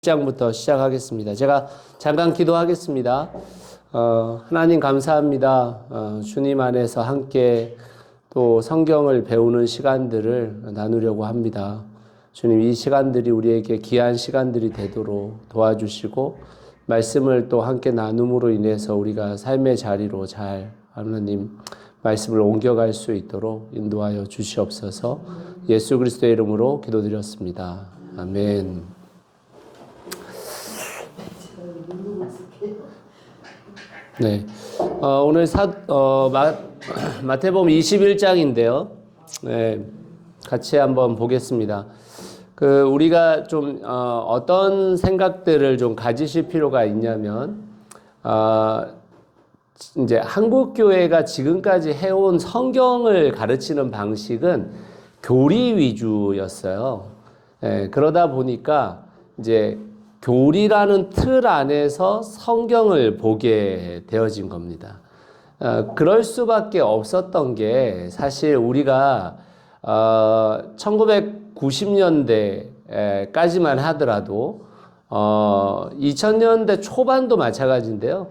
1장부터 시작하겠습니다. 제가 잠깐 기도하겠습니다. 하나님 감사합니다. 주님 안에서 함께 또 성경을 배우는 시간들을 나누려고 합니다. 주님, 이 시간들이 우리에게 귀한 시간들이 되도록 도와주시고 말씀을 또 함께 나눔으로 인해서 우리가 삶의 자리로 잘 하나님 말씀을 옮겨갈 수 있도록 인도하여 주시옵소서. 예수 그리스도의 이름으로 기도드렸습니다. 아멘. 네, 오늘 마태복음 21장인데요. 네, 같이 한번 보겠습니다. 우리가 좀 어떤 생각들을 좀 가지실 필요가 있냐면, 이제 한국 교회가 지금까지 해온 성경을 가르치는 방식은 교리 위주였어요. 네, 그러다 보니까 이제 교리라는 틀 안에서 성경을 보게 되어진 겁니다. 그럴 수밖에 없었던 게 사실 우리가 1990년대까지만 하더라도 2000년대 초반도 마찬가지인데요.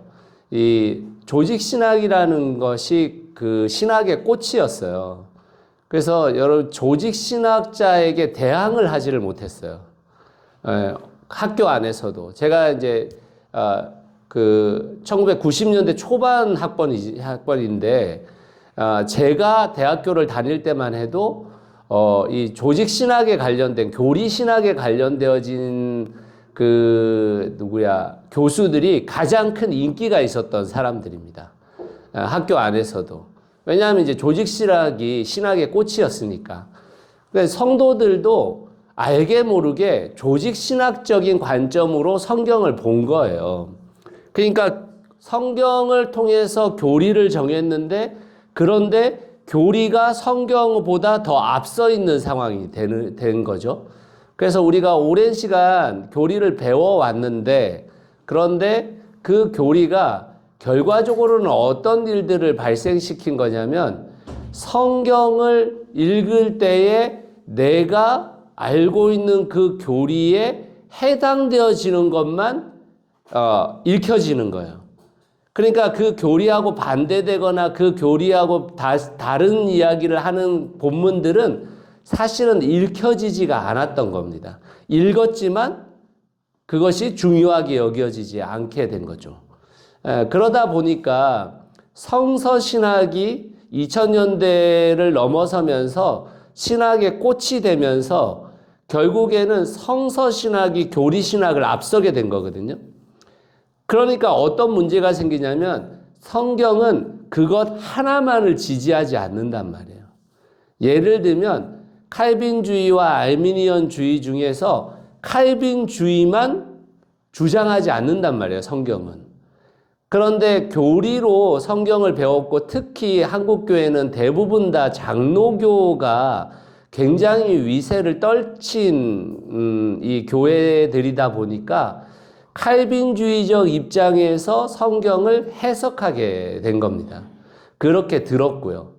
이 조직신학이라는 것이 그 신학의 꽃이었어요. 그래서 여러분 조직신학자에게 대항을 하지를 못했어요. 학교 안에서도. 제가 이제, 1990년대 초반 학번인데, 제가 대학교를 다닐 때만 해도, 이 조직신학에 관련된, 교리신학에 관련되어진 교수들이 가장 큰 인기가 있었던 사람들입니다. 학교 안에서도. 왜냐하면 이제 조직신학이 신학의 꽃이었으니까. 그래서 성도들도 알게 모르게 조직신학적인 관점으로 성경을 본 거예요. 그러니까 성경을 통해서 교리를 정했는데, 그런데 교리가 성경보다 더 앞서 있는 상황이 된 거죠. 그래서 우리가 오랜 시간 교리를 배워왔는데, 그런데 그 교리가 결과적으로는 어떤 일들을 발생시킨 거냐면, 성경을 읽을 때에 내가 알고 있는 그 교리에 해당되어지는 것만 읽혀지는 거예요. 그러니까 그 교리하고 반대되거나 그 교리하고 다른 이야기를 하는 본문들은 사실은 읽혀지지가 않았던 겁니다. 읽었지만 그것이 중요하게 여겨지지 않게 된 거죠. 그러다 보니까 성서신학이 2000년대를 넘어서면서 신학의 꽃이 되면서 결국에는 성서신학이 교리신학을 앞서게 된 거거든요. 그러니까 어떤 문제가 생기냐면 성경은 그것 하나만을 지지하지 않는단 말이에요. 예를 들면 칼빈주의와 알미니언주의 중에서 칼빈주의만 주장하지 않는단 말이에요, 성경은. 그런데 교리로 성경을 배웠고 특히 한국교회는 대부분 다 장로교가 굉장히 위세를 떨친 이 교회들이다 보니까 칼빈주의적 입장에서 성경을 해석하게 된 겁니다. 그렇게 들었고요.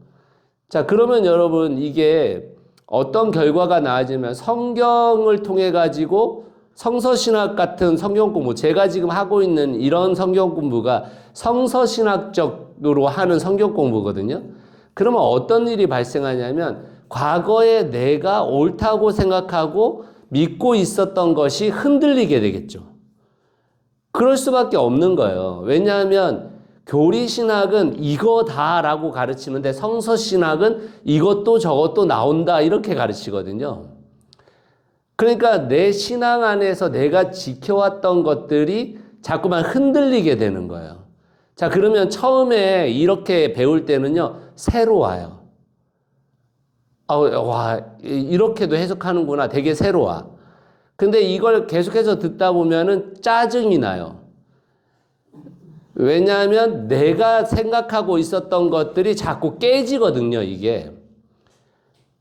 자, 그러면 여러분 이게 어떤 결과가 나아지면 성경을 통해 가지고 성서신학 같은 성경 공부, 제가 지금 하고 있는 이런 성경 공부가 성서신학적으로 하는 성경 공부거든요. 그러면 어떤 일이 발생하냐면 과거에 내가 옳다고 생각하고 믿고 있었던 것이 흔들리게 되겠죠. 그럴 수밖에 없는 거예요. 왜냐하면 교리신학은 이거다라고 가르치는데 성서신학은 이것도 저것도 나온다 이렇게 가르치거든요. 그러니까 내 신앙 안에서 내가 지켜왔던 것들이 자꾸만 흔들리게 되는 거예요. 자, 그러면 처음에 이렇게 배울 때는요, 새로워요. 와, 이렇게도 해석하는구나. 되게 새로워. 근데 이걸 계속해서 듣다 보면은 짜증이 나요. 왜냐하면 내가 생각하고 있었던 것들이 자꾸 깨지거든요, 이게.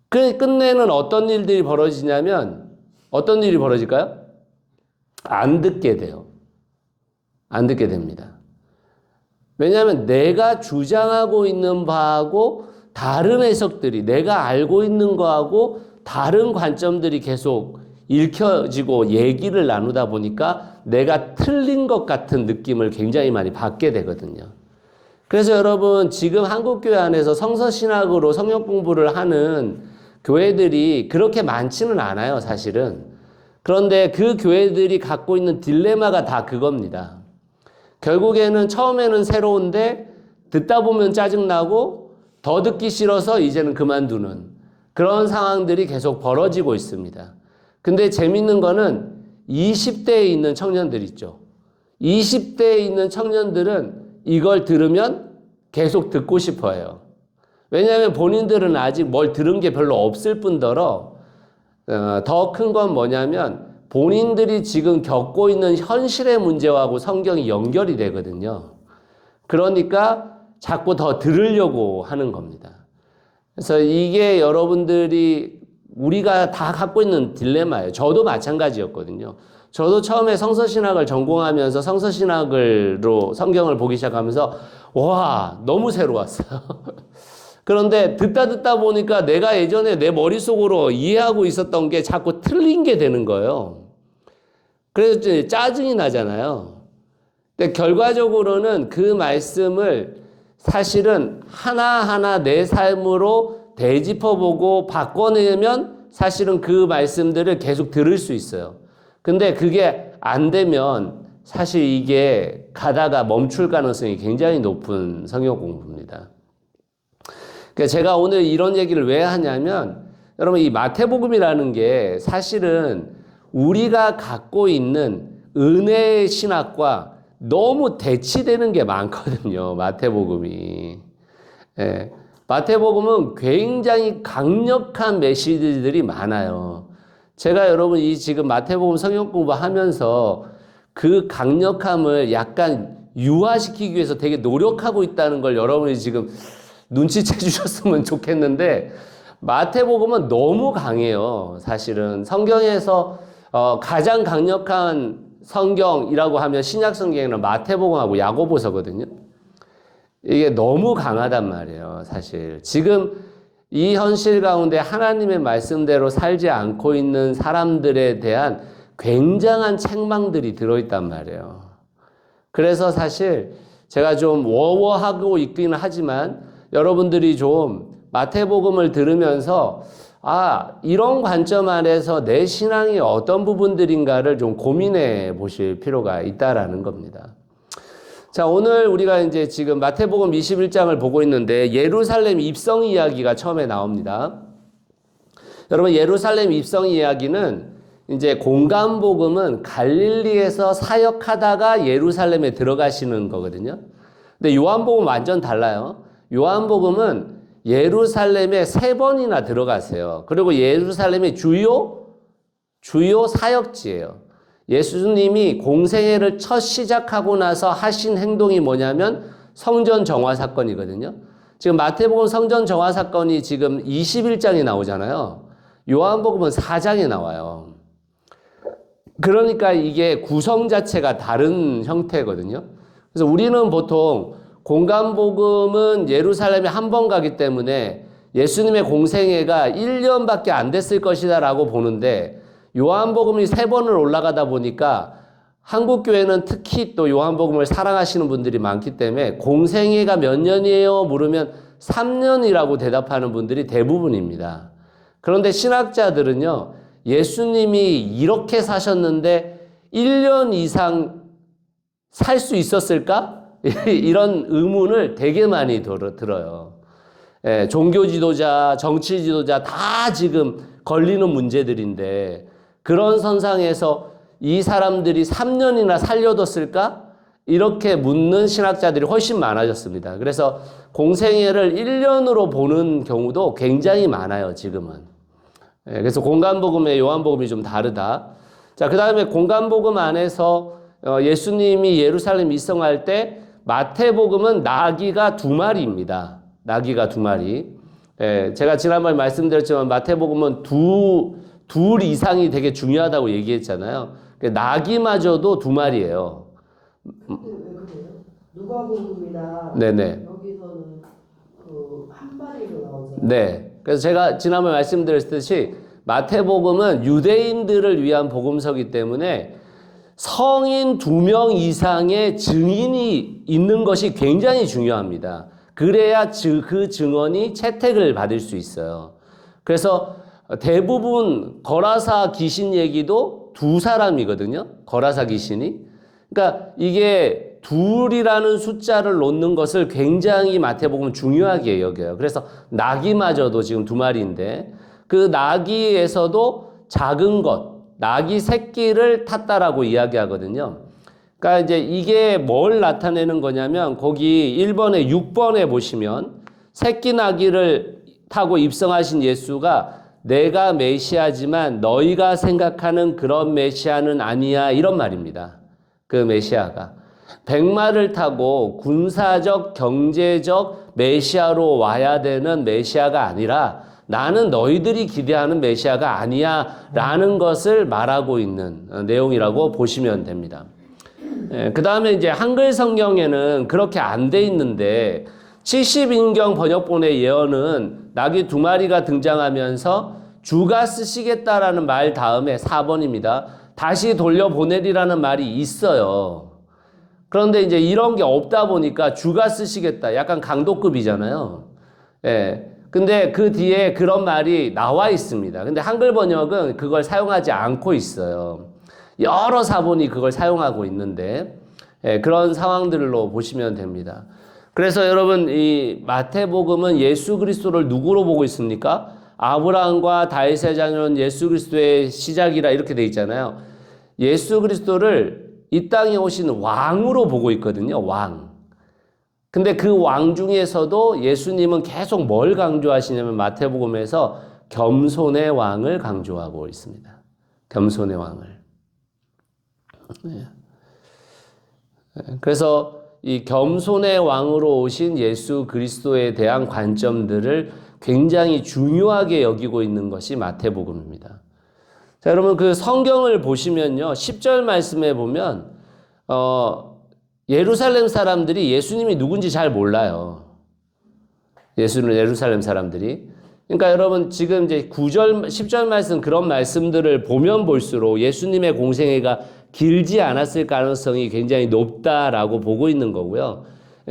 끝내는 어떤 일들이 벌어지냐면, 어떤 일이 벌어질까요? 안 듣게 돼요. 안 듣게 됩니다. 왜냐하면 내가 주장하고 있는 바하고 다른 해석들이 내가 알고 있는 거하고 다른 관점들이 계속 읽혀지고 얘기를 나누다 보니까 내가 틀린 것 같은 느낌을 굉장히 많이 받게 되거든요. 그래서 여러분 지금 한국교회 안에서 성서신학으로 성경 공부를 하는 교회들이 그렇게 많지는 않아요, 사실은. 그런데 그 교회들이 갖고 있는 딜레마가 다 그겁니다. 결국에는 처음에는 새로운데 듣다 보면 짜증나고 더 듣기 싫어서 이제는 그만두는 그런 상황들이 계속 벌어지고 있습니다. 근데 재밌는 거는 20대에 있는 청년들 있죠. 20대에 있는 청년들은 이걸 들으면 계속 듣고 싶어 해요. 왜냐하면 본인들은 아직 뭘 들은 게 별로 없을 뿐더러 더 큰 건 뭐냐면 본인들이 지금 겪고 있는 현실의 문제하고 성경이 연결이 되거든요. 그러니까 자꾸 더 들으려고 하는 겁니다. 그래서 이게 여러분들이 우리가 다 갖고 있는 딜레마예요. 저도 마찬가지였거든요. 저도 처음에 성서신학을 전공하면서 성서신학으로 성경을 보기 시작하면서 와, 너무 새로웠어요. 그런데 듣다 보니까 내가 예전에 내 머릿속으로 이해하고 있었던 게 자꾸 틀린 게 되는 거예요. 그래서 짜증이 나잖아요. 근데 결과적으로는 그 말씀을 사실은 하나하나 내 삶으로 되짚어보고 바꿔내면 사실은 그 말씀들을 계속 들을 수 있어요. 근데 그게 안 되면 사실 이게 가다가 멈출 가능성이 굉장히 높은 성경 공부입니다. 그러니까 제가 오늘 이런 얘기를 왜 하냐면 여러분 이 마태복음이라는 게 사실은 우리가 갖고 있는 은혜의 신학과 너무 대치되는 게 많거든요. 마태복음이. 예. 마태복음은 굉장히 강력한 메시지들이 많아요. 제가 여러분 이 지금 마태복음 성경 공부하면서 그 강력함을 약간 유화시키기 위해서 되게 노력하고 있다는 걸 여러분이 지금 눈치채 주셨으면 좋겠는데 마태복음은 너무 강해요. 사실은 성경에서 가장 강력한 성경이라고 하면 신약 성경에는 마태복음하고 야고보서거든요. 이게 너무 강하단 말이에요. 사실 지금 이 현실 가운데 하나님의 말씀대로 살지 않고 있는 사람들에 대한 굉장한 책망들이 들어있단 말이에요. 그래서 사실 제가 좀 워워하고 있기는 하지만 여러분들이 좀 마태복음을 들으면서 이런 관점 안에서 내 신앙이 어떤 부분들인가를 좀 고민해 보실 필요가 있다라는 겁니다. 자, 오늘 우리가 이제 지금 마태복음 21장을 보고 있는데 예루살렘 입성 이야기가 처음에 나옵니다. 여러분, 예루살렘 입성 이야기는 이제 공간복음은 갈릴리에서 사역하다가 예루살렘에 들어가시는 거거든요. 근데 요한복음은 완전 달라요. 요한복음은 예루살렘에 3번이나 들어가세요. 그리고 예루살렘의 주요 사역지예요. 예수님이 공생애를 첫 시작하고 나서 하신 행동이 뭐냐면 성전 정화 사건이거든요. 지금 마태복음 성전 정화 사건이 지금 21장에 나오잖아요. 요한복음은 4장에 나와요. 그러니까 이게 구성 자체가 다른 형태거든요. 그래서 우리는 보통 공간복음은 예루살렘에 한 번 가기 때문에 예수님의 공생애가 1년밖에 안 됐을 것이다 라고 보는데 요한복음이 3번을 올라가다 보니까 한국교회는 특히 또 요한복음을 사랑하시는 분들이 많기 때문에 공생애가 몇 년이에요? 물으면 3년이라고 대답하는 분들이 대부분입니다. 그런데 신학자들은요, 예수님이 이렇게 사셨는데 1년 이상 살 수 있었을까? 이런 의문을 되게 많이 들어요. 예, 종교 지도자, 정치 지도자 다 지금 걸리는 문제들인데 그런 선상에서 이 사람들이 3년이나 살려뒀을까? 이렇게 묻는 신학자들이 훨씬 많아졌습니다. 그래서 공생애를 1년으로 보는 경우도 굉장히 많아요, 지금은. 예, 그래서 공간복음의 요한복음이 좀 다르다. 자, 그 다음에 공간복음 안에서 예수님이 예루살렘 입성할 때 마태복음은 나귀가 2마리입니다. 나귀가 2마리. 예, 제가 지난번에 말씀드렸지만 마태복음은 둘 이상이 되게 중요하다고 얘기했잖아요. 나귀마저도 2마리예요. 누가복음이나 네네. 여기서는 그 한 마리로 나오잖아요. 네. 그래서 제가 지난번에 말씀드렸듯이 마태복음은 유대인들을 위한 복음서이기 때문에 성인 2명 이상의 증인이 있는 것이 굉장히 중요합니다. 그래야 그 증언이 채택을 받을 수 있어요. 그래서 대부분 거라사 귀신 얘기도 2사람이거든요. 거라사 귀신이. 그러니까 이게 둘이라는 숫자를 놓는 것을 굉장히 마태복음은 중요하게 여겨요. 그래서 나귀마저도 지금 2마리인데 그 나귀에서도 작은 것, 나귀 새끼를 탔다라고 이야기하거든요. 그러니까 이제 이게 뭘 나타내는 거냐면 거기 1번에 6번에 보시면 새끼 나귀를 타고 입성하신 예수가 내가 메시아지만 너희가 생각하는 그런 메시아는 아니야 이런 말입니다. 그 메시아가 100마를 타고 군사적 경제적 메시아로 와야 되는 메시아가 아니라 나는 너희들이 기대하는 메시아가 아니야 라는 것을 말하고 있는 내용이라고 보시면 됩니다. 그 다음에 이제 한글 성경에는 그렇게 안 돼 있는데 70인경 번역본의 예언은 나귀 2마리가 등장하면서 주가 쓰시겠다라는 말 다음에 4번입니다. 다시 돌려보내리라는 말이 있어요. 그런데 이제 이런 게 없다 보니까 주가 쓰시겠다. 약간 강도급이잖아요. 예. 근데 그 뒤에 그런 말이 나와 있습니다. 근데 한글 번역은 그걸 사용하지 않고 있어요. 여러 사본이 그걸 사용하고 있는데, 예, 그런 상황들로 보시면 됩니다. 그래서 여러분, 이 마태복음은 예수 그리스도를 누구로 보고 있습니까? 아브라함과 다윗의 자녀는 예수 그리스도의 시작이라 이렇게 돼 있잖아요. 예수 그리스도를 이 땅에 오신 왕으로 보고 있거든요. 왕. 근데 그 왕 중에서도 예수님은 계속 뭘 강조하시냐면 마태복음에서 겸손의 왕을 강조하고 있습니다. 겸손의 왕을. 그래서 이 겸손의 왕으로 오신 예수 그리스도에 대한 관점들을 굉장히 중요하게 여기고 있는 것이 마태복음입니다. 자, 여러분 그 성경을 보시면요. 10절 말씀에 보면 예루살렘 사람들이 예수님이 누군지 잘 몰라요. 예루살렘 사람들이. 그러니까 여러분 지금 이제 9절, 10절 말씀 그런 말씀들을 보면 볼수록 예수님의 공생애가 길지 않았을 가능성이 굉장히 높다라고 보고 있는 거고요.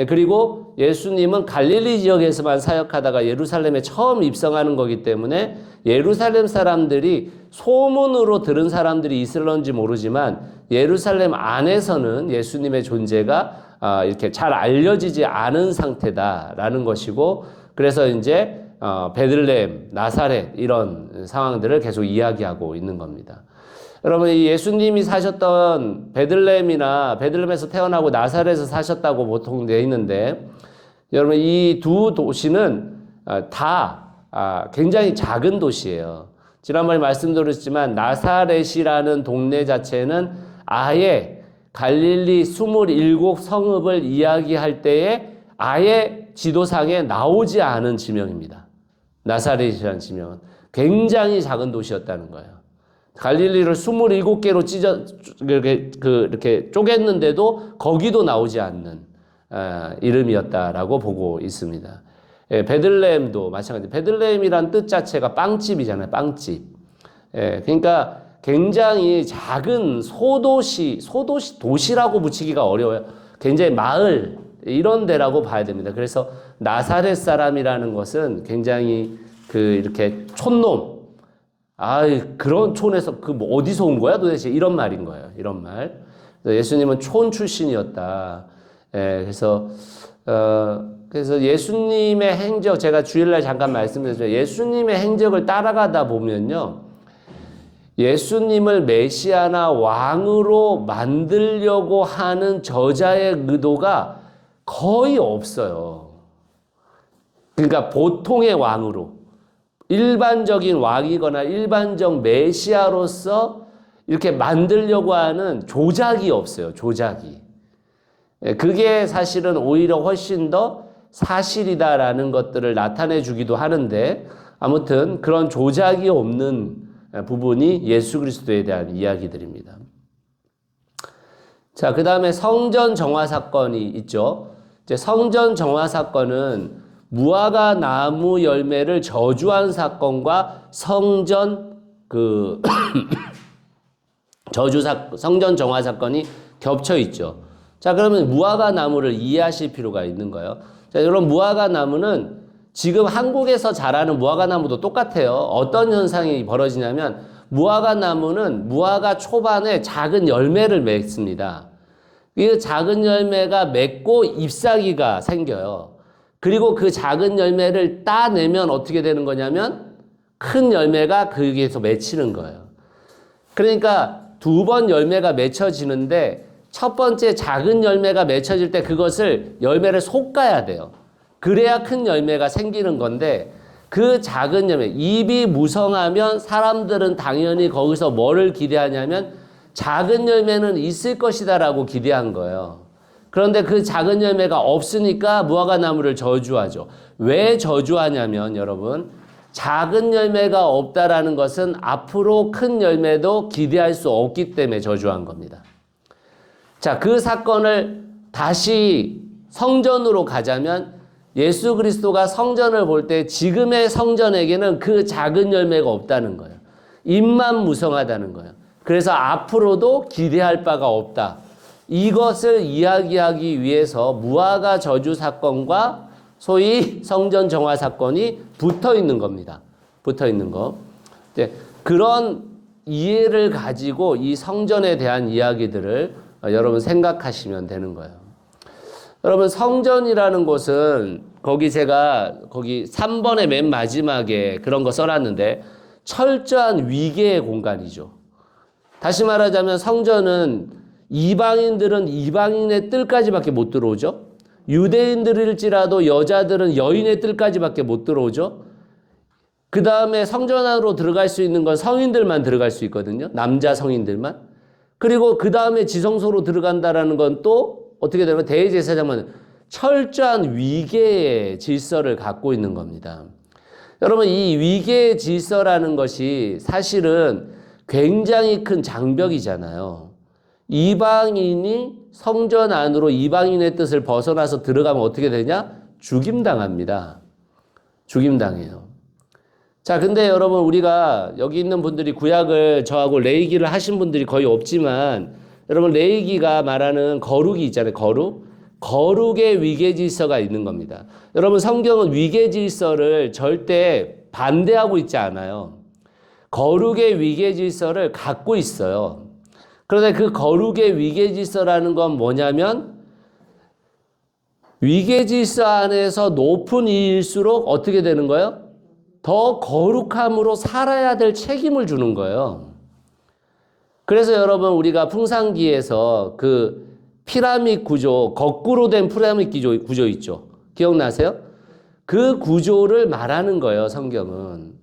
그리고 예수님은 갈릴리 지역에서만 사역하다가 예루살렘에 처음 입성하는 거기 때문에 예루살렘 사람들이 소문으로 들은 사람들이 있을런지 모르지만 예루살렘 안에서는 예수님의 존재가 이렇게 잘 알려지지 않은 상태다라는 것이고, 그래서 이제 베들레헴, 나사렛 이런 상황들을 계속 이야기하고 있는 겁니다. 여러분, 이 예수님이 사셨던 베들레헴에서 태어나고 나사렛에서 사셨다고 보통 되어 있는데, 여러분 이 2 도시는 다 굉장히 작은 도시예요. 지난번에 말씀드렸지만 나사렛이라는 동네 자체는 아예 갈릴리 27 성읍을 이야기할 때에 아예 지도상에 나오지 않은 지명입니다. 나사렛이라는 지명은 굉장히 작은 도시였다는 거예요. 갈릴리를 27개로 이렇게 쪼갰는데도 거기도 나오지 않는 이름이었다라고 보고 있습니다. 예, 베들레헴도 마찬가지. 베들레헴이란 뜻 자체가 빵집이잖아요. 빵집. 예, 그러니까 굉장히 작은 도시라고 붙이기가 어려워요. 굉장히 마을 이런 데라고 봐야 됩니다. 그래서 나사렛 사람이라는 것은 굉장히 이렇게 촌놈. 그런 촌에서 뭐 어디서 온 거야 도대체 이런 말인 거예요. 이런 말. 예수님은 촌 출신이었다. 예, 그래서 예수님의 행적, 제가 주일날 잠깐 말씀드렸죠. 예수님의 행적을 따라가다 보면요. 예수님을 메시아나 왕으로 만들려고 하는 저자의 의도가 거의 없어요. 그러니까 보통의 왕으로. 일반적인 왕이거나 일반적 메시아로서 이렇게 만들려고 하는 조작이 없어요. 조작이. 그게 사실은 오히려 훨씬 더 사실이다라는 것들을 나타내 주기도 하는데, 아무튼 그런 조작이 없는 부분이 예수 그리스도에 대한 이야기들입니다. 자, 그 다음에 성전 정화 사건이 있죠. 이제 성전 정화 사건은 무화과 나무 열매를 저주한 사건과 성전 그 성전 정화 사건이 겹쳐 있죠. 자, 그러면 무화과 나무를 이해하실 필요가 있는 거예요. 자, 여러분, 무화과 나무는 지금 한국에서 자라는 무화과 나무도 똑같아요. 어떤 현상이 벌어지냐면, 무화과 나무는 무화과 초반에 작은 열매를 맺습니다. 이 작은 열매가 맺고 잎사귀가 생겨요. 그리고 그 작은 열매를 따내면 어떻게 되는 거냐면, 큰 열매가 거기에서 맺히는 거예요. 그러니까 두 번 열매가 맺혀지는데, 첫 번째 작은 열매가 맺혀질 때 그것을 열매를 솎아야 돼요. 그래야 큰 열매가 생기는 건데, 그 작은 열매, 잎이 무성하면 사람들은 당연히 거기서 뭐를 기대하냐면 작은 열매는 있을 것이다라고 기대한 거예요. 그런데 그 작은 열매가 없으니까 무화과 나무를 저주하죠. 왜 저주하냐면 여러분, 작은 열매가 없다라는 것은 앞으로 큰 열매도 기대할 수 없기 때문에 저주한 겁니다. 자, 그 사건을 다시 성전으로 가자면 예수 그리스도가 성전을 볼 때 지금의 성전에게는 그 작은 열매가 없다는 거예요. 잎만 무성하다는 거예요. 그래서 앞으로도 기대할 바가 없다. 이것을 이야기하기 위해서 무화과 저주 사건과 소위 성전 정화 사건이 붙어 있는 겁니다. 붙어 있는 거. 그런 이해를 가지고 이 성전에 대한 이야기들을 여러분 생각하시면 되는 거예요. 여러분, 성전이라는 곳은 제가 거기 3번의 맨 마지막에 그런 거 써놨는데 철저한 위계의 공간이죠. 다시 말하자면 성전은 이방인들은 이방인의 뜰까지밖에 못 들어오죠. 유대인들일지라도 여자들은 여인의 뜰까지밖에 못 들어오죠. 그 다음에 성전 안으로 들어갈 수 있는 건 성인들만 들어갈 수 있거든요. 남자 성인들만. 그리고 그 다음에 지성소로 들어간다라는 건 또 어떻게 되면 대제사장은 철저한 위계의 질서를 갖고 있는 겁니다. 여러분, 이 위계의 질서라는 것이 사실은 굉장히 큰 장벽이잖아요. 이방인이 성전 안으로 이방인의 뜻을 벗어나서 들어가면 어떻게 되냐? 죽임당합니다. 죽임당해요. 자, 근데 여러분, 우리가 여기 있는 분들이 구약을 저하고 레위기를 하신 분들이 거의 없지만, 여러분, 레위기가 말하는 거룩이 있잖아요. 거룩의 위계 질서가 있는 겁니다. 여러분, 성경은 위계 질서를 절대 반대하고 있지 않아요. 거룩의 위계 질서를 갖고 있어요. 그런데 그 거룩의 위계 질서라는 건 뭐냐면, 위계 질서 안에서 높은 이일수록 어떻게 되는 거예요? 더 거룩함으로 살아야 될 책임을 주는 거예요. 그래서 여러분, 우리가 풍산기에서 그 피라밋 구조, 거꾸로 된 피라밋 구조 있죠. 기억나세요? 그 구조를 말하는 거예요, 성경은.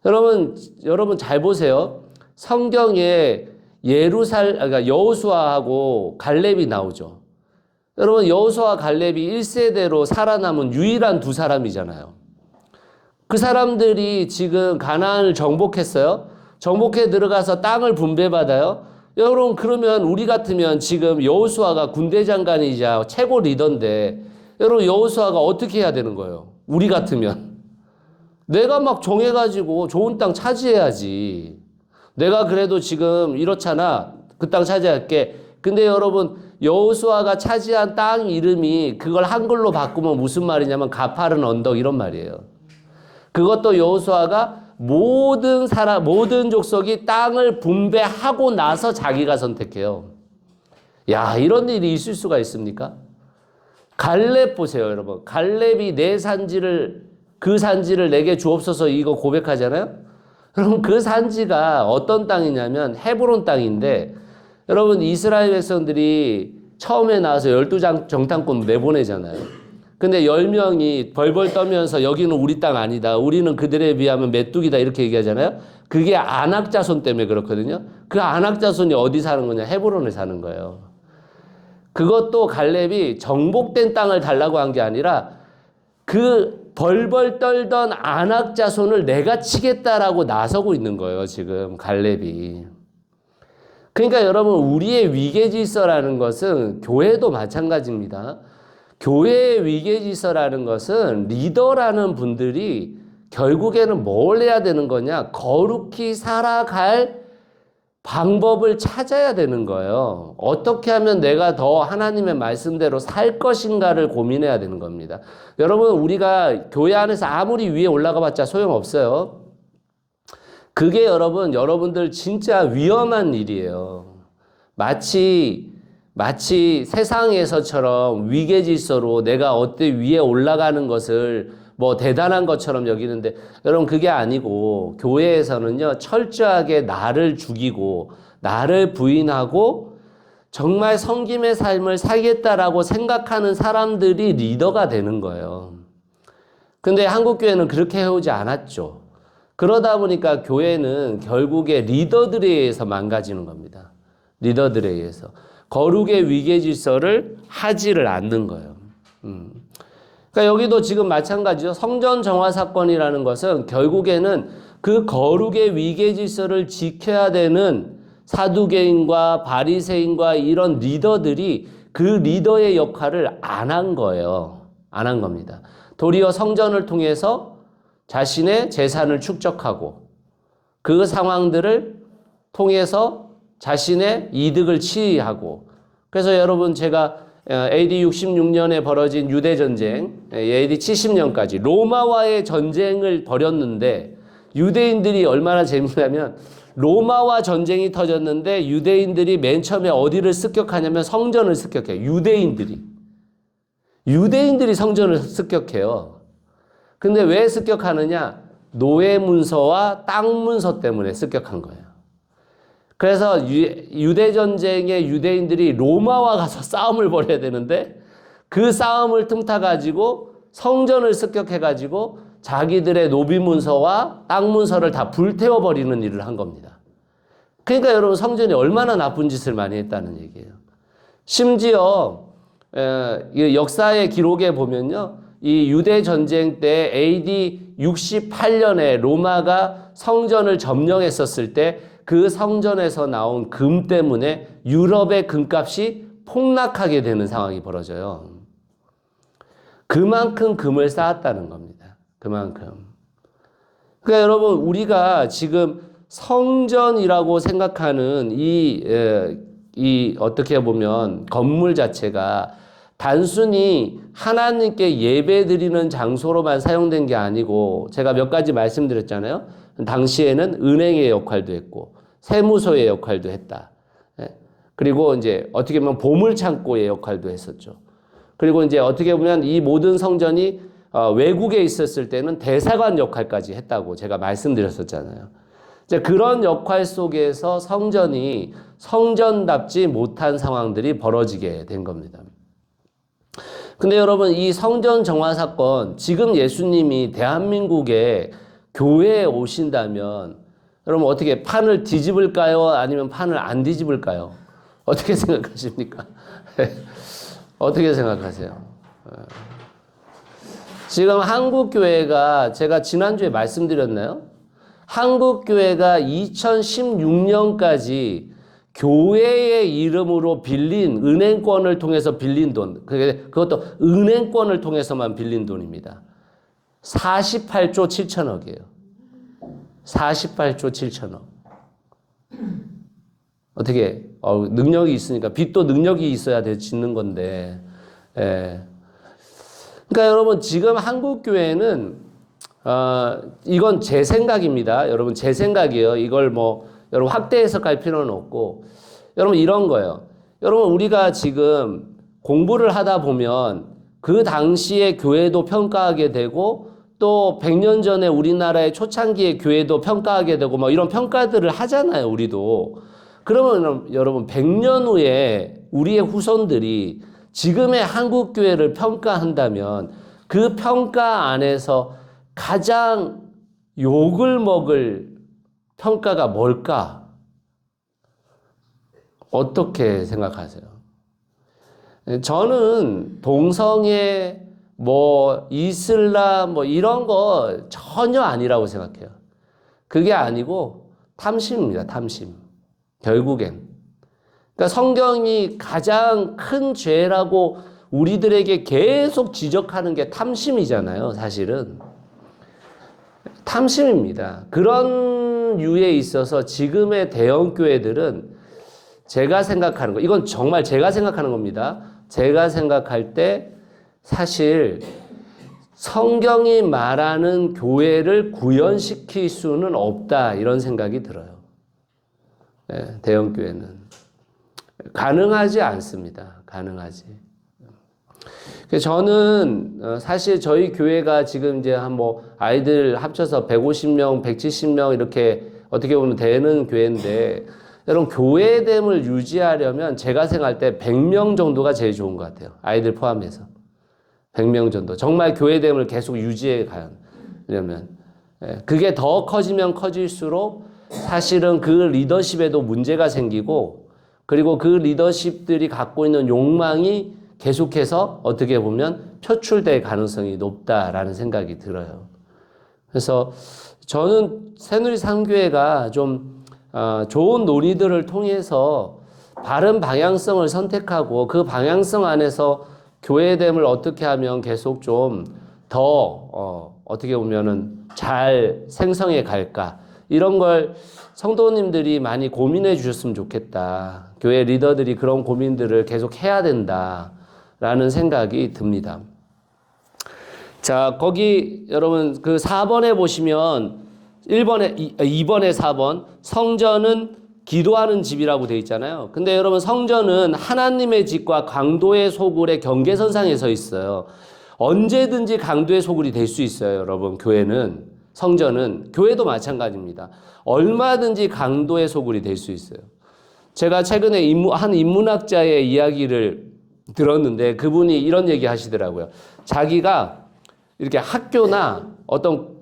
여러분 잘 보세요. 성경에 그러니까 여호수아하고 갈렙이 나오죠. 여러분, 여호수아 갈렙이 1세대로 살아남은 유일한 두 사람이잖아요. 그 사람들이 지금 가나안을 정복했어요. 정복해 들어가서 땅을 분배받아요. 여러분, 그러면 우리 같으면 지금 여호수아가 군대 장관이자 최고 리더인데, 여러분, 여호수아가 어떻게 해야 되는 거예요? 우리 같으면 내가 막 정해가지고 좋은 땅 차지해야지. 내가 그래도 지금 이렇잖아. 그 땅 차지할게. 근데 여러분, 여호수아가 차지한 땅 이름이 그걸 한글로 바꾸면 무슨 말이냐면 가파른 언덕 이런 말이에요. 그것도 여호수아가 모든 족속이 땅을 분배하고 나서 자기가 선택해요. 야, 이런 일이 있을 수가 있습니까? 갈렙 보세요, 여러분. 갈렙이 그 산지를 내게 주옵소서 이거 고백하잖아요. 여러분, 그 산지가 어떤 땅이냐면 헤브론 땅인데, 여러분, 이스라엘 백성들이 처음에 나와서 12정탐꾼 내보내잖아요. 근데 10명이 벌벌 떠면서 여기는 우리 땅 아니다. 우리는 그들에 비하면 메뚜기다. 이렇게 얘기하잖아요. 그게 아낙 자손 때문에 그렇거든요. 그 아낙 자손이 어디 사는 거냐? 헤브론에 사는 거예요. 그것도 갈렙이 정복된 땅을 달라고 한 게 아니라 그 벌벌 떨던 아낙 자손을 내가 치겠다라고 나서고 있는 거예요. 지금 갈렙이. 그러니까 여러분, 우리의 위계 질서라는 것은 교회도 마찬가지입니다. 교회의 위계 질서라는 것은 리더라는 분들이 결국에는 뭘 해야 되는 거냐? 거룩히 살아갈 방법을 찾아야 되는 거예요. 어떻게 하면 내가 더 하나님의 말씀대로 살 것인가를 고민해야 되는 겁니다. 여러분, 우리가 교회 안에서 아무리 위에 올라가 봤자 소용없어요. 그게 여러분들 진짜 위험한 일이에요. 마치 세상에서처럼 위계질서로 내가 어때 위에 올라가는 것을 뭐 대단한 것처럼 여기는데, 여러분 그게 아니고 교회에서는요 철저하게 나를 죽이고 나를 부인하고 정말 섬김의 삶을 살겠다라고 생각하는 사람들이 리더가 되는 거예요. 근데 한국교회는 그렇게 해오지 않았죠. 그러다 보니까 교회는 결국에 리더들에 의해서 망가지는 겁니다. 리더들에 의해서 거룩의 위계질서를 하지를 않는 거예요. 그러니까 여기도 지금 마찬가지죠. 성전 정화 사건이라는 것은 결국에는 그 거룩의 위계질서를 지켜야 되는 사두개인과 바리새인과 이런 리더들이 그 리더의 역할을 안 한 거예요. 안 한 겁니다. 도리어 성전을 통해서 자신의 재산을 축적하고 그 상황들을 통해서 자신의 이득을 취하고, 그래서 여러분 제가 AD 66년에 벌어진 유대전쟁, AD 70년까지 로마와의 전쟁을 벌였는데, 유대인들이 얼마나 재밌냐면 로마와 전쟁이 터졌는데 유대인들이 맨 처음에 어디를 습격하냐면 성전을 습격해요. 유대인들이 성전을 습격해요. 근데 왜 습격하느냐? 노예 문서와 땅 문서 때문에 습격한 거예요. 그래서 유대전쟁에 유대인들이 로마와 가서 싸움을 벌여야 되는데 그 싸움을 틈타가지고 성전을 습격해가지고 자기들의 노비 문서와 땅 문서를 다 불태워버리는 일을 한 겁니다. 그러니까 여러분 성전이 얼마나 나쁜 짓을 많이 했다는 얘기예요. 심지어 역사의 기록에 보면요, 이 유대전쟁 때 AD 68년에 로마가 성전을 점령했었을 때 그 성전에서 나온 금 때문에 유럽의 금값이 폭락하게 되는 상황이 벌어져요. 그만큼 금을 쌓았다는 겁니다. 그만큼. 그러니까 여러분, 우리가 지금 성전이라고 생각하는 이 어떻게 보면 건물 자체가 단순히 하나님께 예배 드리는 장소로만 사용된 게 아니고, 제가 몇 가지 말씀드렸잖아요. 당시에는 은행의 역할도 했고 세무서의 역할도 했다. 그리고 이제 어떻게 보면 보물창고의 역할도 했었죠. 그리고 이제 어떻게 보면 이 모든 성전이 외국에 있었을 때는 대사관 역할까지 했다고 제가 말씀드렸었잖아요. 이제 그런 역할 속에서 성전이 성전답지 못한 상황들이 벌어지게 된 겁니다. 근데 여러분, 이 성전 정화 사건, 지금 예수님이 대한민국에 교회에 오신다면 여러분 어떻게 판을 뒤집을까요? 아니면 판을 안 뒤집을까요? 어떻게 생각하십니까? 어떻게 생각하세요? 지금 한국교회가, 제가 지난주에 말씀드렸나요? 한국교회가 2016년까지 교회의 이름으로 빌린 은행권을 통해서 빌린 돈, 그것도 은행권을 통해서만 빌린 돈입니다. 48조 7천억이에요. 48조 7천억. 어떻게, 능력이 있으니까, 빚도 능력이 있어야 짓는 건데, 예. 그러니까 여러분, 지금 한국교회는, 이건 제 생각입니다. 여러분, 제 생각이에요. 이걸 여러분 확대 해석할 필요는 없고, 여러분 이런 거예요. 여러분, 우리가 지금 공부를 하다 보면 그 당시의 교회도 평가하게 되고, 또 100년 전에 우리나라의 초창기의 교회도 평가하게 되고 이런 평가들을 하잖아요, 우리도. 그러면 여러분 100년 후에 우리의 후손들이 지금의 한국 교회를 평가한다면 그 평가 안에서 가장 욕을 먹을 평가가 뭘까? 어떻게 생각하세요? 저는 동성애, 이슬람, 이런 거 전혀 아니라고 생각해요. 그게 아니고 탐심입니다, 탐심. 결국엔. 그러니까 성경이 가장 큰 죄라고 우리들에게 계속 지적하는 게 탐심이잖아요, 사실은. 탐심입니다. 그런 유에 있어서 지금의 대형 교회들은 제가 생각하는 거, 이건 정말 제가 생각하는 겁니다. 제가 생각할 때 사실 성경이 말하는 교회를 구현시킬 수는 없다, 이런 생각이 들어요. 네, 대형 교회는 가능하지 않습니다. 가능하지. 저는 사실 저희 교회가 지금 이제 한 뭐 아이들 합쳐서 150명, 170명 이렇게 어떻게 보면 되는 교회인데, 여러분 교회됨을 유지하려면 제가 생각할 때 100명 정도가 제일 좋은 것 같아요. 아이들 포함해서 100명 정도. 정말 교회됨을 계속 유지해 가려면 그게 더 커지면 커질수록 사실은 그 리더십에도 문제가 생기고, 그리고 그 리더십들이 갖고 있는 욕망이 계속해서 어떻게 보면 표출될 가능성이 높다라는 생각이 들어요. 그래서 저는 새누리 상교회가 좀 좋은 논의들을 통해서 바른 방향성을 선택하고 그 방향성 안에서 교회됨을 어떻게 하면 계속 좀 더 어떻게 보면은 잘 생성해 갈까, 이런 걸 성도님들이 많이 고민해 주셨으면 좋겠다. 교회 리더들이 그런 고민들을 계속 해야 된다라는 생각이 듭니다. 자, 거기 여러분 그 4번에 보시면 2번에 4번 성전은 기도하는 집이라고 되어 있잖아요. 근데 여러분 성전은 하나님의 집과 강도의 소굴의 경계선상에 서 있어요. 언제든지 강도의 소굴이 될 수 있어요. 여러분 교회는, 성전은, 교회도 마찬가지입니다. 얼마든지 강도의 소굴이 될 수 있어요. 제가 최근에 한 인문학자의 이야기를 들었는데 그분이 이런 얘기 하시더라고요. 자기가 이렇게 학교나 어떤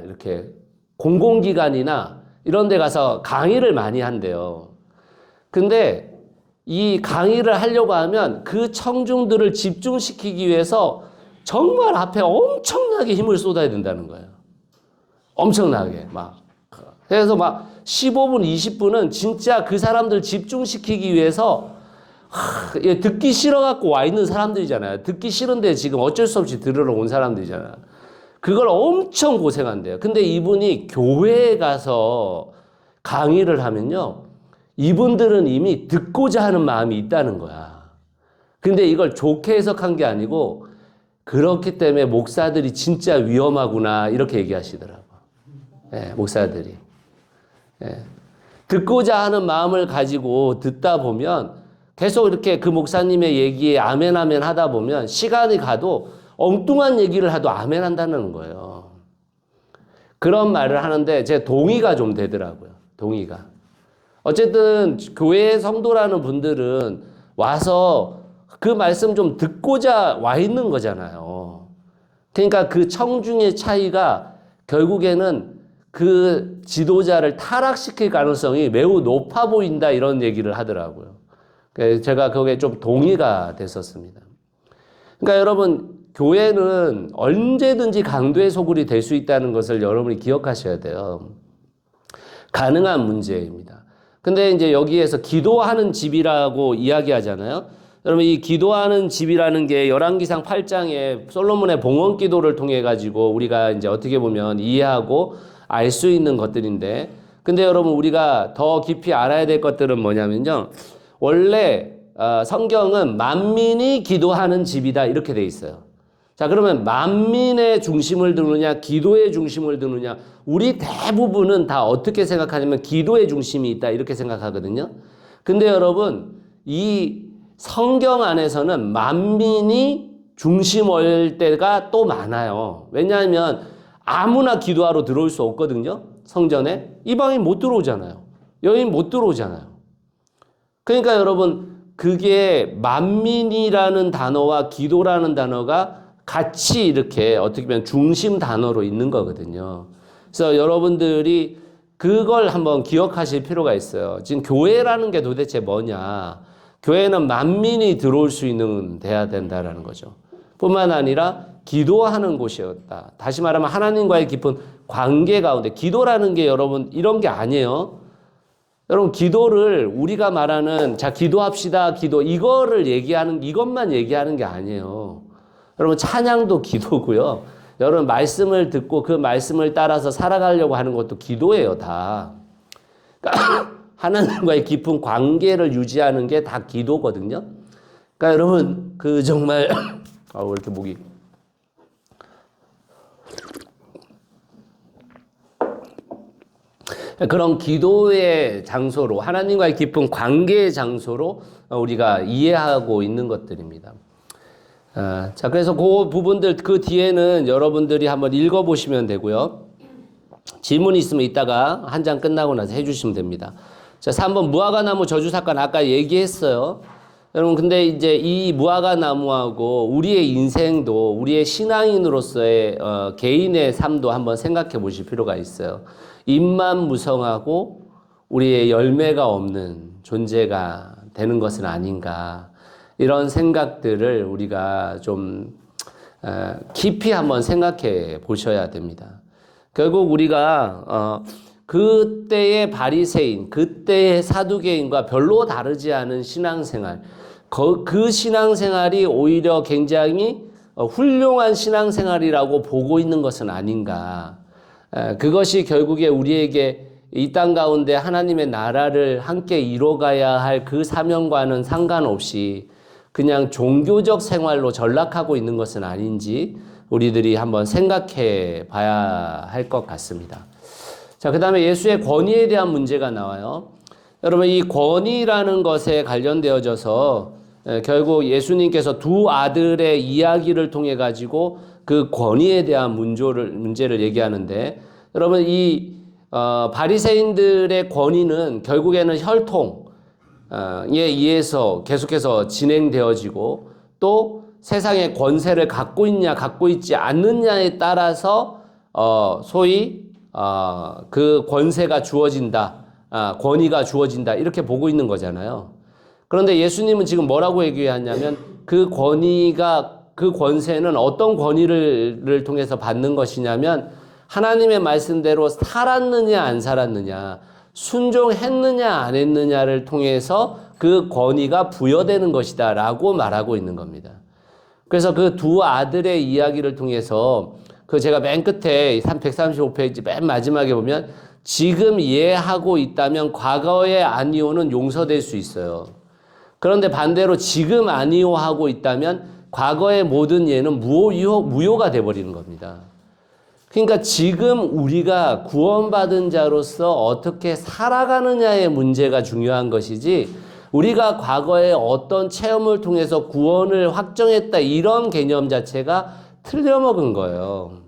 이렇게 공공기관이나 이런 데 가서 강의를 많이 한대요. 근데 이 강의를 하려고 하면 그 청중들을 집중시키기 위해서 정말 앞에 엄청나게 힘을 쏟아야 된다는 거예요. 엄청나게 그래서 15분, 20분은 진짜 그 사람들 집중시키기 위해서 듣기 싫어갖고 와 있는 사람들이잖아요. 듣기 싫은데 지금 어쩔 수 없이 들으러 온 사람들이잖아요. 그걸 엄청 고생한대요. 근데 이분이 교회에 가서 강의를 하면요, 이분들은 이미 듣고자 하는 마음이 있다는 거야. 근데 이걸 좋게 해석한 게 아니고, 그렇기 때문에 목사들이 진짜 위험하구나, 이렇게 얘기하시더라고. 목사들이. 듣고자 하는 마음을 가지고 듣다 보면 계속 이렇게 그 목사님의 얘기에 아멘 아멘 하다 보면 시간이 가도 엉뚱한 얘기를 하도 아멘 한다는 거예요. 그런 말을 하는데 제 동의가 좀 되더라고요. 동의가. 어쨌든 교회 성도라는 분들은 와서 그 말씀 좀 듣고자 와 있는 거잖아요. 그러니까 그 청중의 차이가 결국에는 그 지도자를 타락시킬 가능성이 매우 높아 보인다, 이런 얘기를 하더라고요. 제가 거기에 좀 동의가 됐었습니다. 그러니까 여러분, 교회는 언제든지 강도의 소굴이 될 수 있다는 것을 여러분이 기억하셔야 돼요. 가능한 문제입니다. 근데 이제 여기에서 기도하는 집이라고 이야기하잖아요. 여러분, 이 기도하는 집이라는 게 열왕기상 8장에 솔로몬의 봉헌 기도를 통해 가지고 우리가 이제 어떻게 보면 이해하고 알 수 있는 것들인데, 근데 여러분 우리가 더 깊이 알아야 될 것들은 뭐냐면요, 원래 성경은 만민이 기도하는 집이다, 이렇게 돼 있어요. 자, 그러면 만민의 중심을 두느냐, 기도의 중심을 두느냐, 우리 대부분은 다 어떻게 생각하냐면 기도의 중심이 있다, 이렇게 생각하거든요. 근데 여러분, 이 성경 안에서는 만민이 중심일 때가 또 많아요. 왜냐하면 아무나 기도하러 들어올 수 없거든요. 성전에 이방인 못 들어오잖아요. 여인 못 들어오잖아요. 그러니까 여러분, 그게 만민이라는 단어와 기도라는 단어가 같이 이렇게 어떻게 보면 중심 단어로 있는 거거든요. 그래서 여러분들이 그걸 한번 기억하실 필요가 있어요. 지금 교회라는 게 도대체 뭐냐? 교회는 만민이 들어올 수 있는 돼야 된다라는 거죠. 뿐만 아니라 기도하는 곳이었다. 다시 말하면 하나님과의 깊은 관계 가운데, 기도라는 게 여러분 이런 게 아니에요. 여러분, 기도를 우리가 말하는 자 기도합시다, 기도, 이것만 얘기하는 게 아니에요. 여러분, 찬양도 기도고요. 여러분 말씀을 듣고 그 말씀을 따라서 살아가려고 하는 것도 기도예요, 다. 그러니까 하나님과의 깊은 관계를 유지하는 게 다 기도거든요. 그러니까 여러분 그 정말 왜 이렇게 목이 그런 기도의 장소로 하나님과의 깊은 관계의 장소로 우리가 이해하고 있는 것들입니다. 자, 그래서 그 부분들 그 뒤에는 여러분들이 한번 읽어보시면 되고요. 질문이 있으면 이따가 한 장 끝나고 나서 해주시면 됩니다. 자, 3번 무화과나무 저주 사건 아까 얘기했어요. 여러분 근데 이제 이 무화과나무하고 우리의 인생도 우리의 신앙인으로서의 개인의 삶도 한번 생각해 보실 필요가 있어요. 잎만 무성하고 우리의 열매가 없는 존재가 되는 것은 아닌가, 이런 생각들을 우리가 좀 깊이 한번 생각해 보셔야 됩니다. 결국 우리가 그때의 바리새인, 그때의 사두개인과 별로 다르지 않은 신앙생활, 그 신앙생활이 오히려 굉장히 훌륭한 신앙생활이라고 보고 있는 것은 아닌가. 그것이 결국에 우리에게 이 땅 가운데 하나님의 나라를 함께 이뤄가야 할 그 사명과는 상관없이 그냥 종교적 생활로 전락하고 있는 것은 아닌지 우리들이 한번 생각해 봐야 할 것 같습니다. 자, 그 다음에 예수의 권위에 대한 문제가 나와요. 여러분, 이 권위라는 것에 관련되어져서 결국 예수님께서 두 아들의 이야기를 통해 가지고 그 권위에 대한 문제를 얘기하는데, 여러분 이 바리새인들의 권위는 결국에는 혈통에 의해서 계속해서 진행되어지고, 또 세상의 권세를 갖고 있냐 갖고 있지 않느냐에 따라서 소위 그 권세가 주어진다, 권위가 주어진다, 이렇게 보고 있는 거잖아요. 그런데 예수님은 지금 뭐라고 얘기하냐면 그 권세는 어떤 권위를 통해서 받는 것이냐면 하나님의 말씀대로 살았느냐 안 살았느냐, 순종했느냐 안 했느냐를 통해서 그 권위가 부여되는 것이다 라고 말하고 있는 겁니다. 그래서 그 두 아들의 이야기를 통해서 제가 맨 끝에 135페이지 맨 마지막에 보면 지금 예하고 있다면 과거의 아니오는 용서될 수 있어요. 그런데 반대로 지금 아니오 하고 있다면 과거의 모든 예는 무효가 돼버리는 겁니다. 그러니까 지금 우리가 구원받은 자로서 어떻게 살아가느냐의 문제가 중요한 것이지, 우리가 과거에 어떤 체험을 통해서 구원을 확정했다 이런 개념 자체가 틀려먹은 거예요.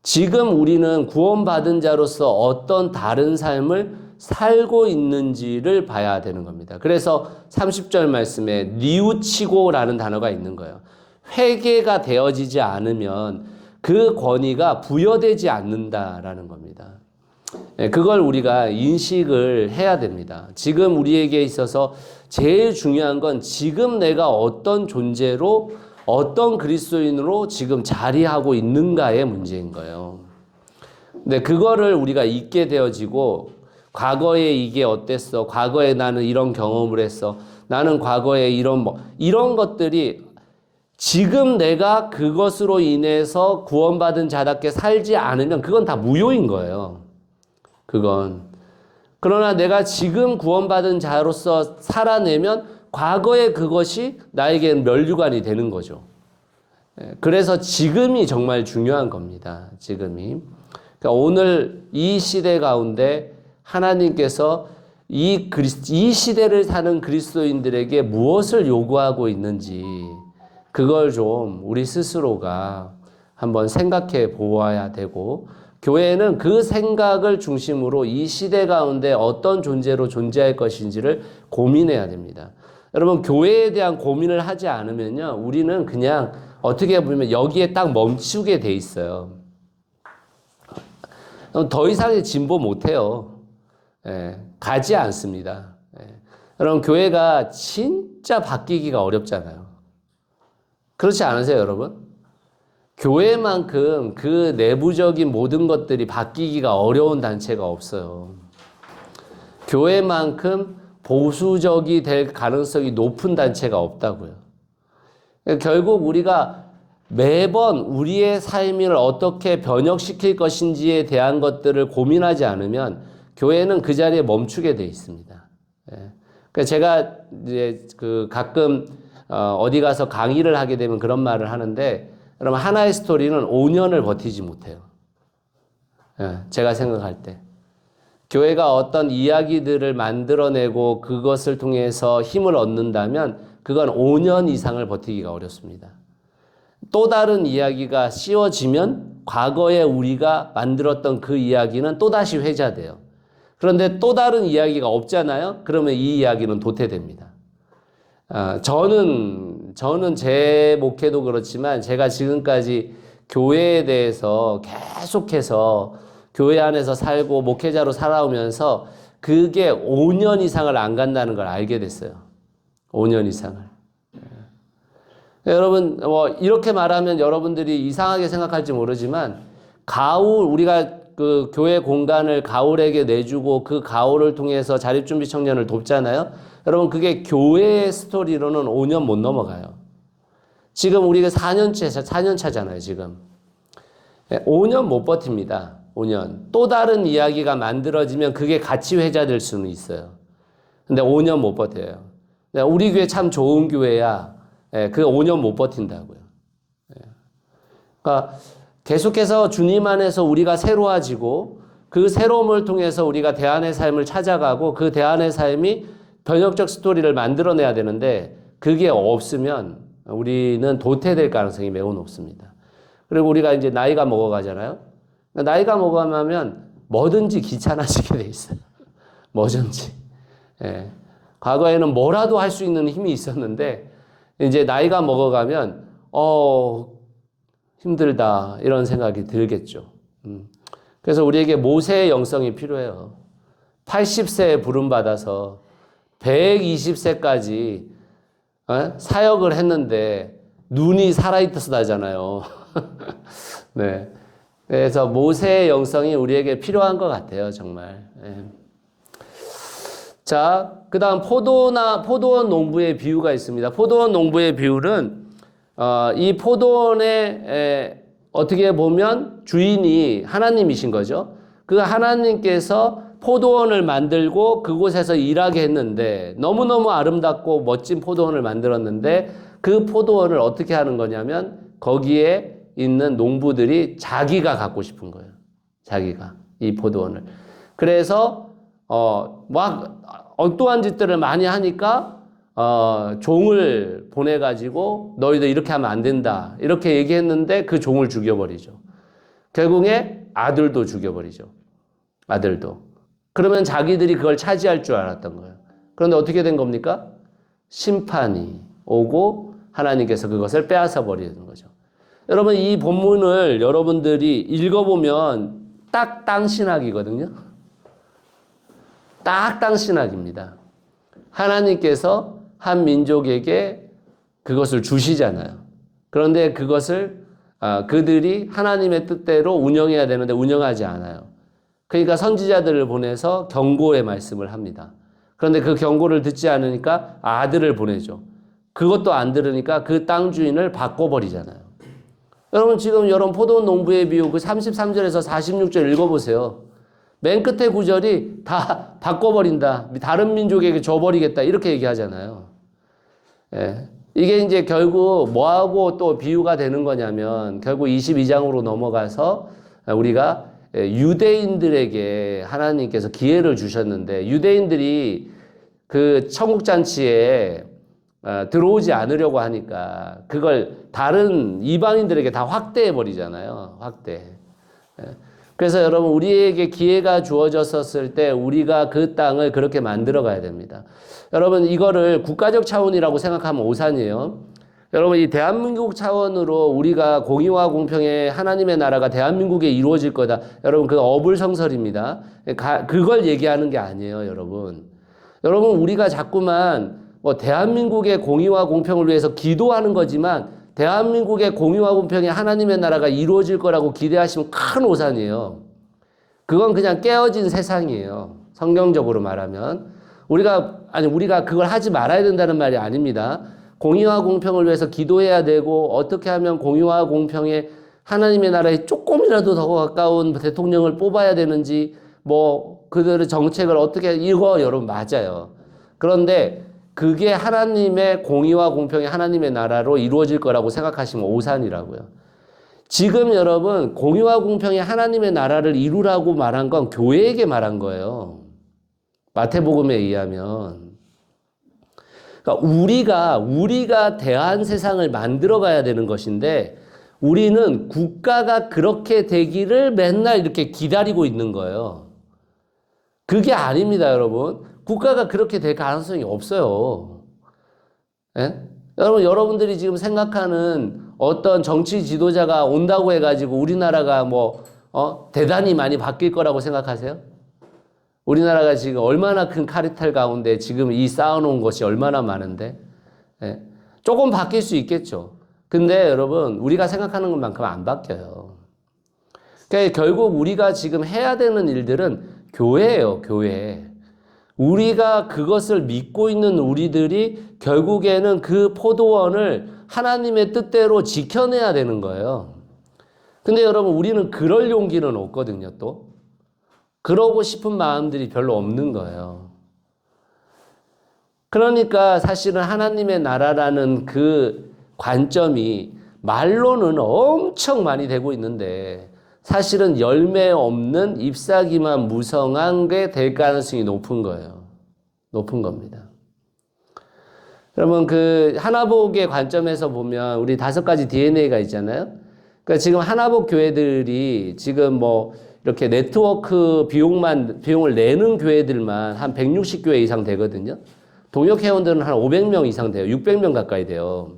지금 우리는 구원받은 자로서 어떤 다른 삶을 살고 있는지를 봐야 되는 겁니다. 그래서 30절 말씀에 뉘우치고라는 단어가 있는 거예요. 회개가 되어지지 않으면 그 권위가 부여되지 않는다라는 겁니다. 그걸 우리가 인식을 해야 됩니다. 지금 우리에게 있어서 제일 중요한 건 지금 내가 어떤 존재로, 어떤 그리스도인으로 지금 자리하고 있는가의 문제인 거예요. 근데 그거를 우리가 잊게 되어지고, 과거에 이게 어땠어? 과거에 나는 이런 경험을 했어. 나는 과거에 이런 것들이 지금 내가 그것으로 인해서 구원받은 자답게 살지 않으면 그건 다 무효인 거예요. 그건. 그러나 내가 지금 구원받은 자로서 살아내면 과거의 그것이 나에게는 면류관이 되는 거죠. 그래서 지금이 정말 중요한 겁니다. 지금이. 그러니까 오늘 이 시대 가운데 하나님께서 이 시대를 사는 그리스도인들에게 무엇을 요구하고 있는지, 그걸 좀 우리 스스로가 한번 생각해 보아야 되고, 교회는 그 생각을 중심으로 이 시대 가운데 어떤 존재로 존재할 것인지를 고민해야 됩니다. 여러분, 교회에 대한 고민을 하지 않으면요, 우리는 그냥 어떻게 보면 여기에 딱 멈추게 돼 있어요. 더 이상의 진보 못해요. 가지 않습니다. 여러분, 교회가 진짜 바뀌기가 어렵잖아요. 그렇지 않으세요, 여러분? 교회만큼 그 내부적인 모든 것들이 바뀌기가 어려운 단체가 없어요. 교회만큼 보수적이 될 가능성이 높은 단체가 없다고요. 결국 우리가 매번 우리의 삶을 어떻게 번역시킬 것인지에 대한 것들을 고민하지 않으면 교회는 그 자리에 멈추게 돼 있습니다. 예. 그래서 제가 이제 가끔 어디 가서 강의를 하게 되면 그런 말을 하는데, 여러분 하나의 스토리는 5년을 버티지 못해요. 예. 제가 생각할 때 교회가 어떤 이야기들을 만들어내고 그것을 통해서 힘을 얻는다면 그건 5년 이상을 버티기가 어렵습니다. 또 다른 이야기가 씌워지면 과거에 우리가 만들었던 그 이야기는 또다시 회자돼요. 그런데 또 다른 이야기가 없잖아요. 그러면 이 이야기는 도태됩니다. 저는 제 목회도 그렇지만 제가 지금까지 교회에 대해서 계속해서 교회 안에서 살고 목회자로 살아오면서 그게 5년 이상을 안 간다는 걸 알게 됐어요. 5년 이상을. 여러분, 이렇게 말하면 여러분들이 이상하게 생각할지 모르지만, 우리가 그 교회 공간을 가울에게 내주고 그 가울을 통해서 자립준비 청년을 돕잖아요. 여러분, 그게 교회의 스토리로는 5년 못 넘어가요. 지금 우리가 4년 차잖아요, 지금. 5년 못 버팁니다. 5년. 또 다른 이야기가 만들어지면 그게 같이 회자될 수는 있어요. 근데 5년 못 버텨요. 우리 교회 참 좋은 교회야. 그 5년 못 버틴다고요. 그러니까 계속해서 주님 안에서 우리가 새로워지고 그 새로움을 통해서 우리가 대안의 삶을 찾아가고 그 대안의 삶이 번역적 스토리를 만들어내야 되는데 그게 없으면 우리는 도태될 가능성이 매우 높습니다. 그리고 우리가 이제 나이가 먹어가잖아요. 나이가 먹어가면 뭐든지 귀찮아지게 돼 있어요. 뭐든지. 과거에는 뭐라도 할 수 있는 힘이 있었는데 이제 나이가 먹어가면 힘들다 이런 생각이 들겠죠. 그래서 우리에게 모세의 영성이 필요해요. 80세에 부름받아서 120세까지 사역을 했는데 눈이 살아있었다잖아요. 네. 그래서 모세의 영성이 우리에게 필요한 것 같아요, 정말. 자, 그 다음 포도원 농부의 비유가 있습니다. 포도원 농부의 비유는, 이 포도원의 어떻게 보면 주인이 하나님이신 거죠. 그 하나님께서 포도원을 만들고 그곳에서 일하게 했는데 너무너무 아름답고 멋진 포도원을 만들었는데 그 포도원을 어떻게 하는 거냐면 거기에 있는 농부들이 자기가 갖고 싶은 거예요. 자기가 이 포도원을. 그래서 막 엉뚱한 짓들을 많이 하니까 종을 보내가지고 너희들 이렇게 하면 안 된다 이렇게 얘기했는데 그 종을 죽여버리죠. 결국에 아들도 죽여버리죠. 아들도. 그러면 자기들이 그걸 차지할 줄 알았던 거예요. 그런데 어떻게 된 겁니까? 심판이 오고 하나님께서 그것을 빼앗아 버리는 거죠. 여러분 이 본문을 여러분들이 읽어보면 딱 땅신학이거든요. 딱 땅신학입니다. 하나님께서 한 민족에게 그것을 주시잖아요. 그런데 그것을 그들이 하나님의 뜻대로 운영해야 되는데 운영하지 않아요. 그러니까 선지자들을 보내서 경고의 말씀을 합니다. 그런데 그 경고를 듣지 않으니까 아들을 보내죠. 그것도 안 들으니까 그 땅 주인을 바꿔버리잖아요. 여러분 지금 여러분 포도원 농부의 비유 그 33절에서 46절 읽어보세요. 맨 끝에 구절이 다 바꿔버린다. 다른 민족에게 줘버리겠다. 이렇게 얘기하잖아요. 예. 이게 이제 결국 뭐하고 또 비유가 되는 거냐면 결국 22장으로 넘어가서 우리가 유대인들에게 하나님께서 기회를 주셨는데 유대인들이 그 천국잔치에 들어오지 않으려고 하니까 그걸 다른 이방인들에게 다 확대해 버리잖아요. 확대. 그래서 여러분 우리에게 기회가 주어졌었을 때 우리가 그 땅을 그렇게 만들어 가야 됩니다. 여러분 이거를 국가적 차원이라고 생각하면 오산이에요. 여러분 이 대한민국 차원으로 우리가 공의와 공평의 하나님의 나라가 대한민국에 이루어질 거다. 여러분 그 어불성설입니다. 그걸 얘기하는 게 아니에요, 여러분. 여러분 우리가 자꾸만 대한민국의 공의와 공평을 위해서 기도하는 거지만 대한민국의 공의와 공평의 하나님의 나라가 이루어질 거라고 기대하시면 큰 오산이에요. 그건 그냥 깨어진 세상이에요. 성경적으로 말하면. 우리가 그걸 하지 말아야 된다는 말이 아닙니다. 공의와 공평을 위해서 기도해야 되고 어떻게 하면 공의와 공평에 하나님의 나라에 조금이라도 더 가까운 대통령을 뽑아야 되는지 뭐 그들의 정책을 어떻게 이거 여러분 맞아요. 그런데 그게 하나님의 공의와 공평이 하나님의 나라로 이루어질 거라고 생각하시면 오산이라고요. 지금 여러분 공의와 공평이 하나님의 나라를 이루라고 말한 건 교회에게 말한 거예요. 마태복음에 의하면. 그러니까 우리가 대한 세상을 만들어 가야 되는 것인데 우리는 국가가 그렇게 되기를 맨날 이렇게 기다리고 있는 거예요. 그게 아닙니다, 여러분. 국가가 그렇게 될 가능성이 없어요. 예? 여러분들이 지금 생각하는 어떤 정치 지도자가 온다고 해가지고 우리나라가 대단히 많이 바뀔 거라고 생각하세요? 우리나라가 지금 얼마나 큰 카르텔 가운데 지금 이 쌓아놓은 것이 얼마나 많은데, 예? 조금 바뀔 수 있겠죠. 근데 여러분, 우리가 생각하는 것만큼 안 바뀌어요. 그러니까 결국 우리가 지금 해야 되는 일들은 교회예요, 교회. 우리가 그것을 믿고 있는 우리들이 결국에는 그 포도원을 하나님의 뜻대로 지켜내야 되는 거예요. 근데 여러분, 우리는 그럴 용기는 없거든요, 또. 그러고 싶은 마음들이 별로 없는 거예요. 그러니까 사실은 하나님의 나라라는 그 관점이 말로는 엄청 많이 되고 있는데 사실은 열매 없는 잎사귀만 무성한 게 될 가능성이 높은 거예요. 높은 겁니다. 여러분 그 하나복의 관점에서 보면 우리 5가지 DNA가 있잖아요. 그러니까 지금 하나복 교회들이 지금 이렇게 네트워크 비용을 내는 교회들만 한 160교회 이상 되거든요. 동역 회원들은 한 500명 이상 돼요. 600명 가까이 돼요.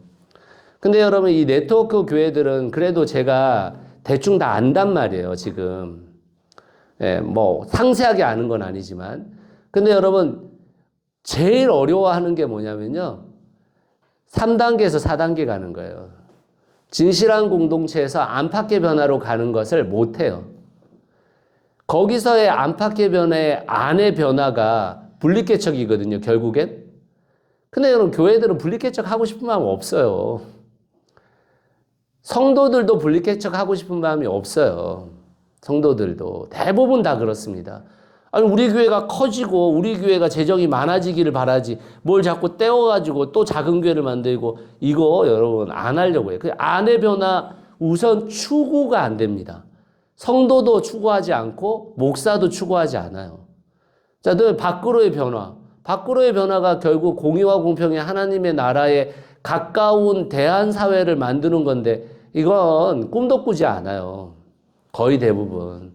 근데 여러분 이 네트워크 교회들은 그래도 제가 대충 다 안단 말이에요, 지금. 예, 상세하게 아는 건 아니지만. 근데 여러분, 제일 어려워하는 게 뭐냐면요. 3단계에서 4단계 가는 거예요. 진실한 공동체에서 안팎의 변화로 가는 것을 못해요. 거기서의 안팎의 변화의 안의 변화가 분리개척이거든요, 결국엔. 근데 여러분, 교회들은 분리개척 하고 싶은 마음 없어요. 성도들도 분리개척 하고 싶은 마음이 없어요. 성도들도. 대부분 다 그렇습니다. 아니, 우리 교회가 커지고, 우리 교회가 재정이 많아지기를 바라지, 뭘 자꾸 떼어가지고 또 작은 교회를 만들고, 이거 여러분 안 하려고 해요. 그 안의 변화 우선 추구가 안 됩니다. 성도도 추구하지 않고, 목사도 추구하지 않아요. 자, 늘 밖으로의 변화. 밖으로의 변화가 결국 공의와 공평의 하나님의 나라에 가까운 대한사회를 만드는 건데, 이건 꿈도 꾸지 않아요. 거의 대부분.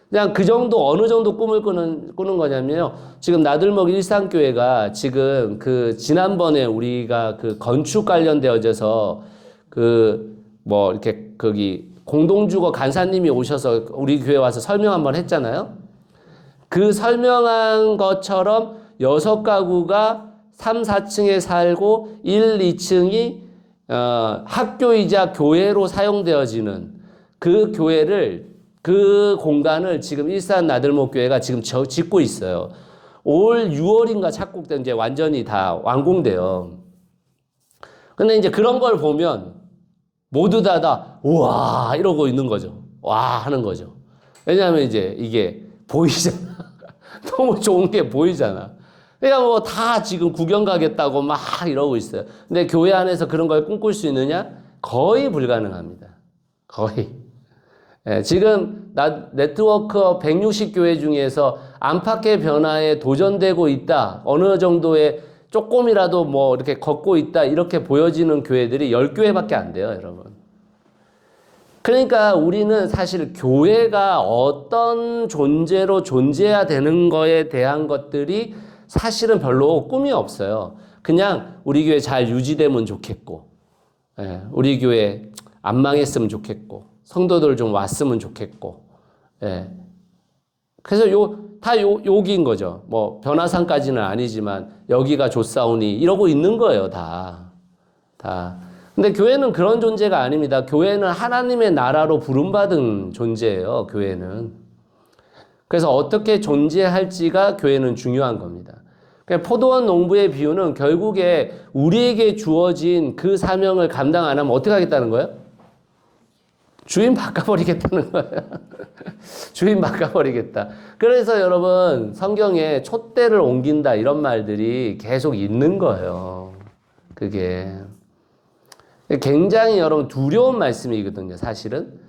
그냥 그 정도, 어느 정도 꿈을 꾸는 거냐면요. 지금 나들목 일상교회가 지금 지난번에 우리가 건축 관련되어져서 이렇게 거기 공동주거 간사님이 오셔서 우리 교회 와서 설명 한번 했잖아요. 그 설명한 것처럼 6가구가 3, 4층에 살고 1, 2층이 학교이자 교회로 사용되어지는 그 교회를, 그 공간을 지금 일산 나들목 교회가 지금 짓고 있어요. 올 6월인가 착공된 이제 완전히 다 완공돼요. 근데 이제 그런 걸 보면 모두 다 우와 이러고 있는 거죠. 와 하는 거죠. 왜냐하면 이제 이게 보이잖아. 너무 좋은 게 보이잖아. 그러니까 다 지금 구경 가겠다고 막 이러고 있어요. 근데 교회 안에서 그런 걸 꿈꿀 수 있느냐? 거의 불가능합니다. 거의. 예, 지금 네트워크 160교회 중에서 안팎의 변화에 도전되고 있다. 어느 정도의 조금이라도 이렇게 걷고 있다. 이렇게 보여지는 교회들이 10교회밖에 안 돼요, 여러분. 그러니까 우리는 사실 교회가 어떤 존재로 존재해야 되는 거에 대한 것들이 사실은 별로 꿈이 없어요. 그냥 우리 교회 잘 유지되면 좋겠고, 예, 우리 교회 안 망했으면 좋겠고, 성도들 좀 왔으면 좋겠고, 예. 그래서 여기인 거죠. 변화산까지는 아니지만 여기가 좋사오니 이러고 있는 거예요, 다. 근데 교회는 그런 존재가 아닙니다. 교회는 하나님의 나라로 부름받은 존재예요, 교회는. 그래서 어떻게 존재할지가 교회는 중요한 겁니다. 그러니까 포도원 농부의 비유는 결국에 우리에게 주어진 그 사명을 감당 안 하면 어떻게 하겠다는 거예요? 주인 바꿔버리겠다는 거예요. 주인 바꿔버리겠다. 그래서 여러분 성경에 촛대를 옮긴다 이런 말들이 계속 있는 거예요. 그게 굉장히 여러분 두려운 말씀이거든요, 사실은.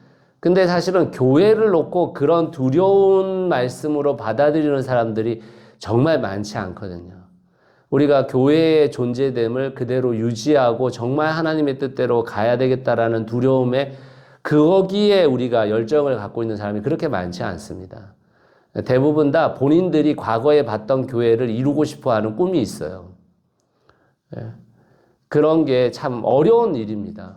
근데 사실은 교회를 놓고 그런 두려운 말씀으로 받아들이는 사람들이 정말 많지 않거든요. 우리가 교회의 존재됨을 그대로 유지하고 정말 하나님의 뜻대로 가야 되겠다라는 두려움에 거기에 우리가 열정을 갖고 있는 사람이 그렇게 많지 않습니다. 대부분 다 본인들이 과거에 봤던 교회를 이루고 싶어 하는 꿈이 있어요. 그런 게 참 어려운 일입니다.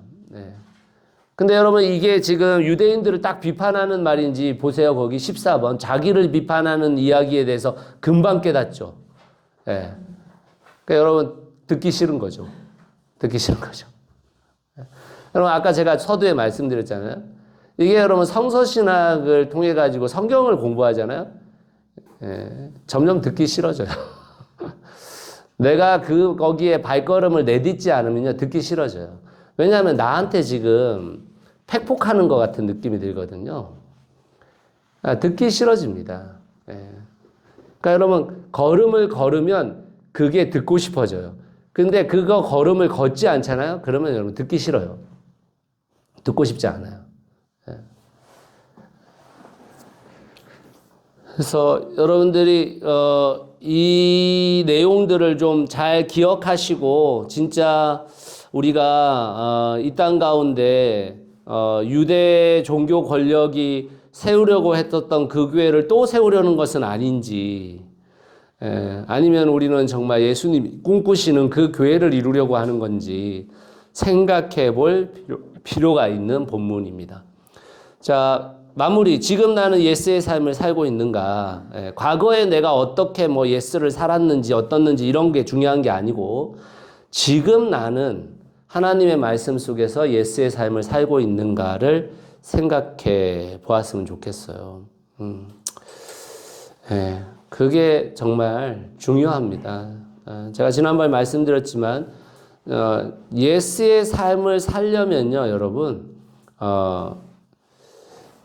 근데 여러분 이게 지금 유대인들을 딱 비판하는 말인지 보세요. 거기 14번. 자기를 비판하는 이야기에 대해서 금방 깨닫죠. 그러니까 여러분 듣기 싫은 거죠. 듣기 싫은 거죠. 여러분 아까 제가 서두에 말씀드렸잖아요. 이게 여러분 성서신학을 통해 가지고 성경을 공부하잖아요. 점점 듣기 싫어져요. 내가 거기에 발걸음을 내딛지 않으면요 듣기 싫어져요. 왜냐하면 나한테 지금 팩폭하는 것 같은 느낌이 들거든요. 듣기 싫어집니다. 그러니까 여러분 걸음을 걸으면 그게 듣고 싶어져요. 근데 그거 걸음을 걷지 않잖아요. 그러면 여러분 듣기 싫어요. 듣고 싶지 않아요. 그래서 여러분들이 이 내용들을 좀 잘 기억하시고 진짜 우리가 이 땅 가운데 유대 종교 권력이 세우려고 했었던 그 교회를 또 세우려는 것은 아닌지, 아니면 우리는 정말 예수님이 꿈꾸시는 그 교회를 이루려고 하는 건지 생각해 볼 필요가 있는 본문입니다. 자, 마무리. 지금 나는 예스의 삶을 살고 있는가? 과거에 내가 어떻게 예스를 살았는지 어떻는지 이런 게 중요한 게 아니고 지금 나는 하나님의 말씀 속에서 예스의 삶을 살고 있는가를 생각해 보았으면 좋겠어요. 그게 정말 중요합니다. 제가 지난번에 말씀드렸지만 예스의 삶을 살려면요, 여러분,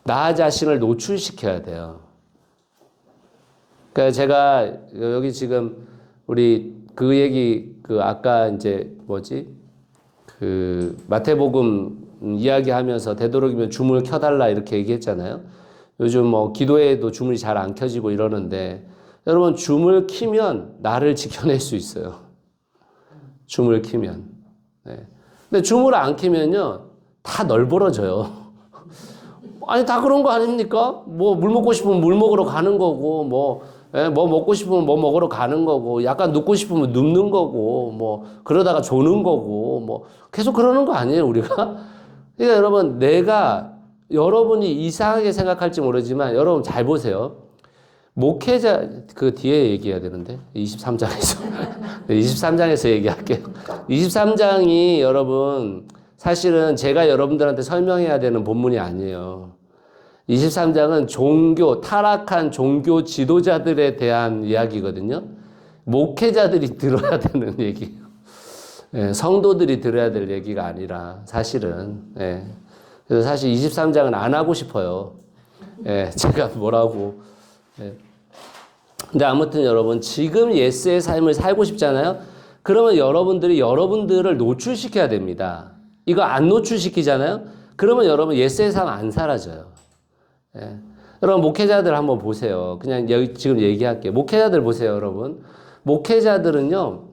나 자신을 노출시켜야 돼요. 그러니까 제가 여기 지금 우리 그 얘기 아까 이제 마태복음 이야기하면서 되도록이면 줌을 켜달라 이렇게 얘기했잖아요. 요즘 기도회에도 줌이 잘 안 켜지고 이러는데 여러분 줌을 키면 나를 지켜낼 수 있어요. 줌을 키면. 근데 줌을 안 키면요 다 널브러져요. 아니 다 그런 거 아닙니까? 물 먹고 싶으면 물 먹으러 가는 거고 뭐 먹고 싶으면 뭐 먹으러 가는 거고 약간 눕고 싶으면 눕는 거고 그러다가 조는 거고 계속 그러는 거 아니에요 우리가? 그러니까 여러분 여러분이 이상하게 생각할지 모르지만 여러분 잘 보세요. 목회자 그 뒤에 얘기해야 되는데 23장에서 23장에서 얘기할게요. 23장이 여러분 사실은 제가 여러분들한테 설명해야 되는 본문이 아니에요. 23장은 타락한 종교 지도자들에 대한 이야기거든요. 목회자들이 들어야 되는 얘기예요. 성도들이 들어야 될 얘기가 아니라 사실은. 그래서 사실 23장은 안 하고 싶어요. 제가 뭐라고. 근데 아무튼 여러분 지금 예스의 삶을 살고 싶잖아요. 그러면 여러분들이 여러분들을 노출시켜야 됩니다. 이거 안 노출시키잖아요. 그러면 여러분 예스의 삶 안 사라져요. 여러분 목회자들 한번 보세요. 그냥 여기 지금 얘기할게요. 목회자들 보세요, 여러분. 목회자들은요.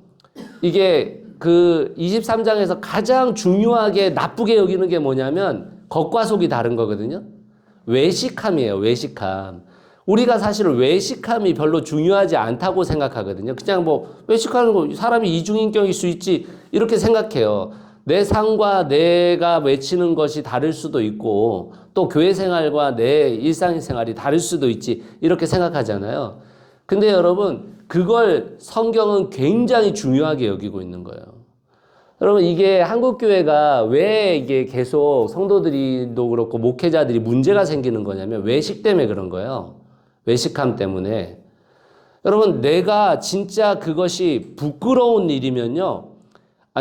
이게 그 23장에서 가장 중요하게 나쁘게 여기는 게 뭐냐면 겉과 속이 다른 거거든요. 외식함이에요. 외식함. 우리가 사실은 외식함이 별로 중요하지 않다고 생각하거든요. 그냥 외식하는 거 사람이 이중인격일 수 있지 이렇게 생각해요. 내 삶과 내가 외치는 것이 다를 수도 있고 또 교회 생활과 내 일상생활이 다를 수도 있지 이렇게 생각하잖아요. 근데 여러분 그걸 성경은 굉장히 중요하게 여기고 있는 거예요. 여러분 이게 한국교회가 왜 이게 계속 성도들이도 그렇고 목회자들이 문제가 생기는 거냐면 외식 때문에 그런 거예요. 외식함 때문에. 여러분, 내가 진짜 그것이 부끄러운 일이면요.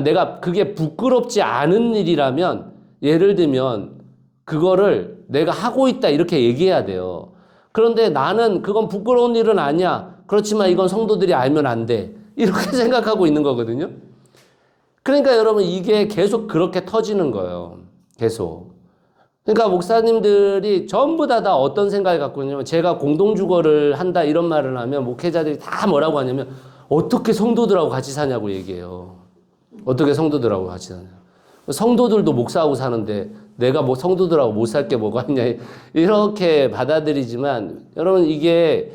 내가 그게 부끄럽지 않은 일이라면, 예를 들면, 그거를 내가 하고 있다, 이렇게 얘기해야 돼요. 그런데 나는 그건 부끄러운 일은 아니야. 그렇지만 이건 성도들이 알면 안 돼. 이렇게 생각하고 있는 거거든요. 그러니까 여러분, 이게 계속 그렇게 터지는 거예요. 계속. 그러니까 목사님들이 전부 다 어떤 생각을 갖고 있냐면, 제가 공동주거를 한다 이런 말을 하면 목회자들이 다 뭐라고 하냐면, 어떻게 성도들하고 같이 사냐고 얘기해요. 어떻게 성도들하고 같이 사냐. 성도들도 목사하고 사는데 내가 뭐 성도들하고 못 살 게 뭐가 있냐, 이렇게 받아들이지만, 여러분, 이게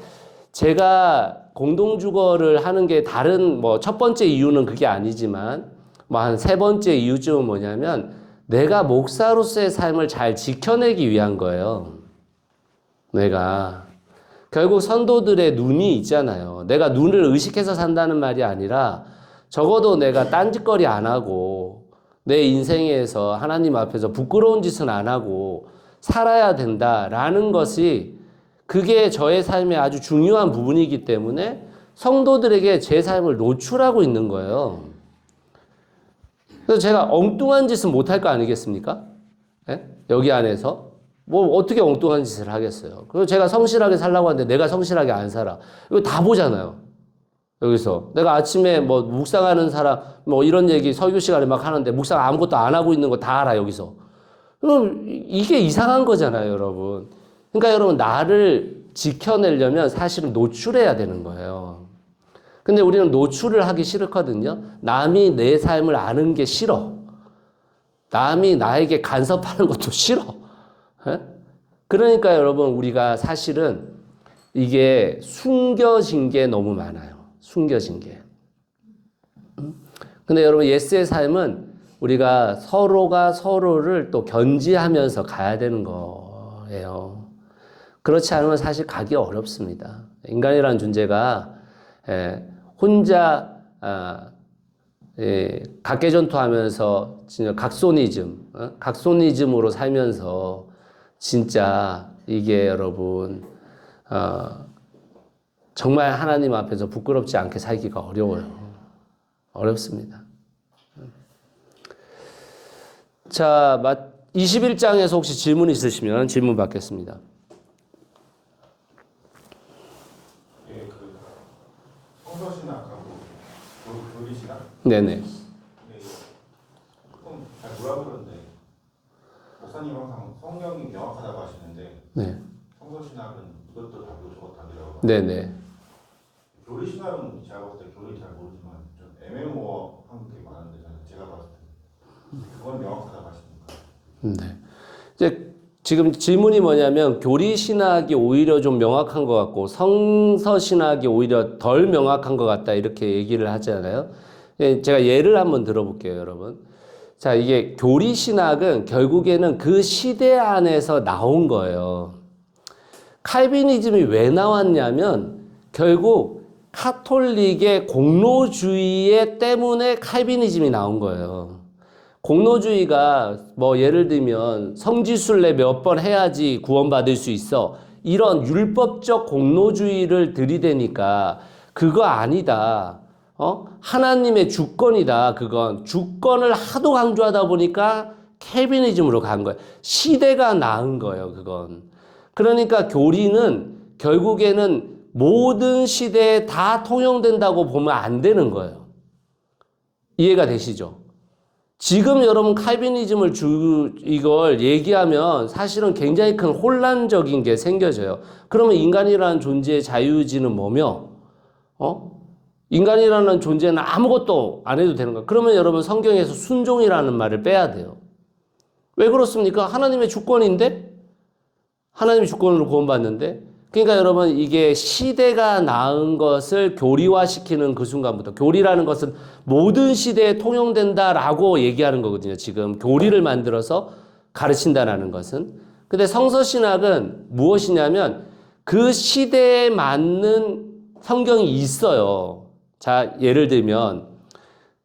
제가 공동주거를 하는 게 다른 뭐 첫 번째 이유는 그게 아니지만, 뭐 한 세 번째 이유쯤은 뭐냐면, 내가 목사로서의 삶을 잘 지켜내기 위한 거예요. 내가. 결국 성도들의 눈이 있잖아요. 내가 눈을 의식해서 산다는 말이 아니라, 적어도 내가 딴짓거리 안 하고, 내 인생에서 하나님 앞에서 부끄러운 짓은 안 하고 살아야 된다라는 것이, 그게 저의 삶의 아주 중요한 부분이기 때문에 성도들에게 제 삶을 노출하고 있는 거예요. 그래서 제가 엉뚱한 짓은 못할 거 아니겠습니까? 예? 여기 안에서. 뭐 어떻게 엉뚱한 짓을 하겠어요. 그리고 제가 성실하게 살라고 하는데 내가 성실하게 안 살아. 이거 다 보잖아요. 여기서. 내가 아침에 뭐 묵상하는 사람 뭐 이런 얘기 설교 시간에 막 하는데 묵상 아무것도 안 하고 있는 거 다 알아, 여기서. 그럼 이게 이상한 거잖아요, 여러분. 그러니까 여러분, 나를 지켜내려면 사실은 노출해야 되는 거예요. 근데 우리는 노출을 하기 싫거든요. 남이 내 삶을 아는 게 싫어. 남이 나에게 간섭하는 것도 싫어. 에? 그러니까 여러분, 우리가 사실은 이게 숨겨진 게 너무 많아요. 숨겨진 게. 근데 여러분, 예스의 삶은 우리가 서로가 서로를 또 견지하면서 가야 되는 거예요. 그렇지 않으면 사실 가기 어렵습니다. 인간이라는 존재가 혼자 각개전투하면서 진짜 각소니즘으로 살면서 진짜 이게 여러분 정말 하나님 앞에서 부끄럽지 않게 살기가 어려워요. 어렵습니다. 자, 21장에서 혹시 질문 있으시면 질문 받겠습니다. 네네. 잘 몰라보는데 목사님 항상 성경이 명확하다고 하시는데, 네. 성서신학은 이것도 답이고 저것도 답이라고. 네네. 교리신학은 제가 봤을 때 교리 잘 모르지만 좀 애매모호한 게 많은데, 제가 봤을 때 그건 명확하다고 하십니까? 네. 이제 지금 질문이 뭐냐면, 교리신학이 오히려 좀 명확한 것 같고 성서신학이 오히려 덜 명확한 것 같다, 이렇게 얘기를 하잖아요. 제가 예를 한번 들어볼게요, 여러분. 자, 이게 교리신학은 결국에는 그 시대 안에서 나온 거예요. 칼비니즘이 왜 나왔냐면, 결국 카톨릭의 공로주의 때문에 칼비니즘이 나온 거예요. 공로주의가 뭐 예를 들면 성지순례 몇 번 해야지 구원받을 수 있어, 이런 율법적 공로주의를 들이대니까 그거 아니다. 하나님의 주권이다. 그건 주권을 하도 강조하다 보니까 칼비니즘으로 간 거예요. 시대가 나은 거예요, 그건. 그러니까 교리는 결국에는 모든 시대에 다 통용된다고 보면 안 되는 거예요. 이해가 되시죠? 지금 여러분 칼비니즘을 이걸 얘기하면 사실은 굉장히 큰 혼란적인 게 생겨져요. 그러면 인간이라는 존재의 자유의지는 뭐며? 인간이라는 존재는 아무것도 안 해도 되는 거야. 그러면 여러분, 성경에서 순종이라는 말을 빼야 돼요. 왜 그렇습니까? 하나님의 주권인데? 하나님의 주권으로 구원받는데? 그러니까 여러분, 이게 시대가 나은 것을 교리화시키는 그 순간부터, 교리라는 것은 모든 시대에 통용된다라고 얘기하는 거거든요. 지금 교리를 만들어서 가르친다라는 것은. 근데 성서신학은 무엇이냐면, 그 시대에 맞는 성경이 있어요. 자, 예를 들면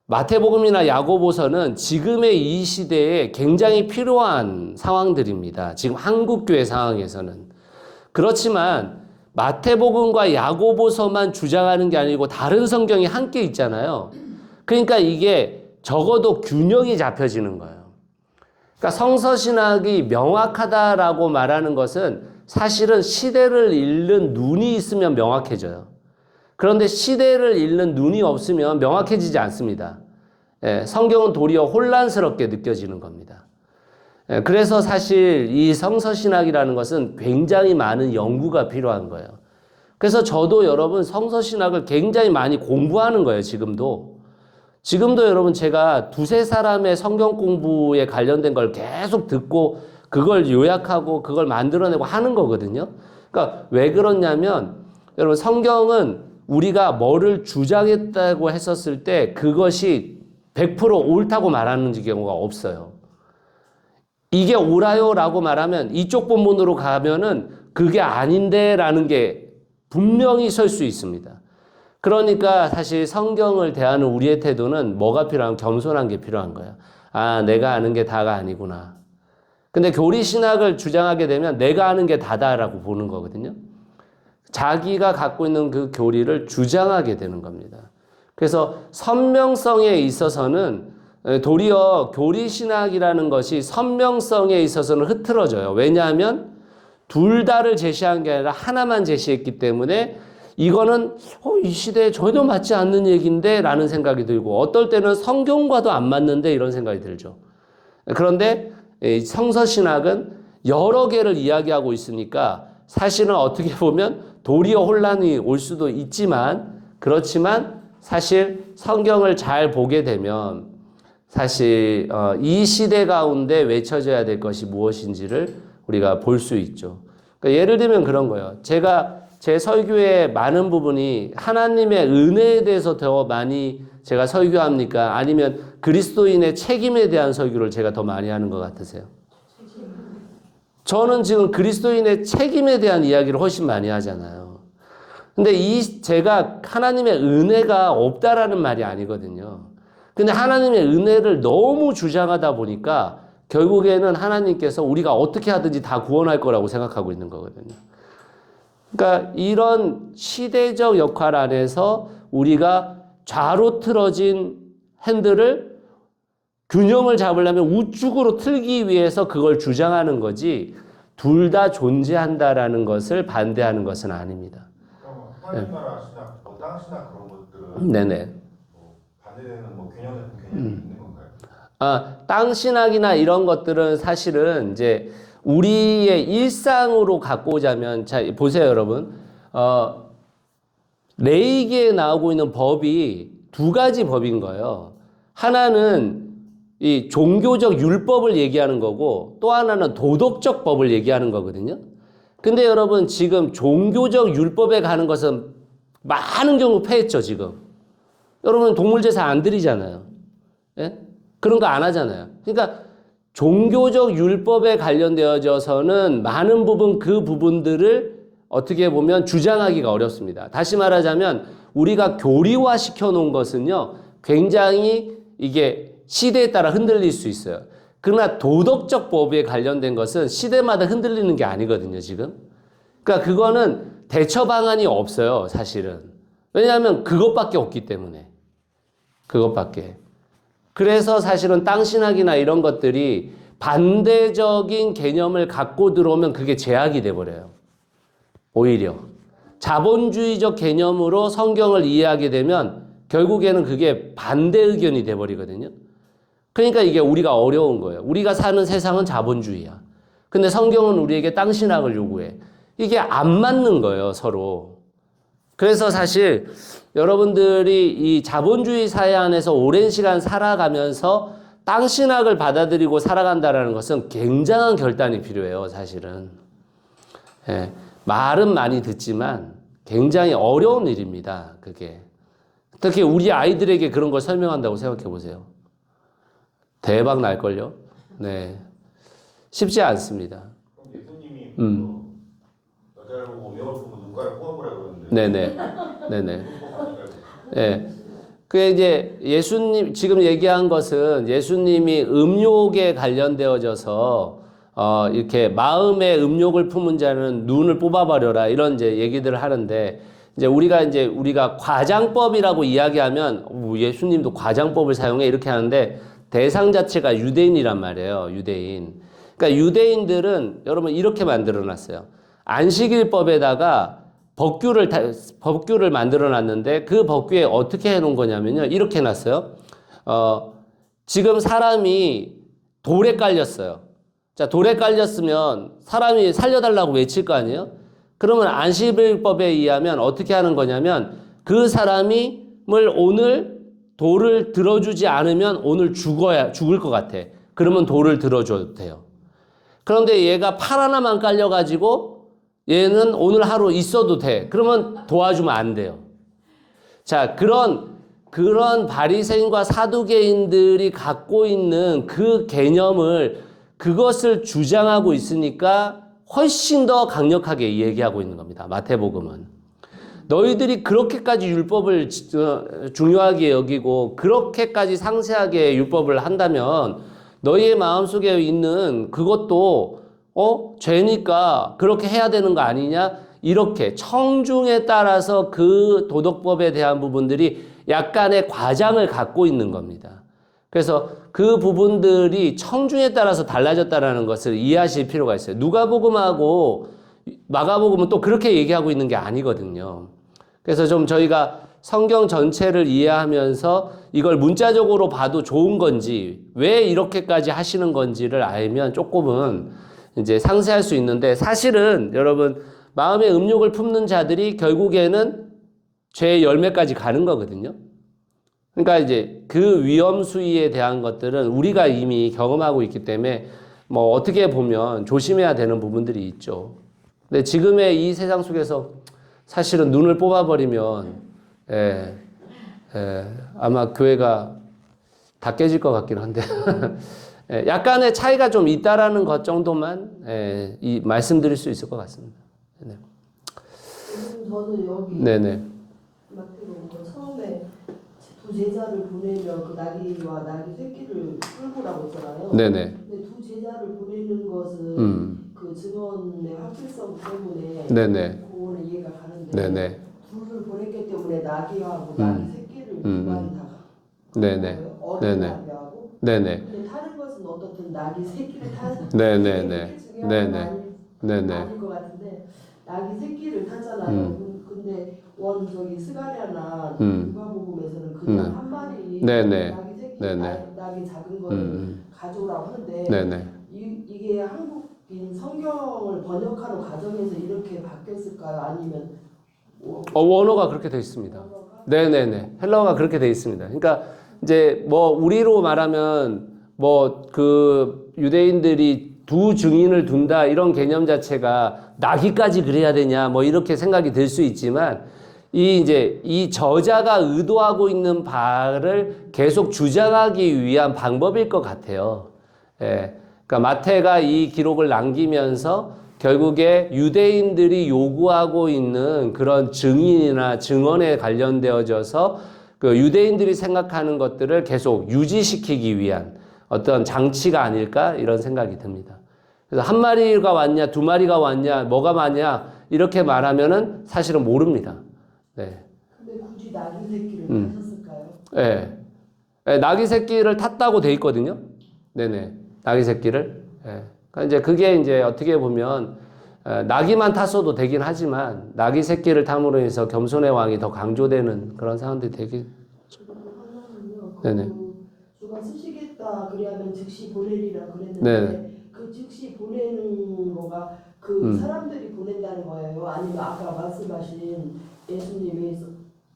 마태복음이나 야고보서는 지금의 이 시대에 굉장히 필요한 상황들입니다. 지금 한국교회 상황에서는. 그렇지만 마태복음과 야고보서만 주장하는 게 아니고 다른 성경이 함께 있잖아요. 그러니까 이게 적어도 균형이 잡혀지는 거예요. 그러니까 성서신학이 명확하다라고 말하는 것은 사실은 시대를 읽는 눈이 있으면 명확해져요. 그런데 시대를 읽는 눈이 없으면 명확해지지 않습니다. 성경은 도리어 혼란스럽게 느껴지는 겁니다. 그래서 사실 이 성서신학이라는 것은 굉장히 많은 연구가 필요한 거예요. 그래서 저도 여러분 성서신학을 굉장히 많이 공부하는 거예요, 지금도. 지금도 여러분 제가 두세 사람의 성경 공부에 관련된 걸 계속 듣고 그걸 요약하고 그걸 만들어내고 하는 거거든요. 그러니까 왜 그러냐면 여러분 성경은 우리가 뭐를 주장했다고 했었을 때 그것이 100% 옳다고 말하는 경우가 없어요. 이게 옳아요 라고 말하면 이쪽 본문으로 가면은 그게 아닌데 라는 게 분명히 설 수 있습니다. 그러니까 사실 성경을 대하는 우리의 태도는 뭐가 필요한, 겸손한 게 필요한 거예요. 아, 내가 아는 게 다가 아니구나. 근데 교리신학을 주장하게 되면 내가 아는 게 다다라고 보는 거거든요. 자기가 갖고 있는 그 교리를 주장하게 되는 겁니다. 그래서 선명성에 있어서는 도리어 교리신학이라는 것이 선명성에 있어서는 흐트러져요. 왜냐하면 둘 다를 제시한 게 아니라 하나만 제시했기 때문에 이거는 이 시대에 전혀 맞지 않는 얘기인데 라는 생각이 들고 어떨 때는 성경과도 안 맞는데 이런 생각이 들죠. 그런데 성서신학은 여러 개를 이야기하고 있으니까 사실은 어떻게 보면 도리어 혼란이 올 수도 있지만 그렇지만 사실 성경을 잘 보게 되면 사실 이 시대 가운데 외쳐져야 될 것이 무엇인지를 우리가 볼 수 있죠. 그러니까 예를 들면 그런 거예요. 제가 제 설교의 많은 부분이 하나님의 은혜에 대해서 더 많이 제가 설교합니까? 아니면 그리스도인의 책임에 대한 설교를 제가 더 많이 하는 것 같으세요? 저는 지금 그리스도인의 책임에 대한 이야기를 훨씬 많이 하잖아요. 근데 제가 하나님의 은혜가 없다라는 말이 아니거든요. 근데 하나님의 은혜를 너무 주장하다 보니까 결국에는 하나님께서 우리가 어떻게 하든지 다 구원할 거라고 생각하고 있는 거거든요. 그러니까 이런 시대적 역할 안에서 우리가 좌로 틀어진 핸들을 균형을 잡으려면 우측으로 틀기 위해서 그걸 주장하는 거지 둘 다 존재한다라는 것을 반대하는 것은 아닙니다. 하나님 나라 신학, 땅 신학 그런 것들은 네네. 반대되는 균형 같은 개념이 있는 건가요? 땅 신학이나 이런 것들은 사실은 이제 우리의 일상으로 갖고 오자면 자 보세요 여러분. 레위기에 나오고 있는 법이 두 가지 법인 거예요. 하나는 이 종교적 율법을 얘기하는 거고 또 하나는 도덕적 법을 얘기하는 거거든요. 근데 여러분 지금 종교적 율법에 가는 것은 많은 경우 폐했죠 지금. 여러분 동물 제사 안 드리잖아요. 예? 그런 거 안 하잖아요. 그러니까 종교적 율법에 관련되어져서는 많은 부분 그 부분들을 어떻게 보면 주장하기가 어렵습니다. 다시 말하자면 우리가 교리화 시켜 놓은 것은요 굉장히 이게 시대에 따라 흔들릴 수 있어요. 그러나 도덕적 법에 관련된 것은 시대마다 흔들리는 게 아니거든요 지금. 그러니까 그거는 대처 방안이 없어요 사실은. 왜냐하면 그것밖에 없기 때문에. 그것밖에. 그래서 사실은 땅신학이나 이런 것들이 반대적인 개념을 갖고 들어오면 그게 제약이 돼버려요. 오히려. 자본주의적 개념으로 성경을 이해하게 되면 결국에는 그게 반대 의견이 돼버리거든요. 그러니까 이게 우리가 어려운 거예요. 우리가 사는 세상은 자본주의야. 근데 성경은 우리에게 땅신학을 요구해. 이게 안 맞는 거예요, 서로. 그래서 사실 여러분들이 이 자본주의 사회 안에서 오랜 시간 살아가면서 땅신학을 받아들이고 살아간다는 것은 굉장한 결단이 필요해요, 사실은. 예, 말은 많이 듣지만 굉장히 어려운 일입니다, 그게. 특히 우리 아이들에게 그런 걸 설명한다고 생각해 보세요. 대박 날걸요? 네. 쉽지 않습니다. 그럼 예수님이 여자를 보고 음욕을 보고 눈가를 꼬아보라 그러는데 네네. 예. 그게 이제 예수님, 지금 얘기한 것은 예수님이 음욕에 관련되어져서 이렇게 마음의 음욕을 품은 자는 눈을 뽑아버려라 이런 이제 얘기들을 하는데 이제 우리가 과장법이라고 이야기하면 예수님도 과장법을 사용해 이렇게 하는데 대상 자체가 유대인이란 말이에요. 유대인. 그러니까 유대인들은 여러분 이렇게 만들어 놨어요. 안식일법에다가 법규를 만들어 놨는데 그 법규에 어떻게 해 놓은 거냐면요. 이렇게 해 놨어요. 지금 사람이 돌에 깔렸어요. 자, 돌에 깔렸으면 사람이 살려달라고 외칠 거 아니에요? 그러면 안식일법에 의하면 어떻게 하는 거냐면 그 사람을 오늘 돌을 들어주지 않으면 오늘 죽을 것 같아. 그러면 돌을 들어줘도 돼요. 그런데 얘가 팔 하나만 깔려가지고 얘는 오늘 하루 있어도 돼. 그러면 도와주면 안 돼요. 자, 그런 바리새인과 사두개인들이 갖고 있는 그 개념을 그것을 주장하고 있으니까 훨씬 더 강력하게 얘기하고 있는 겁니다. 마태복음은. 너희들이 그렇게까지 율법을 중요하게 여기고 그렇게까지 상세하게 율법을 한다면 너희의 마음속에 있는 그것도 죄니까 그렇게 해야 되는 거 아니냐? 이렇게 청중에 따라서 그 도덕법에 대한 부분들이 약간의 과장을 갖고 있는 겁니다. 그래서 그 부분들이 청중에 따라서 달라졌다는 것을 이해하실 필요가 있어요. 누가복음하고 마가복음은 또 그렇게 얘기하고 있는 게 아니거든요. 그래서 좀 저희가 성경 전체를 이해하면서 이걸 문자적으로 봐도 좋은 건지 왜 이렇게까지 하시는 건지를 알면 조금은 이제 상세할 수 있는데 사실은 여러분 마음의 음욕을 품는 자들이 결국에는 죄의 열매까지 가는 거거든요. 그러니까 이제 그 위험 수위에 대한 것들은 우리가 이미 경험하고 있기 때문에 뭐 어떻게 보면 조심해야 되는 부분들이 있죠. 근데 지금의 이 세상 속에서 사실은 눈을 뽑아버리면 아마 교회가 다 깨질 것 같긴 한데 약간의 차이가 좀 있다라는 것 정도만 말씀드릴 수 있을 것 같습니다. 네. 저는 여기 네네. 마태복음 처음에 두 제자를 보내면 그 나귀와 나귀 새끼를 끌고라고 했잖아요. 네네. 근데 두 제자를 보내는 것은 그 증언의 확실성 때문에 네네. 그거는 이해가 가는데 네네. 둘을 보냈기 때문에 나귀하고 나귀 새끼를 두 마리 다 네네. 어린 네네. 나귀하고 네네. 근데 타는 것은 어떻든 나귀 새끼를 타는 네네네. 게 중요한 네네. 건 네네. 아닐 것 같은데 나귀 새끼를 타잖아요. 근데 저기 스가랴나 누가복음에서는 그냥 한 마리 네네. 나귀 새끼 네네. 나귀 작은 거를 가져오라고 하는데 네네. 이게 한국인 성경을 번역하는 과정에서 이렇게 바뀌었을까요? 아니면 원어가 그렇게 되어 있습니다. 네네네. 헬라어가 그렇게 되어 있습니다. 그러니까 이제 뭐 우리로 말하면 뭐 그 유대인들이 두 증인을 둔다 이런 개념 자체가 나귀까지 그래야 되냐 뭐 이렇게 생각이 들 수 있지만 이 저자가 의도하고 있는 바를 계속 주장하기 위한 방법일 것 같아요. 그러니까 마태가 이 기록을 남기면서 결국에 유대인들이 요구하고 있는 그런 증인이나 증언에 관련되어져서 그 유대인들이 생각하는 것들을 계속 유지시키기 위한 어떤 장치가 아닐까 이런 생각이 듭니다. 그래서 한 마리가 왔냐, 두 마리가 왔냐, 뭐가 많냐 이렇게 말하면은 사실은 모릅니다. 네. 근데 굳이 나귀 새끼를 타셨을까요? 네. 네. 나귀 새끼를 탔다고 돼 있거든요. 네네. 나귀 새끼를. 네. 그러니까 이제 그게 이제 어떻게 보면 나귀만 탔어도 되긴 하지만 나귀 새끼를 탐으로 해서 겸손의 왕이 더 강조되는 그런 상황들이 되긴. 네네. 주가 쓰시겠다 그래야면 즉시 보내리라 그랬는데 네네. 그 즉시 보내는 거가 그 사람들이 보낸다는 거예요? 아니면 아까 말씀하신 예수님이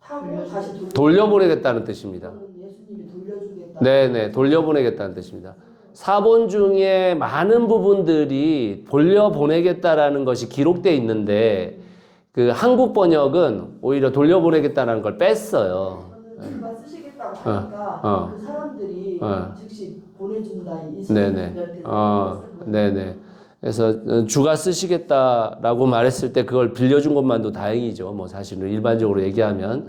타고 다시 돌려보내겠다는 뜻입니다. 예수님이 돌려주겠다. 네네. 돌려보내겠다는 뜻입니다. 사본 중에 많은 부분들이 돌려보내겠다라는 것이 기록되어 있는데 그 한국 번역은 오히려 돌려보내겠다라는 걸 뺐어요. 주가 쓰시겠다고 하니까 그 사람들이 즉시 보내준다. 네네. 네네. 그래서 주가 쓰시겠다라고 말했을 때 그걸 빌려준 것만도 다행이죠. 뭐 사실은 일반적으로 얘기하면.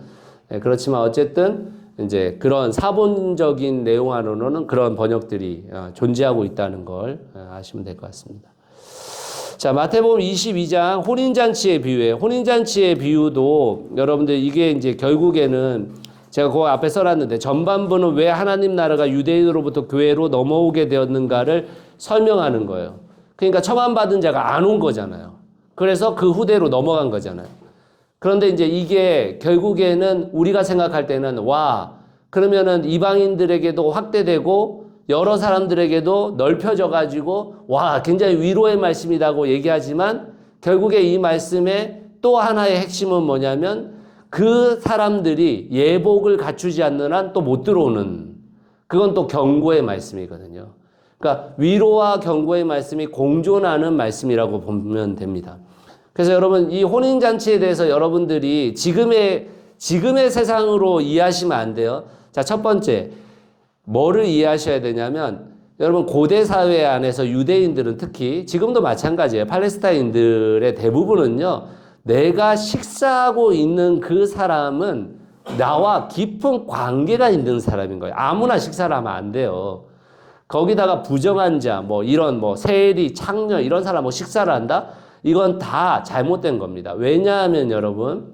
그렇지만 어쨌든 이제 그런 사본적인 내용 안으로는 그런 번역들이 존재하고 있다는 걸 아시면 될 것 같습니다. 자, 마태복음 22장 혼인잔치의 비유예요. 혼인잔치의 비유도 여러분들 이게 이제 결국에는 제가 그 앞에 써놨는데 전반부는 왜 하나님 나라가 유대인으로부터 교회로 넘어오게 되었는가를 설명하는 거예요. 그러니까 처방받은 자가 안 온 거잖아요. 그래서 그 후대로 넘어간 거잖아요. 그런데 이제 이게 결국에는 우리가 생각할 때는 와, 그러면은 이방인들에게도 확대되고 여러 사람들에게도 넓혀져 가지고 와, 굉장히 위로의 말씀이라고 얘기하지만 결국에 이 말씀의 또 하나의 핵심은 뭐냐면 그 사람들이 예복을 갖추지 않는 한 또 못 들어오는, 그건 또 경고의 말씀이거든요. 그러니까 위로와 경고의 말씀이 공존하는 말씀이라고 보면 됩니다. 그래서 여러분 이 혼인잔치에 대해서 여러분들이 지금의 세상으로 이해하시면 안 돼요. 자, 첫 번째 뭐를 이해하셔야 되냐면 여러분 고대 사회 안에서 유대인들은 특히 지금도 마찬가지예요. 팔레스타인들의 대부분은요. 내가 식사하고 있는 그 사람은 나와 깊은 관계가 있는 사람인 거예요. 아무나 식사를 하면 안 돼요. 거기다가 부정한 자, 뭐 이런 뭐 세리, 창녀 이런 사람 뭐 식사를 한다? 이건 다 잘못된 겁니다. 왜냐하면 여러분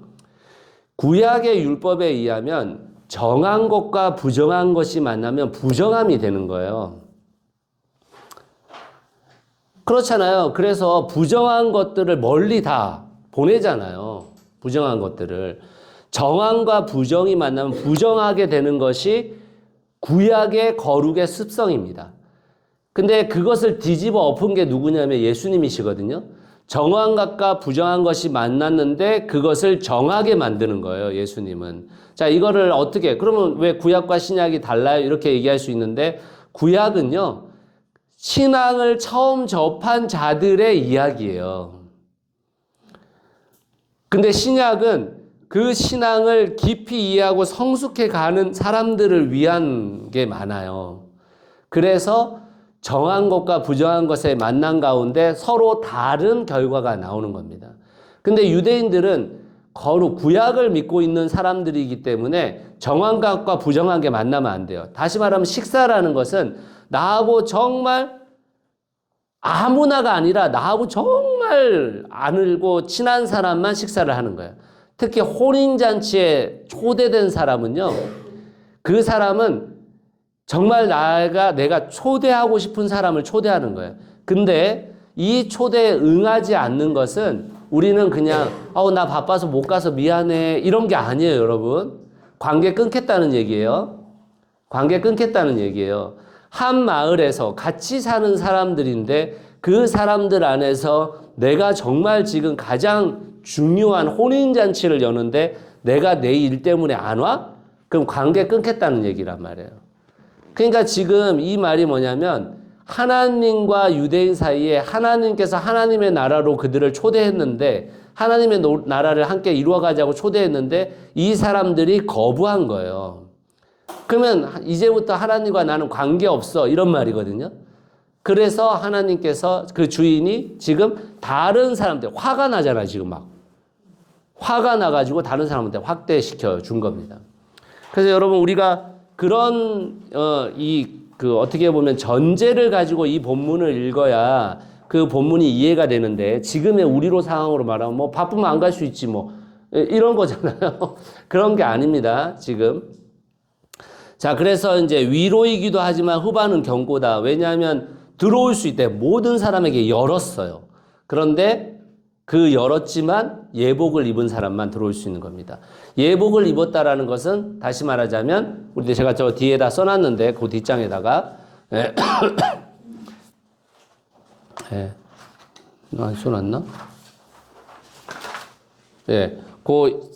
구약의 율법에 의하면 정한 것과 부정한 것이 만나면 부정함이 되는 거예요. 그렇잖아요. 그래서 부정한 것들을 멀리 다 보내잖아요. 부정한 것들을. 정함과 부정이 만나면 부정하게 되는 것이 구약의 거룩의 습성입니다. 근데 그것을 뒤집어 엎은 게 누구냐면 예수님이시거든요. 정한 것과 부정한 것이 만났는데 그것을 정하게 만드는 거예요, 예수님은. 자, 이거를 어떻게, 그러면 왜 구약과 신약이 달라요? 이렇게 얘기할 수 있는데, 구약은요, 신앙을 처음 접한 자들의 이야기예요. 근데 신약은 그 신앙을 깊이 이해하고 성숙해 가는 사람들을 위한 게 많아요. 그래서 정한 것과 부정한 것의 만남 가운데 서로 다른 결과가 나오는 겁니다. 근데 유대인들은 거룩 구약을 믿고 있는 사람들이기 때문에 정한 것과 부정한 게 만나면 안 돼요. 다시 말하면 식사라는 것은 나하고 정말 아무나가 아니라 나하고 정말 알고 친한 사람만 식사를 하는 거예요. 특히 혼인잔치에 초대된 사람은요, 그 사람은 정말 내가 초대하고 싶은 사람을 초대하는 거예요. 근데 이 초대에 응하지 않는 것은 우리는 그냥 나 바빠서 못 가서 미안해 이런 게 아니에요, 여러분. 관계 끊겠다는 얘기예요. 관계 끊겠다는 얘기예요. 한 마을에서 같이 사는 사람들인데 그 사람들 안에서 내가 정말 지금 가장 중요한 혼인잔치를 여는데 내가 내 일 때문에 안 와? 그럼 관계 끊겠다는 얘기란 말이에요. 그러니까 지금 이 말이 뭐냐면 하나님과 유대인 사이에 하나님께서 하나님의 나라로 그들을 초대했는데 하나님의 나라를 함께 이루어가자고 초대했는데 이 사람들이 거부한 거예요. 그러면 이제부터 하나님과 나는 관계없어 이런 말이거든요. 그래서 하나님께서 그 주인이 지금 다른 사람들 화가 나잖아요. 지금 막 화가 나가지고 다른 사람한테 확대시켜 준 겁니다. 그래서 여러분 우리가 그런 어떻게 보면 전제를 가지고 이 본문을 읽어야 그 본문이 이해가 되는데 지금의 우리로 상황으로 말하면 뭐 바쁘면 안 갈 수 있지 뭐 이런 거잖아요. 그런 게 아닙니다. 지금. 자, 그래서 이제 위로이기도 하지만 후반은 경고다. 왜냐하면 들어올 수 있대. 모든 사람에게 열었어요. 그런데 그 열었지만 예복을 입은 사람만 들어올 수 있는 겁니다. 예복을 입었다라는 것은 다시 말하자면 우리 제가 저 뒤에다 써놨는데 그 뒷장에다가 써놨나? 그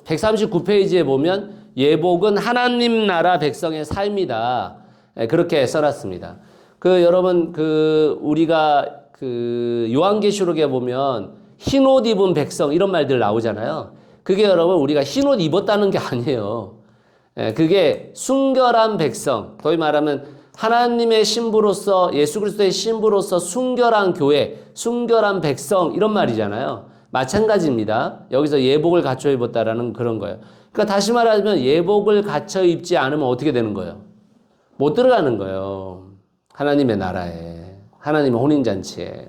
139페이지에 보면 예복은 하나님 나라 백성의 삶이다. 그렇게 써놨습니다. 여러분 우리가 요한계시록에 보면 흰옷 입은 백성 이런 말들 나오잖아요. 그게 여러분 우리가 흰옷 입었다는 게 아니에요. 그게 순결한 백성, 거의 말하면 하나님의 신부로서 예수 그리스도의 신부로서 순결한 교회, 순결한 백성 이런 말이잖아요. 마찬가지입니다. 여기서 예복을 갖춰 입었다라는 그런 거예요. 그러니까 다시 말하면 예복을 갖춰 입지 않으면 어떻게 되는 거예요? 못 들어가는 거예요. 하나님의 나라에, 하나님의 혼인잔치에,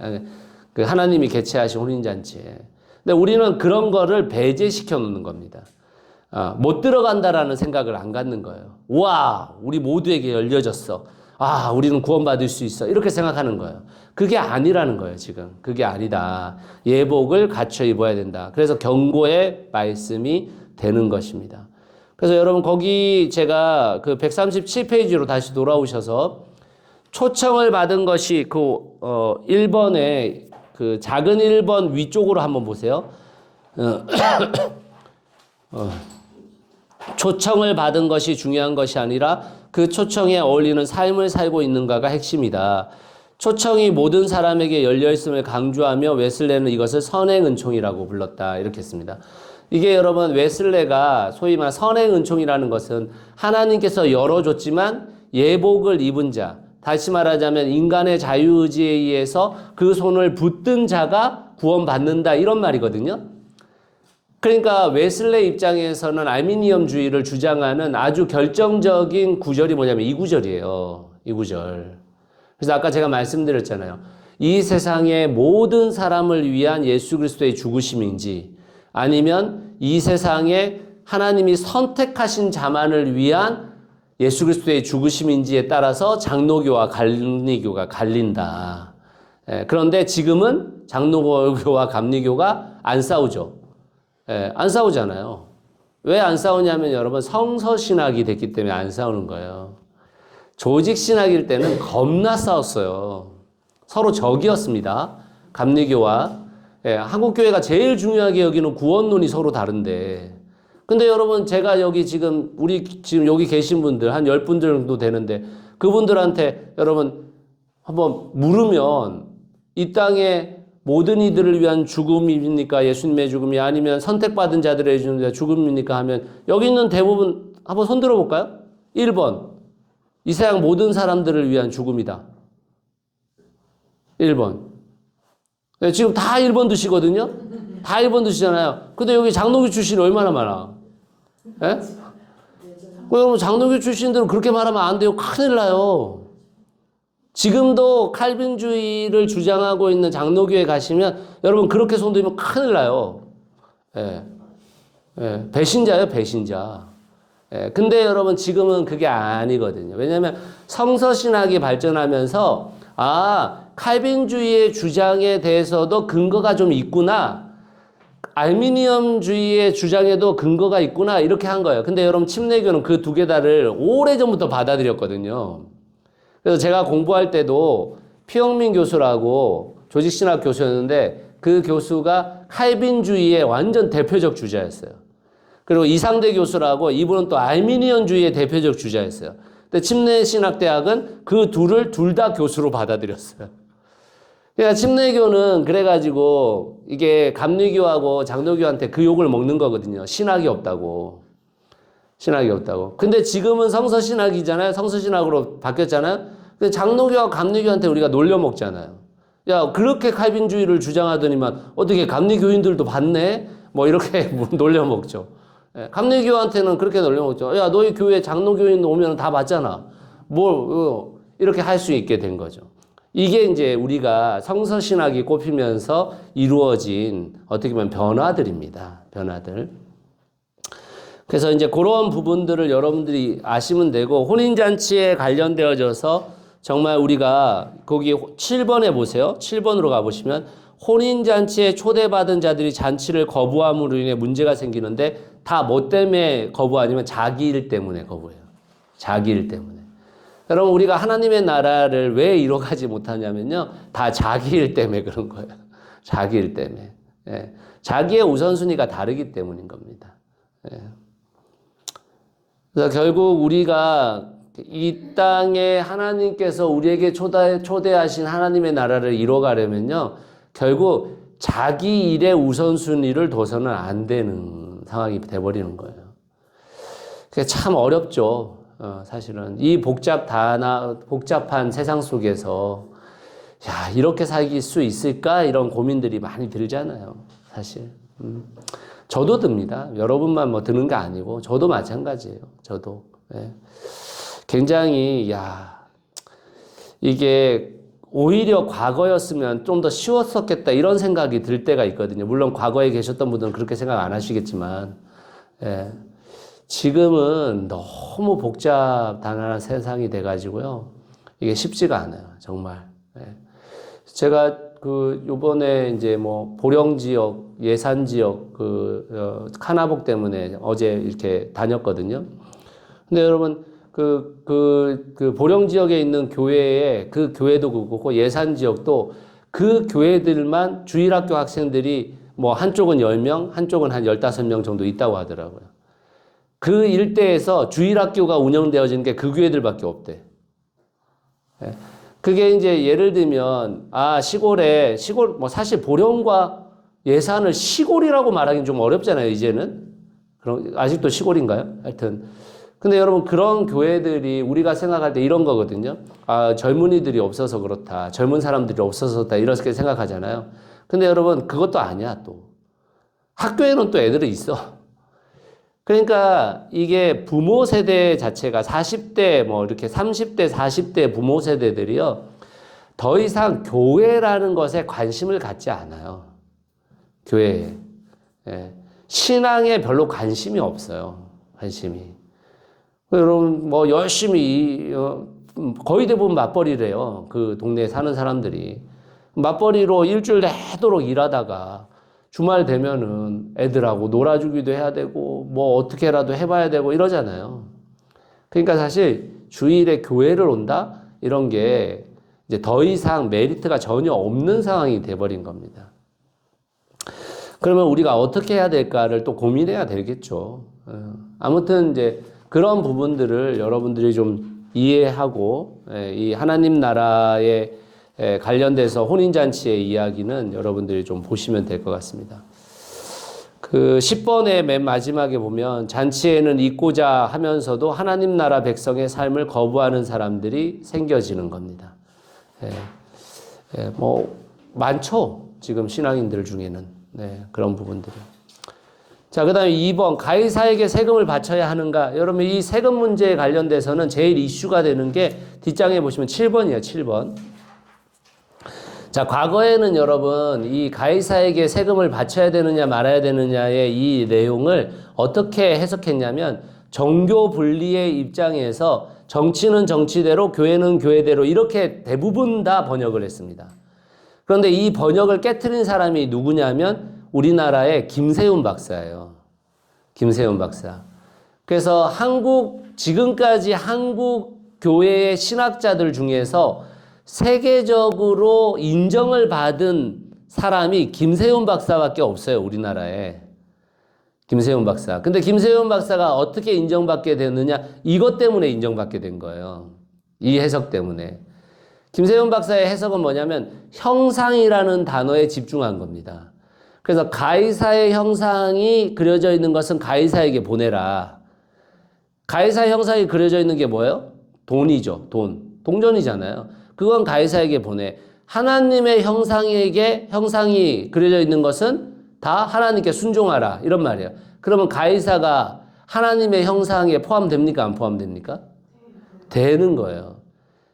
그 하나님이 개최하신 혼인잔치에. 근데 우리는 그런 거를 배제시켜 놓는 겁니다. 못 들어간다라는 생각을 안 갖는 거예요. 와, 우리 모두에게 열려졌어. 아, 우리는 구원받을 수 있어. 이렇게 생각하는 거예요. 그게 아니라는 거예요, 지금. 그게 아니다. 예복을 갖춰 입어야 된다. 그래서 경고의 말씀이 되는 것입니다. 그래서 여러분, 거기 제가 그 137페이지로 다시 돌아오셔서 초청을 받은 것이 1번에 그 작은 1번 위쪽으로 한번 보세요. 초청을 받은 것이 중요한 것이 아니라 그 초청에 어울리는 삶을 살고 있는가가 핵심이다. 초청이 모든 사람에게 열려있음을 강조하며 웨슬레는 이것을 선행 은총이라고 불렀다. 이렇게 했습니다. 이게 여러분 웨슬레가 소위 말 선행 은총이라는 것은 하나님께서 열어줬지만 예복을 입은 자, 다시 말하자면 인간의 자유의지에 의해서 그 손을 붙든 자가 구원받는다 이런 말이거든요. 그러니까 웨슬레 입장에서는 알미니엄주의를 주장하는 아주 결정적인 구절이 뭐냐면 이 구절이에요. 이 구절. 그래서 아까 제가 말씀드렸잖아요. 이 세상의 모든 사람을 위한 예수 그리스도의 죽으심인지 아니면 이 세상에 하나님이 선택하신 자만을 위한 예수 그리스도의 죽으심인지에 따라서 장로교와 감리교가 갈린다. 그런데 지금은 장로교와 감리교가 안 싸우죠. 안 싸우잖아요. 왜 안 싸우냐면 여러분 성서신학이 됐기 때문에 안 싸우는 거예요. 조직신학일 때는 겁나 싸웠어요. 서로 적이었습니다. 감리교와 한국교회가 제일 중요하게 여기는 구원론이 서로 다른데 근데 여러분 제가 여기 지금 지금 여기 계신 분들 한 10분들 정도 되는데 그분들한테 여러분 한번 물으면 이 땅에 모든 이들을 위한 죽음입니까? 예수님의 죽음이 아니면 선택받은 자들의 죽음입니까? 하면 여기 있는 대부분 한번 손 들어볼까요? 1번 이 세상 모든 사람들을 위한 죽음이다. 1번 지금 다 1번 드시거든요? 다 1번 드시잖아요. 근데 여기 장로교 출신이 얼마나 많아? 예? 여러분 장로교 출신들은 그렇게 말하면 안 돼요. 큰일 나요. 지금도 칼빈주의를 주장하고 있는 장로교에 가시면 여러분 그렇게 손들면 큰일 나요. 배신자예요, 배신자. 근데 여러분 지금은 그게 아니거든요. 왜냐하면 성서신학이 발전하면서 칼빈주의의 주장에 대해서도 근거가 좀 있구나. 알미니엄주의의 주장에도 근거가 있구나. 이렇게 한 거예요. 근데 여러분 침례교는 그 두 개 다를 오래전부터 받아들였거든요. 그래서 제가 공부할 때도 피영민 교수라고 조직신학 교수였는데 그 교수가 칼빈주의의 완전 대표적 주자였어요. 그리고 이상대 교수라고 이분은 또 알미니언주의의 대표적 주자였어요. 근데 침례신학대학은 그 둘을 둘 다 교수로 받아들였어요. 그러니까 침례교는 그래가지고 이게 감리교하고 장로교한테 그 욕을 먹는 거거든요. 신학이 없다고. 신학이 없다고. 근데 지금은 성서신학이잖아요. 성서신학으로 바뀌었잖아요. 근데 장로교와 감리교한테 우리가 놀려먹잖아요. 야, 그렇게 칼빈주의를 주장하더니만 어떻게 감리교인들도 봤네? 뭐 이렇게 놀려먹죠. 감리교한테는 그렇게 놀려먹죠. 야, 너희 교회 장로교인 오면 다 봤잖아. 이렇게 할 수 있게 된 거죠. 이게 이제 우리가 성서신학이 꼽히면서 이루어진 어떻게 보면 변화들입니다. 변화들. 그래서 이제 그런 부분들을 여러분들이 아시면 되고 혼인잔치에 관련되어져서 정말 우리가 거기 7번에 보세요. 7번으로 가보시면 혼인잔치에 초대받은 자들이 잔치를 거부함으로 인해 문제가 생기는데 다 뭐 때문에 거부 아니면 자기 일 때문에 거부해요. 자기 일 때문에. 여러분 우리가 하나님의 나라를 왜 이뤄가지 못하냐면요. 다 자기 일 때문에 그런 거예요. 자기 일 때문에. 자기의 우선순위가 다르기 때문인 겁니다. 그래서 결국 우리가 이 땅에 하나님께서 우리에게 초대하신 하나님의 나라를 이뤄가려면요. 결국 자기 일의 우선순위를 둬서는 안 되는 상황이 돼버리는 거예요. 그게 참 어렵죠. 사실은. 이 복잡한 세상 속에서 야, 이렇게 살 수 있을까? 이런 고민들이 많이 들잖아요. 사실. 저도 듭니다. 여러분만 뭐 드는 게 아니고 저도 마찬가지예요. 저도. 예. 굉장히 이게 오히려 과거였으면 좀 더 쉬웠었겠다 이런 생각이 들 때가 있거든요. 물론 과거에 계셨던 분들은 그렇게 생각 안 하시겠지만 예. 지금은 너무 복잡단단한 세상이 돼가지고요. 이게 쉽지가 않아요. 정말. 예. 제가 요번에 이제 뭐 보령 지역, 예산 지역 카나복 때문에 어제 이렇게 다녔거든요. 근데 여러분, 보령 지역에 있는 교회에 그 교회도 그렇고 예산 지역도 그 교회들만 주일학교 학생들이 뭐 한쪽은 10명, 한쪽은 한 15명 정도 있다고 하더라고요. 그 일대에서 주일학교가 운영되어지는 게 그 교회들밖에 없대. 예. 그게 이제 예를 들면, 시골, 뭐 사실 보령과 예산을 시골이라고 말하기는 좀 어렵잖아요, 이제는. 그럼, 아직도 시골인가요? 하여튼. 근데 여러분, 그런 교회들이 우리가 생각할 때 이런 거거든요. 젊은이들이 없어서 그렇다. 젊은 사람들이 없어서 그렇다. 이렇게 생각하잖아요. 근데 여러분, 그것도 아니야, 또. 학교에는 또 애들이 있어. 그러니까 이게 부모 세대 자체가 40대 뭐 이렇게 30대 40대 부모 세대들이요. 더 이상 교회라는 것에 관심을 갖지 않아요. 교회에. 예. 신앙에 별로 관심이 없어요. 관심이. 여러분 뭐 열심히 거의 대부분 맞벌이래요. 그 동네에 사는 사람들이. 맞벌이로 일주일 내도록 일하다가 주말 되면은 애들하고 놀아주기도 해야 되고, 뭐 어떻게라도 해봐야 되고 이러잖아요. 그러니까 사실 주일에 교회를 온다? 이런 게 이제 더 이상 메리트가 전혀 없는 상황이 돼버린 겁니다. 그러면 우리가 어떻게 해야 될까를 또 고민해야 되겠죠. 아무튼 이제 그런 부분들을 여러분들이 좀 이해하고, 이 하나님 나라의 관련돼서 혼인잔치의 이야기는 여러분들이 좀 보시면 될 것 같습니다. 10번의 맨 마지막에 보면 잔치에는 있고자 하면서도 하나님 나라 백성의 삶을 거부하는 사람들이 생겨지는 겁니다. 뭐 많죠. 지금 신앙인들 중에는. 그런 부분들이. 자, 그 다음에 2번, 가이사에게 세금을 바쳐야 하는가? 여러분, 이 세금 문제에 관련돼서는 제일 이슈가 되는 게 뒷장에 보시면 7번이에요, 7번. 자, 과거에는 여러분, 이 가이사에게 세금을 바쳐야 되느냐 말아야 되느냐의 이 내용을 어떻게 해석했냐면, 정교 분리의 입장에서 정치는 정치대로, 교회는 교회대로 이렇게 대부분 다 번역을 했습니다. 그런데 이 번역을 깨트린 사람이 누구냐면, 우리나라의 김세훈 박사예요. 김세훈 박사. 그래서 지금까지 한국 교회의 신학자들 중에서 세계적으로 인정을 받은 사람이 김세훈 박사밖에 없어요, 우리나라에. 김세훈 박사. 근데 김세훈 박사가 어떻게 인정받게 됐느냐? 이것 때문에 인정받게 된 거예요. 이 해석 때문에. 김세훈 박사의 해석은 뭐냐면 형상이라는 단어에 집중한 겁니다. 그래서 가이사의 형상이 그려져 있는 것은 가이사에게 보내라. 가이사 형상이 그려져 있는 게 뭐예요? 돈이죠. 동전이잖아요. 그건 가이사에게 보내. 하나님의 형상이 그려져 있는 것은 다 하나님께 순종하라. 이런 말이에요. 그러면 가이사가 하나님의 형상에 포함됩니까? 안 포함됩니까? 되는 거예요.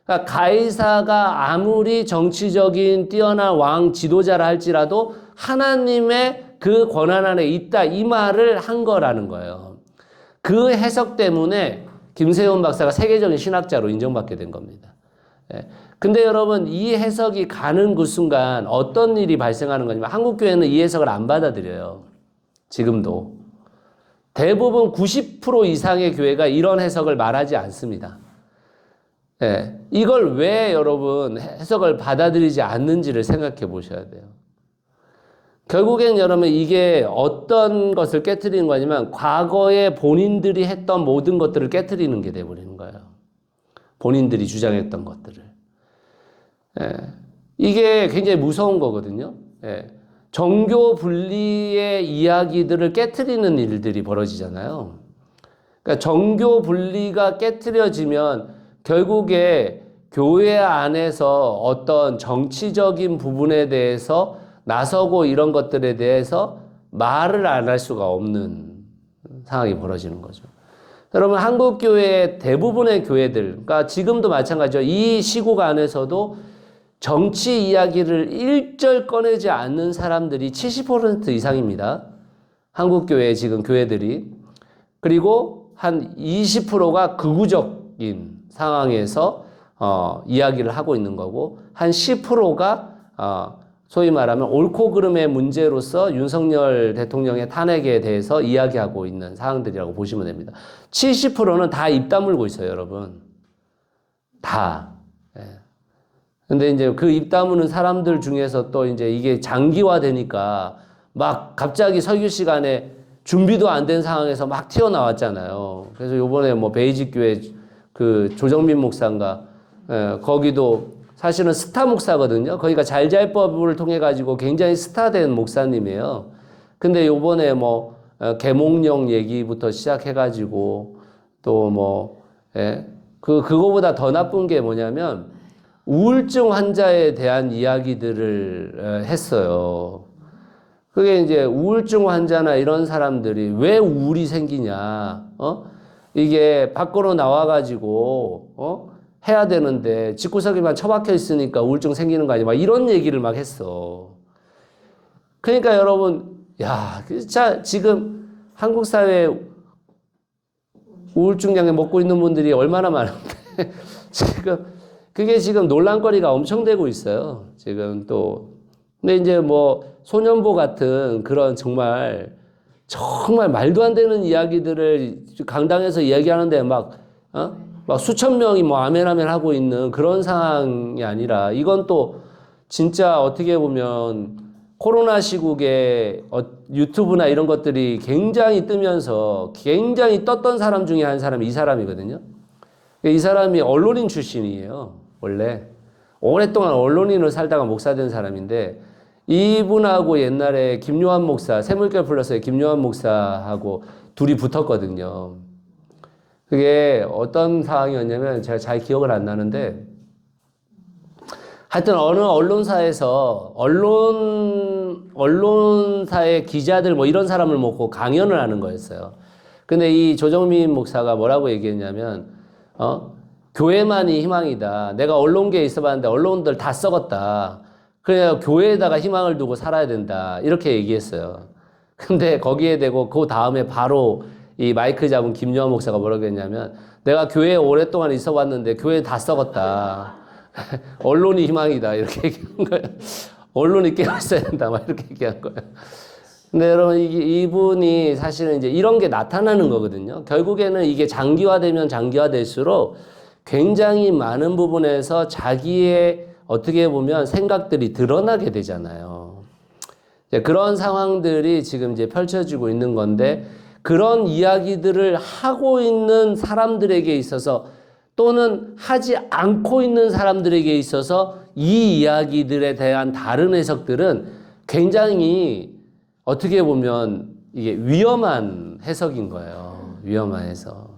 그러니까 가이사가 아무리 정치적인 뛰어난 왕 지도자라 할지라도 하나님의 그 권한 안에 있다. 이 말을 한 거라는 거예요. 그 해석 때문에 김세훈 박사가 세계적인 신학자로 인정받게 된 겁니다. 근데 여러분, 이 해석이 가는 그 순간 어떤 일이 발생하는 거냐면 한국교회는 이 해석을 안 받아들여요. 지금도. 대부분 90% 이상의 교회가 이런 해석을 말하지 않습니다. 이걸 왜 여러분 해석을 받아들이지 않는지를 생각해 보셔야 돼요. 결국엔 여러분 이게 어떤 것을 깨트리는 거냐면 과거에 본인들이 했던 모든 것들을 깨트리는 게 돼버리는 거예요. 본인들이 주장했던 것들을. 이게 굉장히 무서운 거거든요. 정교 분리의 이야기들을 깨트리는 일들이 벌어지잖아요. 그러니까 정교 분리가 깨트려지면 결국에 교회 안에서 어떤 정치적인 부분에 대해서 나서고 이런 것들에 대해서 말을 안 할 수가 없는 상황이 벌어지는 거죠. 여러분, 한국 교회의 대부분의 교회들, 그러니까 지금도 마찬가지죠. 이 시국 안에서도 정치 이야기를 일절 꺼내지 않는 사람들이 70% 이상입니다. 한국 교회의 지금 교회들이. 그리고 한 20%가 극우적인 상황에서 이야기를 하고 있는 거고, 한 10%가 소위 말하면 옳고 그름의 문제로서 윤석열 대통령의 탄핵에 대해서 이야기하고 있는 상황들이라고 보시면 됩니다. 70%는 다 입 다물고 있어요, 여러분. 다. 예. 근데 이제 그 입 다무는 사람들 중에서 또 이제 이게 장기화되니까 막 갑자기 설교 시간에 준비도 안 된 상황에서 막 튀어나왔잖아요. 그래서 요번에 뭐 베이직 교회 그 조정민 목사인가, 거기도 사실은 스타 목사거든요. 거기가 잘잘법을 통해 가지고 굉장히 스타된 목사님이에요. 근데 요번에 뭐 계몽령 얘기부터 시작해 가지고 또 뭐 그거보다 더 나쁜 게 뭐냐면 우울증 환자에 대한 이야기들을 했어요. 그게 이제 우울증 환자나 이런 사람들이 왜 우울이 생기냐, 이게 밖으로 나와가지고, 해야 되는데, 집구석에만 처박혀 있으니까 우울증 생기는 거 아니야? 막 이런 얘기를 막 했어. 그러니까 여러분, 야, 진짜 지금 한국 사회에 우울증 약을 먹고 있는 분들이 얼마나 많은데, 그게 지금 논란거리가 엄청 되고 있어요. 지금 또. 근데 이제 뭐 소년보 같은 그런 정말 말도 안 되는 이야기들을 강당에서 이야기하는데 막 수천 명이 뭐 아멘 하고 있는 그런 상황이 아니라, 이건 또 진짜 어떻게 보면 코로나 시국에 유튜브나 이런 것들이 굉장히 뜨면서 굉장히 떴던 사람 중에 한 사람이 이 사람이거든요. 이 사람이 언론인 출신이에요. 원래 오랫동안 언론인으로 살다가 목사 된 사람인데, 이분하고 옛날에 김요한 목사, 새물결 플러스의 김요한 목사하고 둘이 붙었거든요. 그게 어떤 상황이었냐면 제가 잘 기억을 안 나는데, 하여튼 어느 언론사에서 언론사의 기자들 뭐 이런 사람을 모고 강연을 하는 거였어요. 근데 이 조정민 목사가 뭐라고 얘기했냐면, 교회만이 희망이다. 내가 언론계에 있어봤는데 언론들 다 썩었다. 그래야 교회에다가 희망을 두고 살아야 된다. 이렇게 얘기했어요. 근데 거기에 대고 그 다음에 바로 이 마이크 잡은 김요한 목사가 뭐라고 했냐면, 내가 교회에 오랫동안 있어봤는데 교회 다 썩었다. 언론이 희망이다. 이렇게 얘기한 거예요. 언론이 깨어있어야 된다. 막 이렇게 얘기한 거예요. 근데 여러분, 이분이 사실은 이제 이런 게 나타나는 거거든요. 결국에는 이게 장기화될수록 굉장히 많은 부분에서 자기의 어떻게 보면 생각들이 드러나게 되잖아요. 그런 상황들이 지금 이제 펼쳐지고 있는 건데, 그런 이야기들을 하고 있는 사람들에게 있어서 또는 하지 않고 있는 사람들에게 있어서 이 이야기들에 대한 다른 해석들은 굉장히 어떻게 보면 이게 위험한 해석인 거예요. 위험한 해석.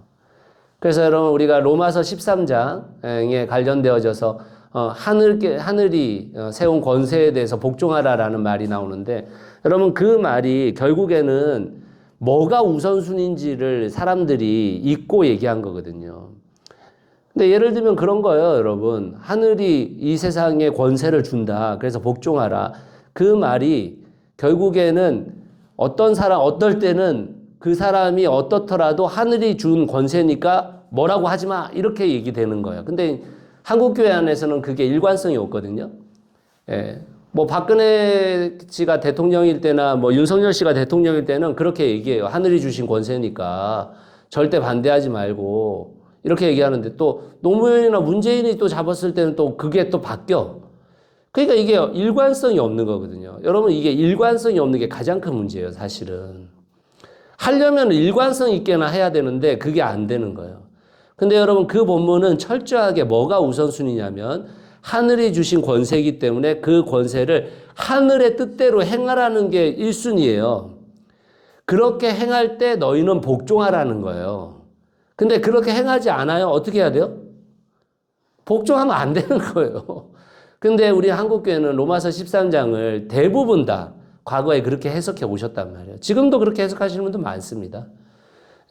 그래서 여러분, 우리가 로마서 13장에 관련되어져서 하늘이 세운 권세에 대해서 복종하라라는 말이 나오는데, 여러분 그 말이 결국에는 뭐가 우선순위인지를 사람들이 잊고 얘기한 거거든요. 근데 예를 들면 그런 거예요, 여러분. 하늘이 이 세상에 권세를 준다. 그래서 복종하라. 그 말이 결국에는 어떨 때는 그 사람이 어떻더라도 하늘이 준 권세니까 뭐라고 하지 마. 이렇게 얘기되는 거예요. 근데 한국교회 안에서는 그게 일관성이 없거든요. 예. 뭐 박근혜 씨가 대통령일 때나 뭐 윤석열 씨가 대통령일 때는 그렇게 얘기해요. 하늘이 주신 권세니까 절대 반대하지 말고 이렇게 얘기하는데, 또 노무현이나 문재인이 또 잡았을 때는 또 그게 또 바뀌어. 그러니까 이게 일관성이 없는 거거든요. 여러분, 이게 일관성이 없는 게 가장 큰 문제예요, 사실은. 하려면 일관성 있게나 해야 되는데 그게 안 되는 거예요. 근데 여러분, 그 본문은 철저하게 뭐가 우선순위냐면 하늘이 주신 권세이기 때문에 그 권세를 하늘의 뜻대로 행하라는 게 1순위예요. 그렇게 행할 때 너희는 복종하라는 거예요. 근데 그렇게 행하지 않아요? 어떻게 해야 돼요? 복종하면 안 되는 거예요. 근데 우리 한국교회는 로마서 13장을 대부분 다 과거에 그렇게 해석해 오셨단 말이에요. 지금도 그렇게 해석하시는 분도 많습니다.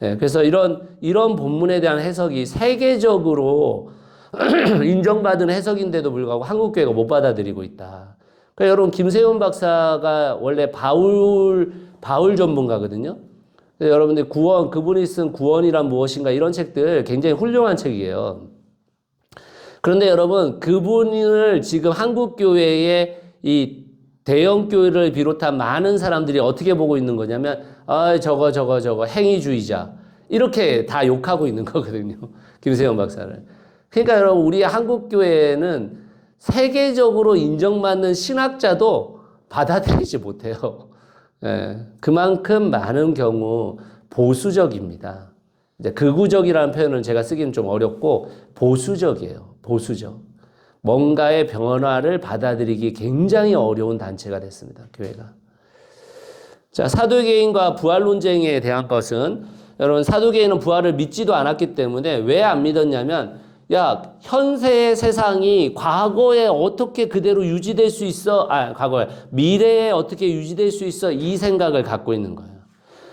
예, 그래서 이런 본문에 대한 해석이 세계적으로 인정받은 해석인데도 불구하고 한국교회가 못 받아들이고 있다. 그러니까 여러분, 김세훈 박사가 원래 바울 전문가거든요. 여러분들 그분이 쓴 구원이란 무엇인가 이런 책들 굉장히 훌륭한 책이에요. 그런데 여러분, 그분을 지금 한국교회의 이 대형교회를 비롯한 많은 사람들이 어떻게 보고 있는 거냐면, 저거 행위주의자. 이렇게 다 욕하고 있는 거거든요. 김세영 박사를. 그러니까 여러분, 우리 한국교회는 세계적으로 인정받는 신학자도 받아들이지 못해요. 예, 그만큼 많은 경우 보수적입니다. 이제 극우적이라는 표현을 제가 쓰기는 좀 어렵고 보수적이에요. 보수적. 뭔가의 변화를 받아들이기 굉장히 어려운 단체가 됐습니다. 교회가. 자, 사도개인과 부활 논쟁에 대한 것은 여러분, 사도개인은 부활을 믿지도 않았기 때문에 왜 안 믿었냐면, 야, 현세의 세상이 과거에 어떻게 그대로 유지될 수 있어? 미래에 어떻게 유지될 수 있어? 이 생각을 갖고 있는 거예요.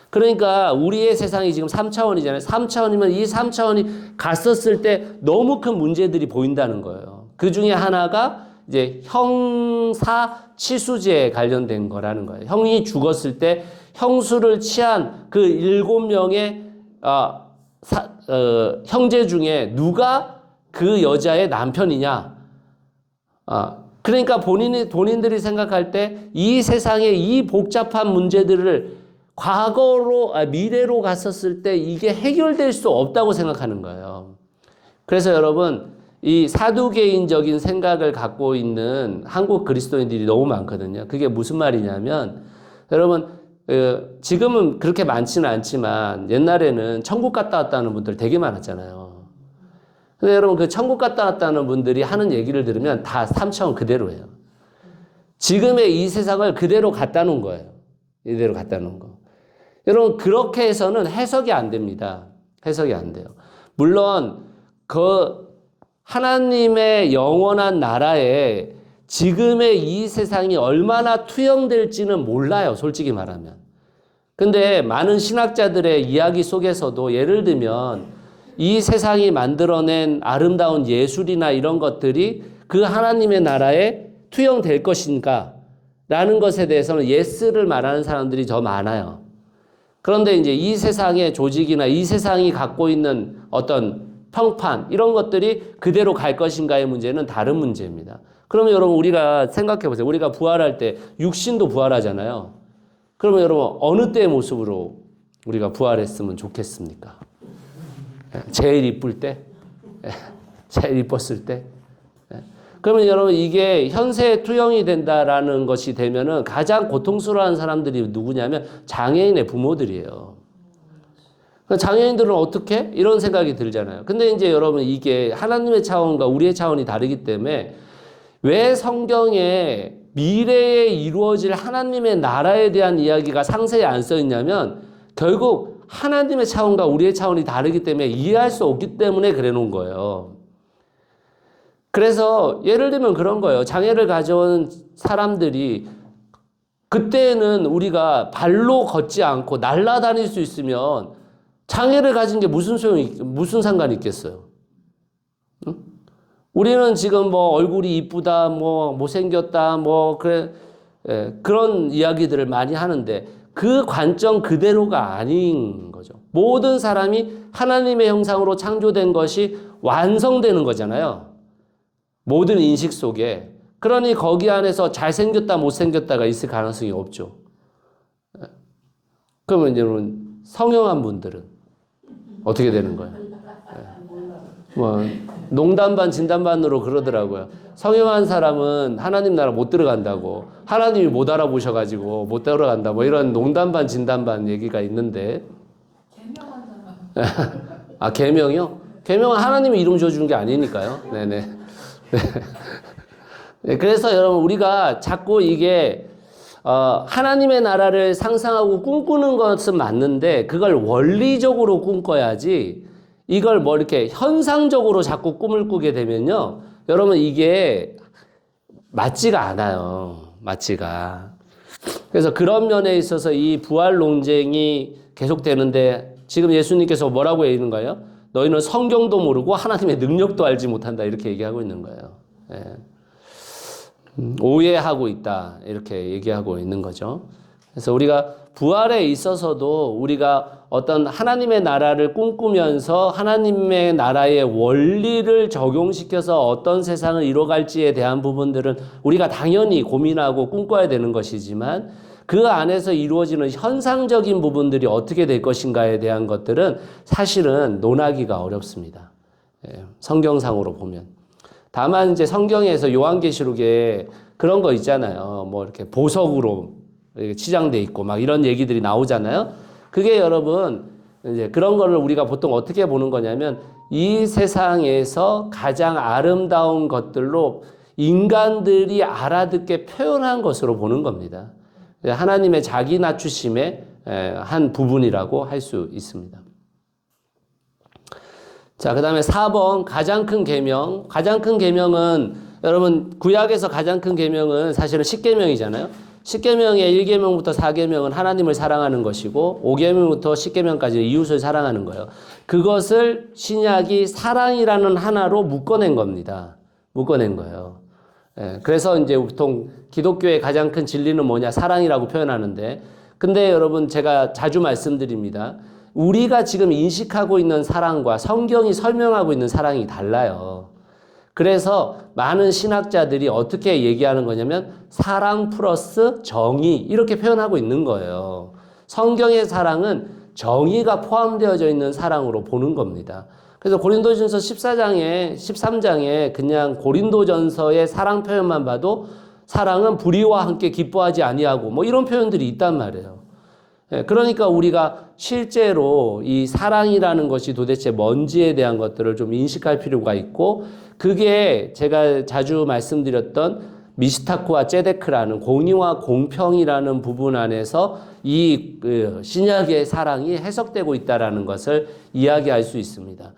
그러니까 우리의 세상이 지금 3차원이잖아요. 3차원이면 이 3차원이 갔었을 때 너무 큰 문제들이 보인다는 거예요. 그 중에 하나가 이제 형사 치수제에 관련된 거라는 거예요. 형이 죽었을 때 형수를 취한 그 7명의 형제 중에 누가 그 여자의 남편이냐. 그러니까 본인들이 생각할 때 이 세상의 이 복잡한 문제들을 미래로 갔었을 때 이게 해결될 수 없다고 생각하는 거예요. 그래서 여러분, 이 사두개인적인 생각을 갖고 있는 한국 그리스도인들이 너무 많거든요. 그게 무슨 말이냐면, 여러분, 지금은 그렇게 많지는 않지만 옛날에는 천국 갔다 왔다는 분들 되게 많았잖아요. 근데 여러분, 그 천국 갔다 왔다는 분들이 하는 얘기를 들으면 다 3차원 그대로예요. 지금의 이 세상을 그대로 갖다 놓은 거예요. 이대로 갖다 놓은 거. 여러분, 그렇게 해서는 해석이 안 됩니다. 해석이 안 돼요. 물론 하나님의 영원한 나라에 지금의 이 세상이 얼마나 투영될지는 몰라요. 솔직히 말하면. 근데 많은 신학자들의 이야기 속에서도 예를 들면 이 세상이 만들어낸 아름다운 예술이나 이런 것들이 그 하나님의 나라에 투영될 것인가 라는 것에 대해서는 예스를 말하는 사람들이 더 많아요. 그런데 이제 이 세상의 조직이나 이 세상이 갖고 있는 어떤 평판 이런 것들이 그대로 갈 것인가의 문제는 다른 문제입니다. 그러면 여러분, 우리가 생각해 보세요. 우리가 부활할 때 육신도 부활하잖아요. 그러면 여러분, 어느 때의 모습으로 우리가 부활했으면 좋겠습니까? 제일 이쁠 때? 제일 이뻤을 때? 그러면 여러분, 이게 현세에 투영이 된다라는 것이 되면은 가장 고통스러워하는 사람들이 누구냐면 장애인의 부모들이에요. 장애인들은 어떻게? 이런 생각이 들잖아요. 근데 이제 여러분, 이게 하나님의 차원과 우리의 차원이 다르기 때문에 왜 성경에 미래에 이루어질 하나님의 나라에 대한 이야기가 상세히 안 써 있냐면 결국 하나님의 차원과 우리의 차원이 다르기 때문에 이해할 수 없기 때문에 그래 놓은 거예요. 그래서 예를 들면 그런 거예요. 장애를 가져온 사람들이 그때는 우리가 발로 걷지 않고 날아다닐 수 있으면 장애를 가진 게 무슨 상관이 있겠어요? 응? 우리는 지금 뭐 얼굴이 이쁘다, 뭐 못생겼다, 뭐 그런 이야기들을 많이 하는데 그 관점 그대로가 아닌 거죠. 모든 사람이 하나님의 형상으로 창조된 것이 완성되는 거잖아요. 모든 인식 속에. 그러니 거기 안에서 잘생겼다 못생겼다가 있을 가능성이 없죠. 그러면 여러분, 성형한 분들은 어떻게 되는 거예요? 뭐 농담 반 진담 반으로 그러더라고요. 성형한 사람은 하나님 나라 못 들어간다고, 하나님이 못 알아보셔가지고 못 들어간다, 뭐 이런 농담 반 진담 반 얘기가 있는데. 계명한 사람. 계명이요? 계명은 하나님이 이름 지어주는 게 아니니까요. 네네. 네, 그래서 여러분, 우리가 자꾸 이게 하나님의 나라를 상상하고 꿈꾸는 것은 맞는데 그걸 원리적으로 꿈꿔야지, 이걸 뭐 이렇게 현상적으로 자꾸 꿈을 꾸게 되면요, 여러분, 이게 맞지가 않아요. 맞지가. 그래서 그런 면에 있어서 이 부활 논쟁이 계속되는데 지금 예수님께서 뭐라고 얘기하는 거예요? 너희는 성경도 모르고 하나님의 능력도 알지 못한다 이렇게 얘기하고 있는 거예요. 예. 오해하고 있다 이렇게 얘기하고 있는 거죠. 그래서 우리가 부활에 있어서도 우리가 어떤 하나님의 나라를 꿈꾸면서 하나님의 나라의 원리를 적용시켜서 어떤 세상을 이뤄갈지에 대한 부분들은 우리가 당연히 고민하고 꿈꿔야 되는 것이지만 그 안에서 이루어지는 현상적인 부분들이 어떻게 될 것인가에 대한 것들은 사실은 논하기가 어렵습니다. 성경상으로 보면. 다만 이제 성경에서 요한계시록에 그런 거 있잖아요. 뭐 이렇게 보석으로 치장돼 있고 막 이런 얘기들이 나오잖아요. 그게 여러분 이제 그런 거를 우리가 보통 어떻게 보는 거냐면 이 세상에서 가장 아름다운 것들로 인간들이 알아듣게 표현한 것으로 보는 겁니다. 하나님의 자기 낮추심의 한 부분이라고 할 수 있습니다. 자, 그 다음에 4번 가장 큰 계명. 가장 큰 계명은 여러분 구약에서 가장 큰 계명은 사실은 10계명이잖아요. 10계명의 1계명부터 4계명은 하나님을 사랑하는 것이고 5계명부터 10계명까지는 이웃을 사랑하는 거예요. 그것을 신약이 사랑이라는 하나로 묶어낸 겁니다. 묶어낸 거예요. 그래서 이제 보통 기독교의 가장 큰 진리는 뭐냐? 사랑이라고 표현하는데 근데 여러분 제가 자주 말씀드립니다. 우리가 지금 인식하고 있는 사랑과 성경이 설명하고 있는 사랑이 달라요. 그래서 많은 신학자들이 어떻게 얘기하는 거냐면 사랑 플러스 정의 이렇게 표현하고 있는 거예요. 성경의 사랑은 정의가 포함되어져 있는 사랑으로 보는 겁니다. 그래서 고린도전서 13장에 그냥 고린도전서의 사랑 표현만 봐도 사랑은 불의와 함께 기뻐하지 아니하고 뭐 이런 표현들이 있단 말이에요. 그러니까 우리가 실제로 이 사랑이라는 것이 도대체 뭔지에 대한 것들을 좀 인식할 필요가 있고 그게 제가 자주 말씀드렸던 미스타크와 제데크라는 공의와 공평이라는 부분 안에서 이 신약의 사랑이 해석되고 있다는 것을 이야기할 수 있습니다.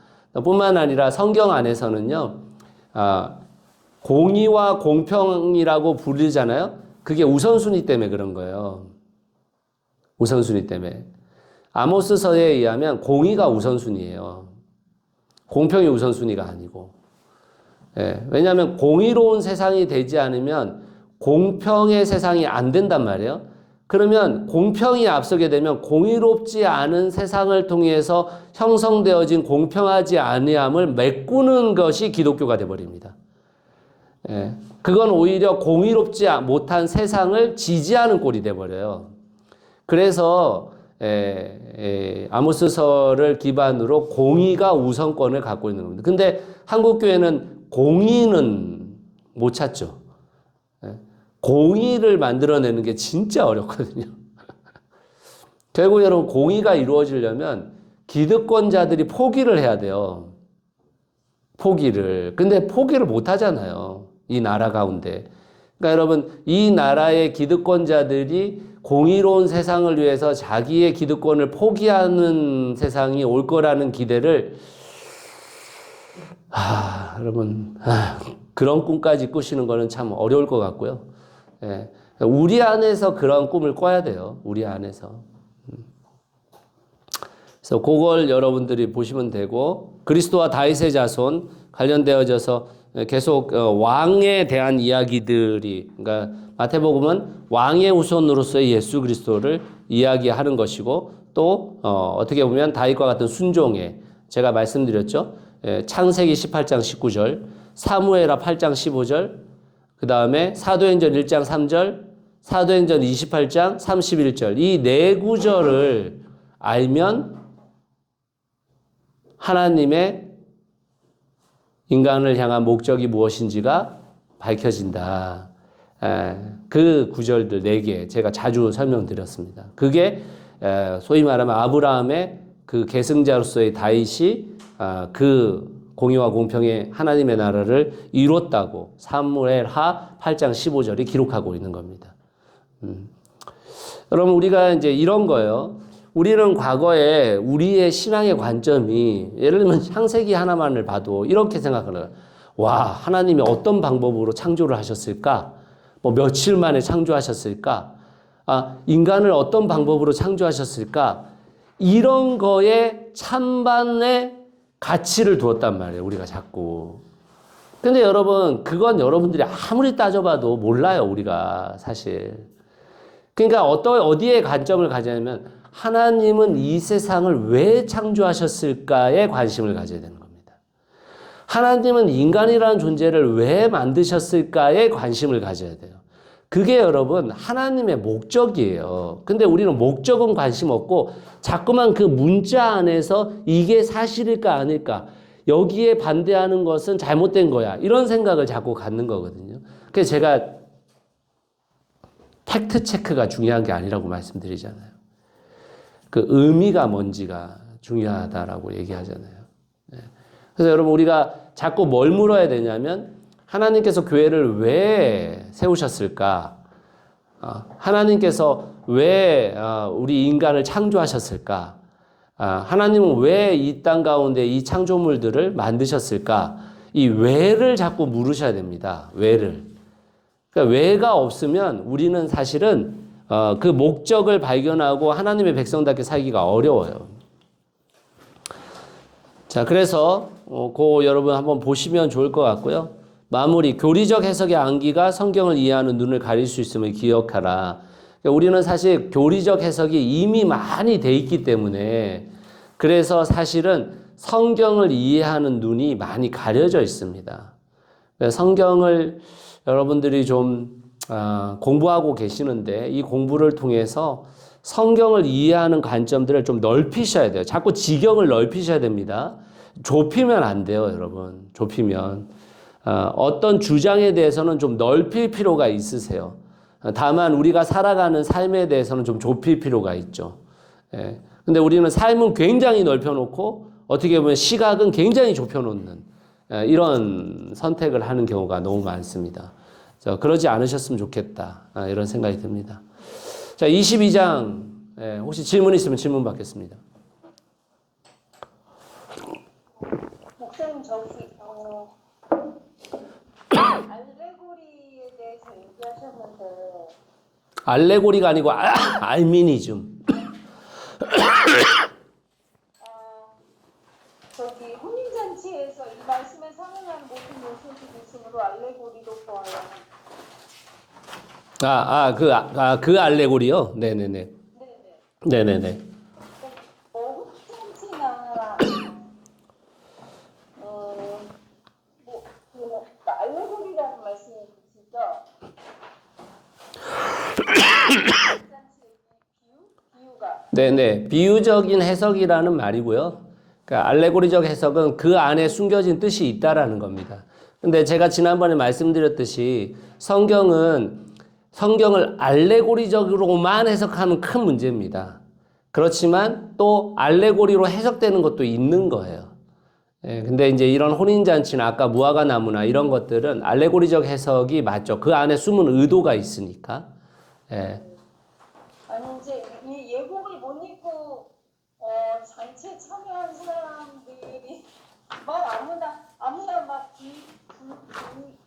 뿐만 아니라 성경 안에서는요, 공의와 공평이라고 부르잖아요. 그게 우선순위 때문에 그런 거예요. 우선순위 때문에. 아모스서에 의하면 공의가 우선순위예요. 공평이 우선순위가 아니고. 왜냐하면 공의로운 세상이 되지 않으면 공평의 세상이 안 된단 말이에요. 그러면 공평이 앞서게 되면 공의롭지 않은 세상을 통해서 형성되어진 공평하지 아니함을 메꾸는 것이 기독교가 되어버립니다. 그건 오히려 공의롭지 못한 세상을 지지하는 꼴이 되어버려요. 그래서 아모스서를 기반으로 공의가 우선권을 갖고 있는 겁니다. 근데 한국교회는 공의는 못 찾죠. 공의를 만들어내는 게 진짜 어렵거든요. 결국 여러분 공의가 이루어지려면 기득권자들이 포기를 해야 돼요. 포기를. 근데 포기를 못 하잖아요. 이 나라 가운데. 그러니까 여러분 이 나라의 기득권자들이 공의로운 세상을 위해서 자기의 기득권을 포기하는 세상이 올 거라는 기대를 여러분 그런 꿈까지 꾸시는 거는 참 어려울 것 같고요. 우리 안에서 그런 꿈을 꿔야 돼요. 우리 안에서. 그래서 그걸 여러분들이 보시면 되고 그리스도와 다윗의 자손 관련되어져서 계속 왕에 대한 이야기들이 그러니까 마태복음은 왕의 후손으로서의 예수 그리스도를 이야기하는 것이고 또 어떻게 보면 다윗과 같은 순종에 제가 말씀드렸죠. 창세기 18장 19절, 사무엘하 8장 15절, 그 다음에 사도행전 1장 3절, 사도행전 28장 31절 이 네 구절을 알면 하나님의 인간을 향한 목적이 무엇인지가 밝혀진다. 그 구절들 4개 제가 자주 설명드렸습니다. 그게 소위 말하면 아브라함의 그 계승자로서의 다윗이 그 공의와 공평의 하나님의 나라를 이뤘다고 사무엘하 8장 15절이 기록하고 있는 겁니다. 여러분 우리가 이제 이런 거예요. 우리는 과거에 우리의 신앙의 관점이 예를 들면 창세기 하나만을 봐도 이렇게 생각하는 와 하나님이 어떤 방법으로 창조를 하셨을까? 뭐 며칠 만에 창조하셨을까? 인간을 어떤 방법으로 창조하셨을까? 이런 거에 찬반의 가치를 두었단 말이에요. 우리가 자꾸. 근데 여러분, 그건 여러분들이 아무리 따져봐도 몰라요. 우리가 사실. 그러니까 어디에 관점을 가지냐면 하나님은 이 세상을 왜 창조하셨을까에 관심을 가져야 되는 겁니다. 하나님은 인간이라는 존재를 왜 만드셨을까에 관심을 가져야 돼요. 그게 여러분 하나님의 목적이에요. 근데 우리는 목적은 관심 없고 자꾸만 그 문자 안에서 이게 사실일까 아닐까, 여기에 반대하는 것은 잘못된 거야, 이런 생각을 자꾸 갖는 거거든요. 그래서 제가 팩트 체크가 중요한 게 아니라고 말씀드리잖아요. 그 의미가 뭔지가 중요하다라고 얘기하잖아요. 그래서 여러분 우리가 자꾸 뭘 물어야 되냐면 하나님께서 교회를 왜 세우셨을까? 하나님께서 왜 우리 인간을 창조하셨을까? 하나님은 왜 이 땅 가운데 이 창조물들을 만드셨을까? 이 왜를 자꾸 물으셔야 됩니다. 왜를. 그러니까 왜가 없으면 우리는 사실은 그 목적을 발견하고 하나님의 백성답게 살기가 어려워요. 자, 그래서 여러분 한번 보시면 좋을 것 같고요. 마무리, 교리적 해석의 안기가 성경을 이해하는 눈을 가릴 수 있음을 기억하라. 그러니까 우리는 사실 교리적 해석이 이미 많이 돼 있기 때문에, 그래서 사실은 성경을 이해하는 눈이 많이 가려져 있습니다. 성경을 여러분들이 좀 공부하고 계시는데 이 공부를 통해서 성경을 이해하는 관점들을 좀 넓히셔야 돼요. 자꾸 지경을 넓히셔야 됩니다. 좁히면 안 돼요, 여러분. 좁히면. 어떤 주장에 대해서는 좀 넓힐 필요가 있으세요. 다만 우리가 살아가는 삶에 대해서는 좀 좁힐 필요가 있죠. 근데 우리는 삶은 굉장히 넓혀놓고 어떻게 보면 시각은 굉장히 좁혀놓는 이런 선택을 하는 경우가 너무 많습니다. 그러지 않으셨으면 좋겠다, 이런 생각이 듭니다. 자, 22장 혹시 질문 있으면 질문 받겠습니다. 목사님 저기 알레고리에 대해서 얘기하셨는데 알레고리가 아니고 알미니즘. 저기 혼인잔치에서 이 말씀에 상응한 모든 요소들이 있으므로 알레고리로 보아요. 그 알레고리요? 네네네. 네네네. 혼인잔치나 알레고리라는 말씀이 있죠. 비유가. 네네. 비유적인 해석이라는 말이고요. 그러니까 알레고리적 해석은 그 안에 숨겨진 뜻이 있다라는 겁니다. 근데 제가 지난번에 말씀드렸듯이 성경을 알레고리적으로만 해석하면 큰 문제입니다. 그렇지만 또 알레고리로 해석되는 것도 있는 거예요. 근데 이제 이런 혼인잔치나 아까 무화과 나무나 이런 것들은 알레고리적 해석이 맞죠. 그 안에 숨은 의도가 있으니까. 아니 이제 이 예복을 못 입고 잔치에 참여한 사람들이 막 아무나 막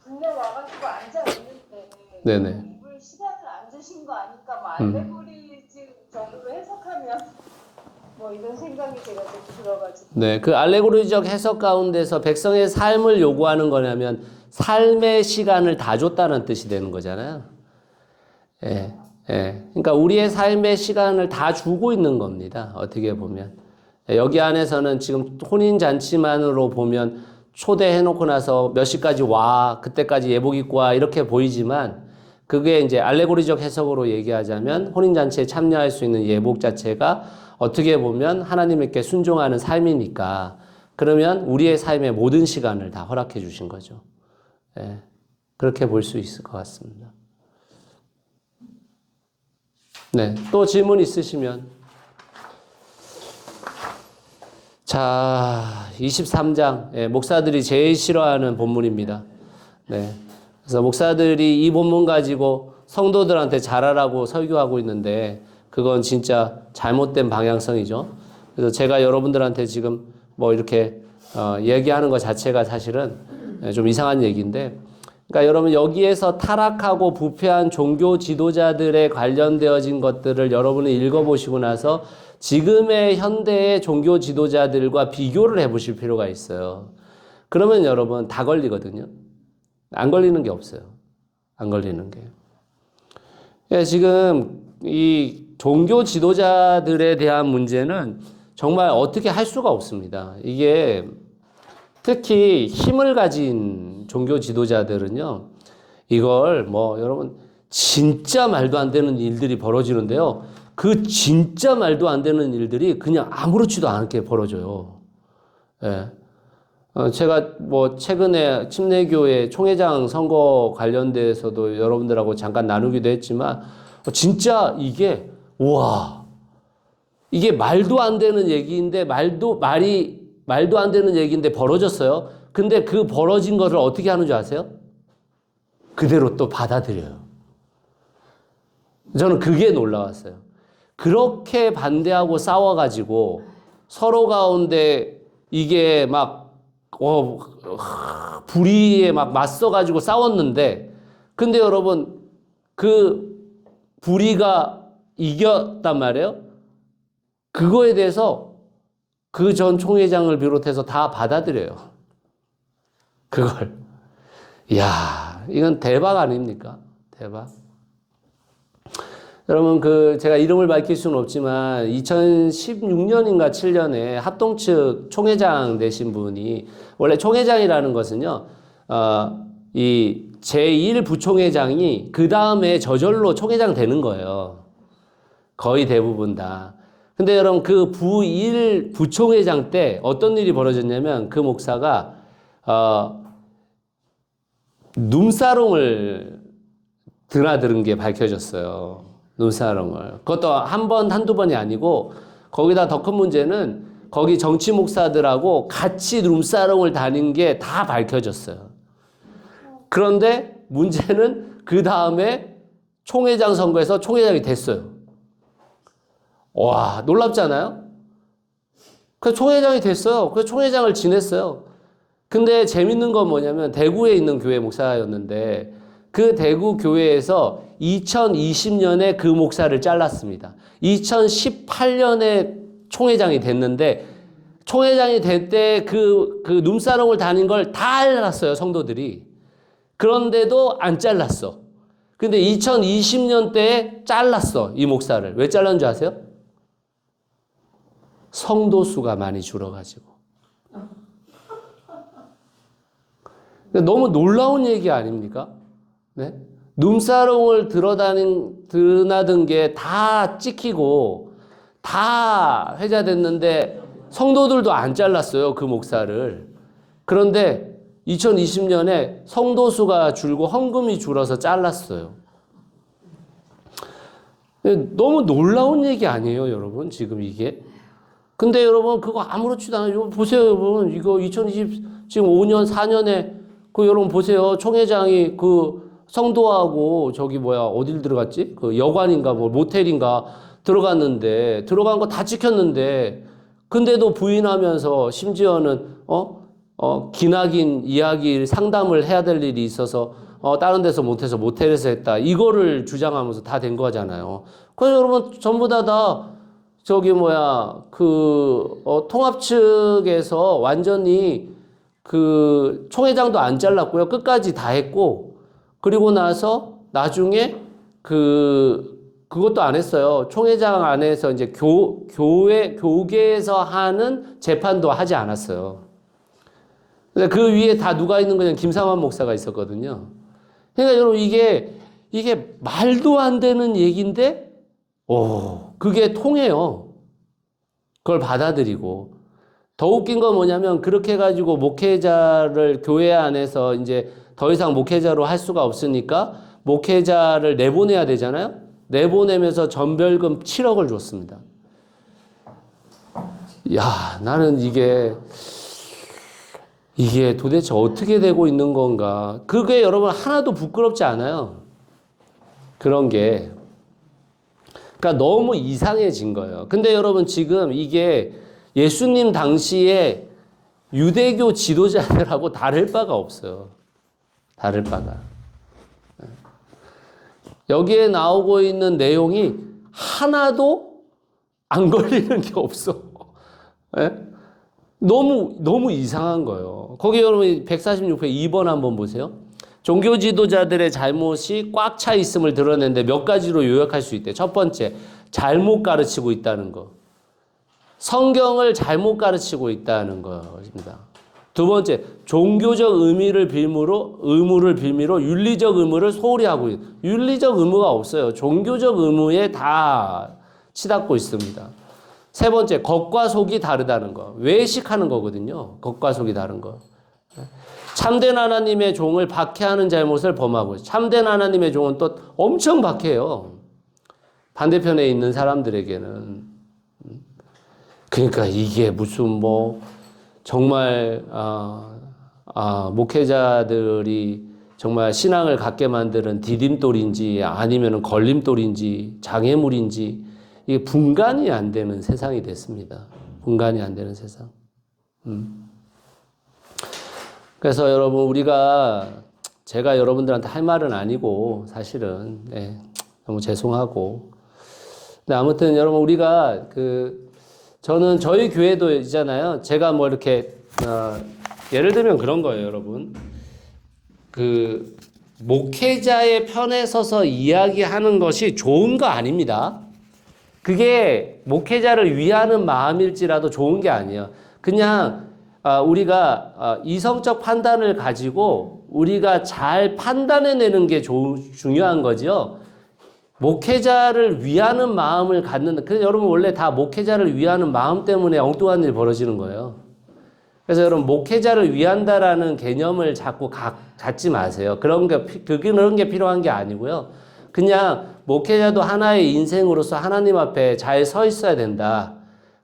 불려 와가지고 앉아 있는데 네네. 입을 시간을 안 주신 거 아니까 뭐 알레고리적으로 해석하면 뭐 이런 생각이 제가 좀 들어가지고. 네, 그 알레고리적 해석 가운데서 백성의 삶을 요구하는 거냐면 삶의 시간을 다 줬다는 뜻이 되는 거잖아요. 그러니까 우리의 삶의 시간을 다 주고 있는 겁니다. 어떻게 보면. 여기 안에서는 지금 혼인잔치만으로 보면 초대해놓고 나서 몇 시까지 와, 그때까지 예복 입고 와, 이렇게 보이지만 그게 이제 알레고리적 해석으로 얘기하자면 혼인잔치에 참여할 수 있는 예복 자체가 어떻게 보면 하나님께 순종하는 삶이니까, 그러면 우리의 삶의 모든 시간을 다 허락해 주신 거죠. 그렇게 볼 수 있을 것 같습니다. 네, 또 질문 있으시면. 자, 23장. 목사들이 제일 싫어하는 본문입니다. 네. 그래서 목사들이 이 본문 가지고 성도들한테 잘하라고 설교하고 있는데 그건 진짜 잘못된 방향성이죠. 그래서 제가 여러분들한테 지금 뭐 이렇게 얘기하는 것 자체가 사실은 좀 이상한 얘기인데, 그러니까 여러분 여기에서 타락하고 부패한 종교 지도자들에 관련되어진 것들을 여러분이 읽어보시고 나서 지금의 현대의 종교 지도자들과 비교를 해보실 필요가 있어요. 그러면 여러분 다 걸리거든요. 안 걸리는 게 없어요. 안 걸리는 게. 예, 지금 이 종교 지도자들에 대한 문제는 정말 어떻게 할 수가 없습니다. 이게 특히 힘을 가진 종교 지도자들은요, 이걸 뭐 여러분 진짜 말도 안 되는 일들이 벌어지는데요. 그 진짜 말도 안 되는 일들이 그냥 아무렇지도 않게 벌어져요. 예. 제가 뭐 최근에 침례교회 총회장 선거 관련돼서도 여러분들하고 잠깐 나누기도 했지만 진짜 이게 우와 이게 말도 안 되는 얘기인데 말도 안 되는 얘기인데 벌어졌어요. 근데 그 벌어진 것을 어떻게 하는 줄 아세요? 그대로 또 받아들여요. 저는 그게 놀라웠어요. 그렇게 반대하고 싸워가지고 서로 가운데 이게 막 불의에 막 맞서가지고 싸웠는데, 근데 여러분, 그 불의가 이겼단 말이에요? 그거에 대해서 그 전 총회장을 비롯해서 다 받아들여요. 그걸. 이야, 이건 대박 아닙니까? 대박. 여러분, 제가 이름을 밝힐 수는 없지만, 2016년인가 7년에 합동측 총회장 되신 분이, 원래 총회장이라는 것은요, 이 제1부총회장이 그 다음에 저절로 총회장 되는 거예요. 거의 대부분 다. 근데 여러분, 그 부1 부총회장 때 어떤 일이 벌어졌냐면, 그 목사가, 눈사롱을 드나드는 게 밝혀졌어요. 눈사롱을. 그것도 한 번, 한두 번이 아니고, 거기다 더 큰 문제는 거기 정치 목사들하고 같이 눈사롱을 다닌 게 다 밝혀졌어요. 그런데 문제는 그 다음에 총회장 선거에서 총회장이 됐어요. 와, 놀랍잖아요? 그 총회장이 됐어요. 그 총회장을 지냈어요. 근데 재밌는 건 뭐냐면 대구에 있는 교회 목사였는데 그 대구 교회에서 2020년에 그 목사를 잘랐습니다. 2018년에 총회장이 됐는데 총회장이 될 때 그 눈사롱을 다닌 걸 다 알았어요, 성도들이. 그런데도 안 잘랐어. 근데 2020년 때에 잘랐어, 이 목사를. 왜 잘랐는 줄 아세요? 성도 수가 많이 줄어가지고. 너무 놀라운 얘기 아닙니까? 네? 눈사롱을 드나든 게 다 찍히고 다 회자됐는데 성도들도 안 잘랐어요, 그 목사를. 그런데 2020년에 성도 수가 줄고 헌금이 줄어서 잘랐어요. 너무 놀라운 얘기 아니에요, 여러분, 지금 이게? 근데 여러분, 그거 아무렇지도 않아요. 이거 보세요, 여러분. 이거 지금 5년, 4년에, 여러분 보세요. 총회장이 성도하고 어딜 들어갔지? 여관인가, 모텔인가 들어갔는데, 들어간 거 다 찍혔는데, 근데도 부인하면서 심지어는, 기나긴 이야기 상담을 해야 될 일이 있어서, 다른 데서 못해서 모텔에서 했다. 이거를 주장하면서 다 된 거잖아요. 그래서 여러분, 전부 다, 통합 측에서 완전히 총회장도 안 잘랐고요. 끝까지 다 했고, 그리고 나서 나중에 그것도 안 했어요. 총회장 안에서 이제 교계에서 하는 재판도 하지 않았어요. 그 위에 다 누가 있는 거냐? 김상환 목사가 있었거든요. 그러니까 여러분, 이게 말도 안 되는 얘기인데, 그게 통해요. 그걸 받아들이고. 더 웃긴 건 뭐냐면, 그렇게 해가지고 목회자를 교회 안에서 이제 더 이상 목회자로 할 수가 없으니까 목회자를 내보내야 되잖아요? 내보내면서 전별금 7억을 줬습니다. 야, 나는 이게 도대체 어떻게 되고 있는 건가. 그게 여러분 하나도 부끄럽지 않아요. 그런 게. 그러니까 너무 이상해진 거예요. 근데 여러분 지금 이게 예수님 당시에 유대교 지도자들하고 다를 바가 없어요. 다를 바가. 여기에 나오고 있는 내용이 하나도 안 걸리는 게 없어. 예? 너무 이상한 거예요. 거기 여러분 146회 2번 한번 보세요. 종교 지도자들의 잘못이 꽉 차 있음을 드러내는데 몇 가지로 요약할 수 있대. 첫 번째, 잘못 가르치고 있다는 거. 성경을 잘못 가르치고 있다는 것입니다. 두 번째, 종교적 의무를 빌미로 윤리적 의무를 소홀히 하고 있어요. 윤리적 의무가 없어요. 종교적 의무에 다 치닫고 있습니다. 세 번째, 겉과 속이 다르다는 거. 외식하는 거거든요. 겉과 속이 다른 거. 참된 하나님의 종을 박해하는 잘못을 범하고 있어요. 참된 하나님의 종은 또 엄청 박해요. 반대편에 있는 사람들에게는. 그러니까 이게 무슨 뭐 정말 목회자들이 정말 신앙을 갖게 만드는 디딤돌인지 아니면 걸림돌인지 장애물인지 이게 분간이 안 되는 세상이 됐습니다. 분간이 안 되는 세상. 그래서 여러분 제가 여러분들한테 할 말은 아니고 사실은 너무 죄송하고 근데 아무튼 여러분 우리가 저는 저희 교회도 있잖아요. 제가 뭐 이렇게 예를 들면 그런 거예요, 여러분. 목회자의 편에 서서 이야기하는 것이 좋은 거 아닙니다. 그게 목회자를 위하는 마음일지라도 좋은 게 아니에요. 그냥 우리가 이성적 판단을 가지고 우리가 잘 판단해내는 게 중요한 거죠. 목회자를 위하는 마음을 갖는, 여러분 원래 다 목회자를 위하는 마음 때문에 엉뚱한 일이 벌어지는 거예요. 그래서 여러분 목회자를 위한다라는 개념을 자꾸 갖지 마세요. 그런 게 필요한 게 아니고요. 그냥 목회자도 하나의 인생으로서 하나님 앞에 잘 서 있어야 된다.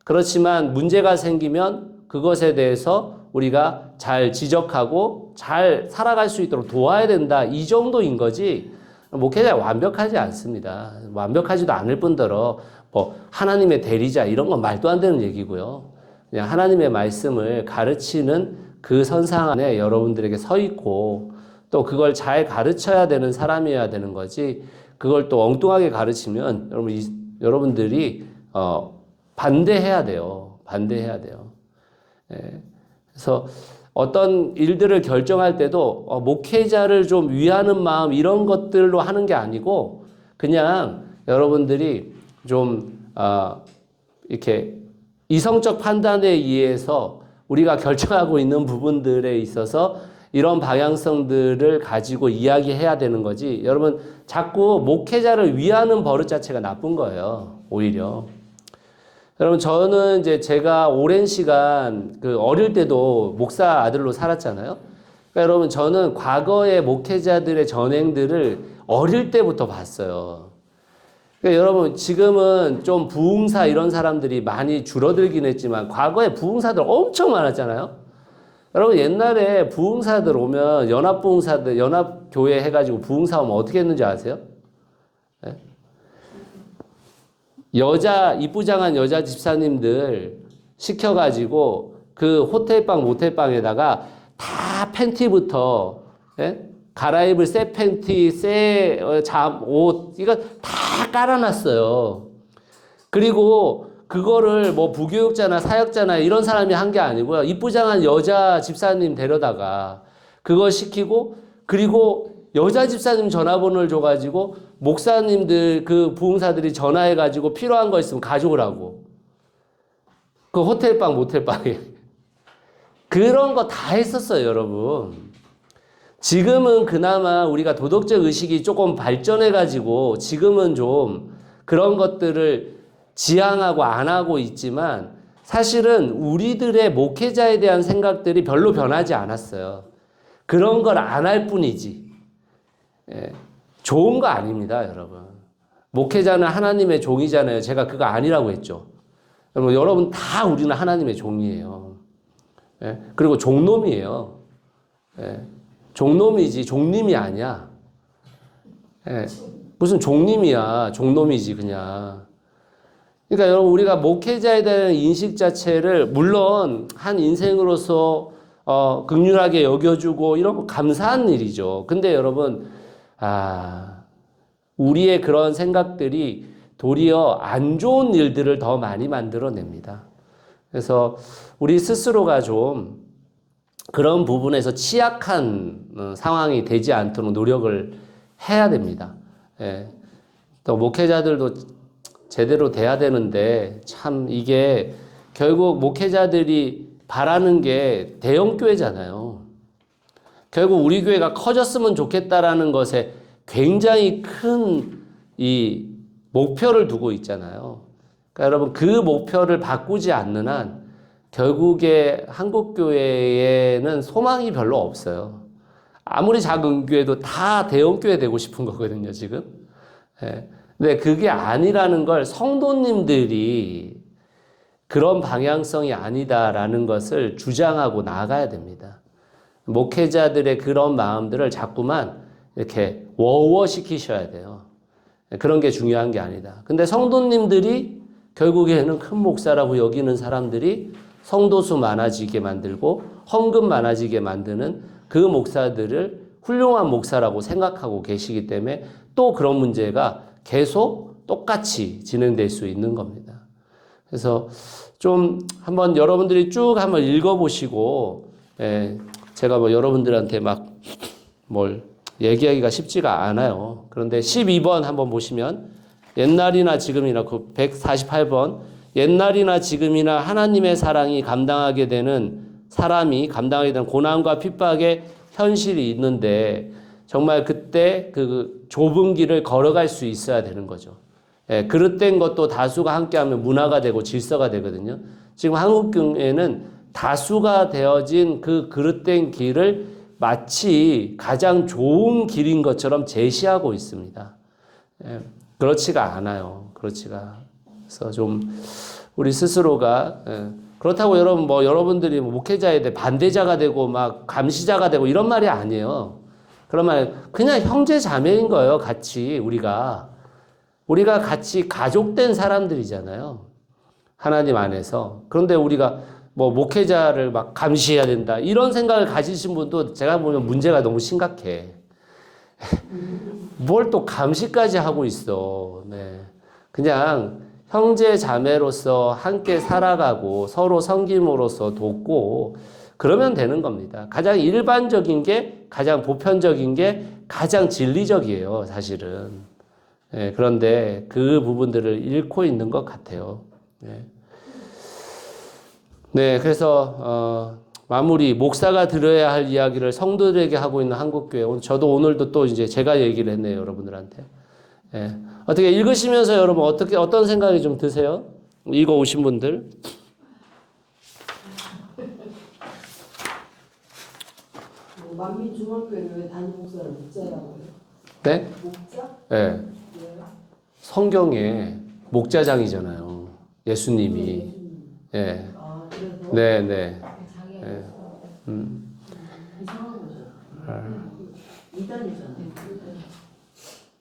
그렇지만 문제가 생기면 그것에 대해서 우리가 잘 지적하고 잘 살아갈 수 있도록 도와야 된다. 이 정도인 거지. 목회자가 완벽하지 않습니다. 완벽하지도 않을 뿐더러 뭐 하나님의 대리자 이런 건 말도 안 되는 얘기고요. 그냥 하나님의 말씀을 가르치는 그 선상 안에 여러분들에게 서 있고 또 그걸 잘 가르쳐야 되는 사람이어야 되는 거지. 그걸 또 엉뚱하게 가르치면 여러분들이 반대해야 돼요. 반대해야 돼요. 그래서 어떤 일들을 결정할 때도 목회자를 좀 위하는 마음 이런 것들로 하는 게 아니고 그냥 여러분들이 좀 이렇게 이성적 판단에 의해서 우리가 결정하고 있는 부분들에 있어서 이런 방향성들을 가지고 이야기해야 되는 거지. 여러분 자꾸 목회자를 위하는 버릇 자체가 나쁜 거예요. 오히려. 여러분 저는 이제 제가 오랜 시간 어릴 때도 목사 아들로 살았잖아요. 그러니까 여러분 저는 과거의 목회자들의 전행들을 어릴 때부터 봤어요. 그러니까 여러분 지금은 좀 부흥사 이런 사람들이 많이 줄어들긴 했지만 과거에 부흥사들 엄청 많았잖아요. 여러분 옛날에 부흥사들 오면 연합부흥사들 연합교회 해가지고 부흥사 오면 어떻게 했는지 아세요? 네? 이쁘장한 여자 집사님들 시켜가지고 그 호텔방 모텔방에다가 다 팬티부터 갈아입을 새 팬티, 새 옷 이거 다 깔아놨어요. 그리고 그거를 뭐 부교육자나 사역자나 이런 사람이 한 게 아니고요. 이쁘장한 여자 집사님 데려다가 그거 시키고 그리고 여자 집사님 전화번호를 줘가지고 목사님들 그 부흥사들이 전화해가지고 필요한 거 있으면 가져오라고. 그 호텔방 모텔방에. 그런 거 다 했었어요, 여러분. 지금은 그나마 우리가 도덕적 의식이 조금 발전해가지고 지금은 좀 그런 것들을 지향하고 안 하고 있지만 사실은 우리들의 목회자에 대한 생각들이 별로 변하지 않았어요. 그런 걸 안 할 뿐이지. 좋은 거 아닙니다, 여러분. 목회자는 하나님의 종이잖아요. 제가 그거 아니라고 했죠. 여러분 다 우리는 하나님의 종이에요. 그리고 종놈이에요. 종놈이지 종님이 아니야. 무슨 종님이야. 종놈이지 그냥. 그러니까 여러분 우리가 목회자에 대한 인식 자체를 물론 한 인생으로서 긍휼하게 여겨주고 이런 거 감사한 일이죠. 근데 여러분, 우리의 그런 생각들이 도리어 안 좋은 일들을 더 많이 만들어냅니다. 그래서 우리 스스로가 좀 그런 부분에서 취약한 상황이 되지 않도록 노력을 해야 됩니다. 예. 또 목회자들도 제대로 돼야 되는데 참 이게 결국 목회자들이 바라는 게 대형교회잖아요. 결국 우리 교회가 커졌으면 좋겠다라는 것에 굉장히 큰 이 목표를 두고 있잖아요. 그러니까 여러분 그 목표를 바꾸지 않는 한 결국에 한국교회에는 소망이 별로 없어요. 아무리 작은 교회도 다 대형교회 되고 싶은 거거든요, 지금. 예. 근데 그게 아니라는 걸 성도님들이 그런 방향성이 아니다라는 것을 주장하고 나가야 됩니다. 목회자들의 그런 마음들을 자꾸만 이렇게 워워시키셔야 돼요. 그런 게 중요한 게 아니다. 근데 성도님들이 결국에는 큰 목사라고 여기는 사람들이 성도수 많아지게 만들고 헌금 많아지게 만드는 그 목사들을 훌륭한 목사라고 생각하고 계시기 때문에 또 그런 문제가 계속 똑같이 진행될 수 있는 겁니다. 그래서 좀 한번 여러분들이 쭉 한번 읽어보시고, 제가 뭐 여러분들한테 막 뭘 얘기하기가 쉽지가 않아요. 그런데 12번 한번 보시면 옛날이나 지금이나 그 148번 옛날이나 지금이나 하나님의 사랑이 감당하게 되는 사람이 감당하게 되는 고난과 핍박의 현실이 있는데 정말 그때 그 좁은 길을 걸어갈 수 있어야 되는 거죠. 그릇된 것도 다수가 함께하면 문화가 되고 질서가 되거든요. 지금 한국교회는 다수가 되어진 그 그릇된 길을 마치 가장 좋은 길인 것처럼 제시하고 있습니다. 그렇지가 않아요. 그렇지가. 그래서 좀 우리 스스로가 그렇다고 여러분 뭐 여러분들이 목회자에 대해 반대자가 되고 막 감시자가 되고 이런 말이 아니에요. 그런 말 그냥 형제 자매인 거예요. 같이 우리가 같이 가족된 사람들이잖아요. 하나님 안에서. 그런데 우리가 뭐 목회자를 막 감시해야 된다. 이런 생각을 가지신 분도 제가 보면 문제가 너무 심각해. 뭘 또 감시까지 하고 있어. 네. 그냥 형제 자매로서 함께 살아가고 서로 섬김으로써 돕고 그러면 되는 겁니다. 가장 일반적인 게 가장 보편적인 게 가장 진리적이에요. 사실은. 네, 그런데 그 부분들을 잃고 있는 것 같아요. 네. 네, 그래서 마무리 목사가 들어야 할 이야기를 성도들에게 하고 있는 한국교회. 저도 오늘도 또 이제 제가 얘기를 했네요, 여러분들한테. 예. 어떻게 읽으시면서 여러분 어떤 생각이 좀 드세요? 읽어 오신 분들. 만민중앙교회를 왜 담임 목사를 목자라고 해요? 네? 목자? 예. 왜요? 성경에 목자장이잖아요. 예수님이. 예. 그래서 네, 네. 예. 이상한 거죠. 이단이잖아요.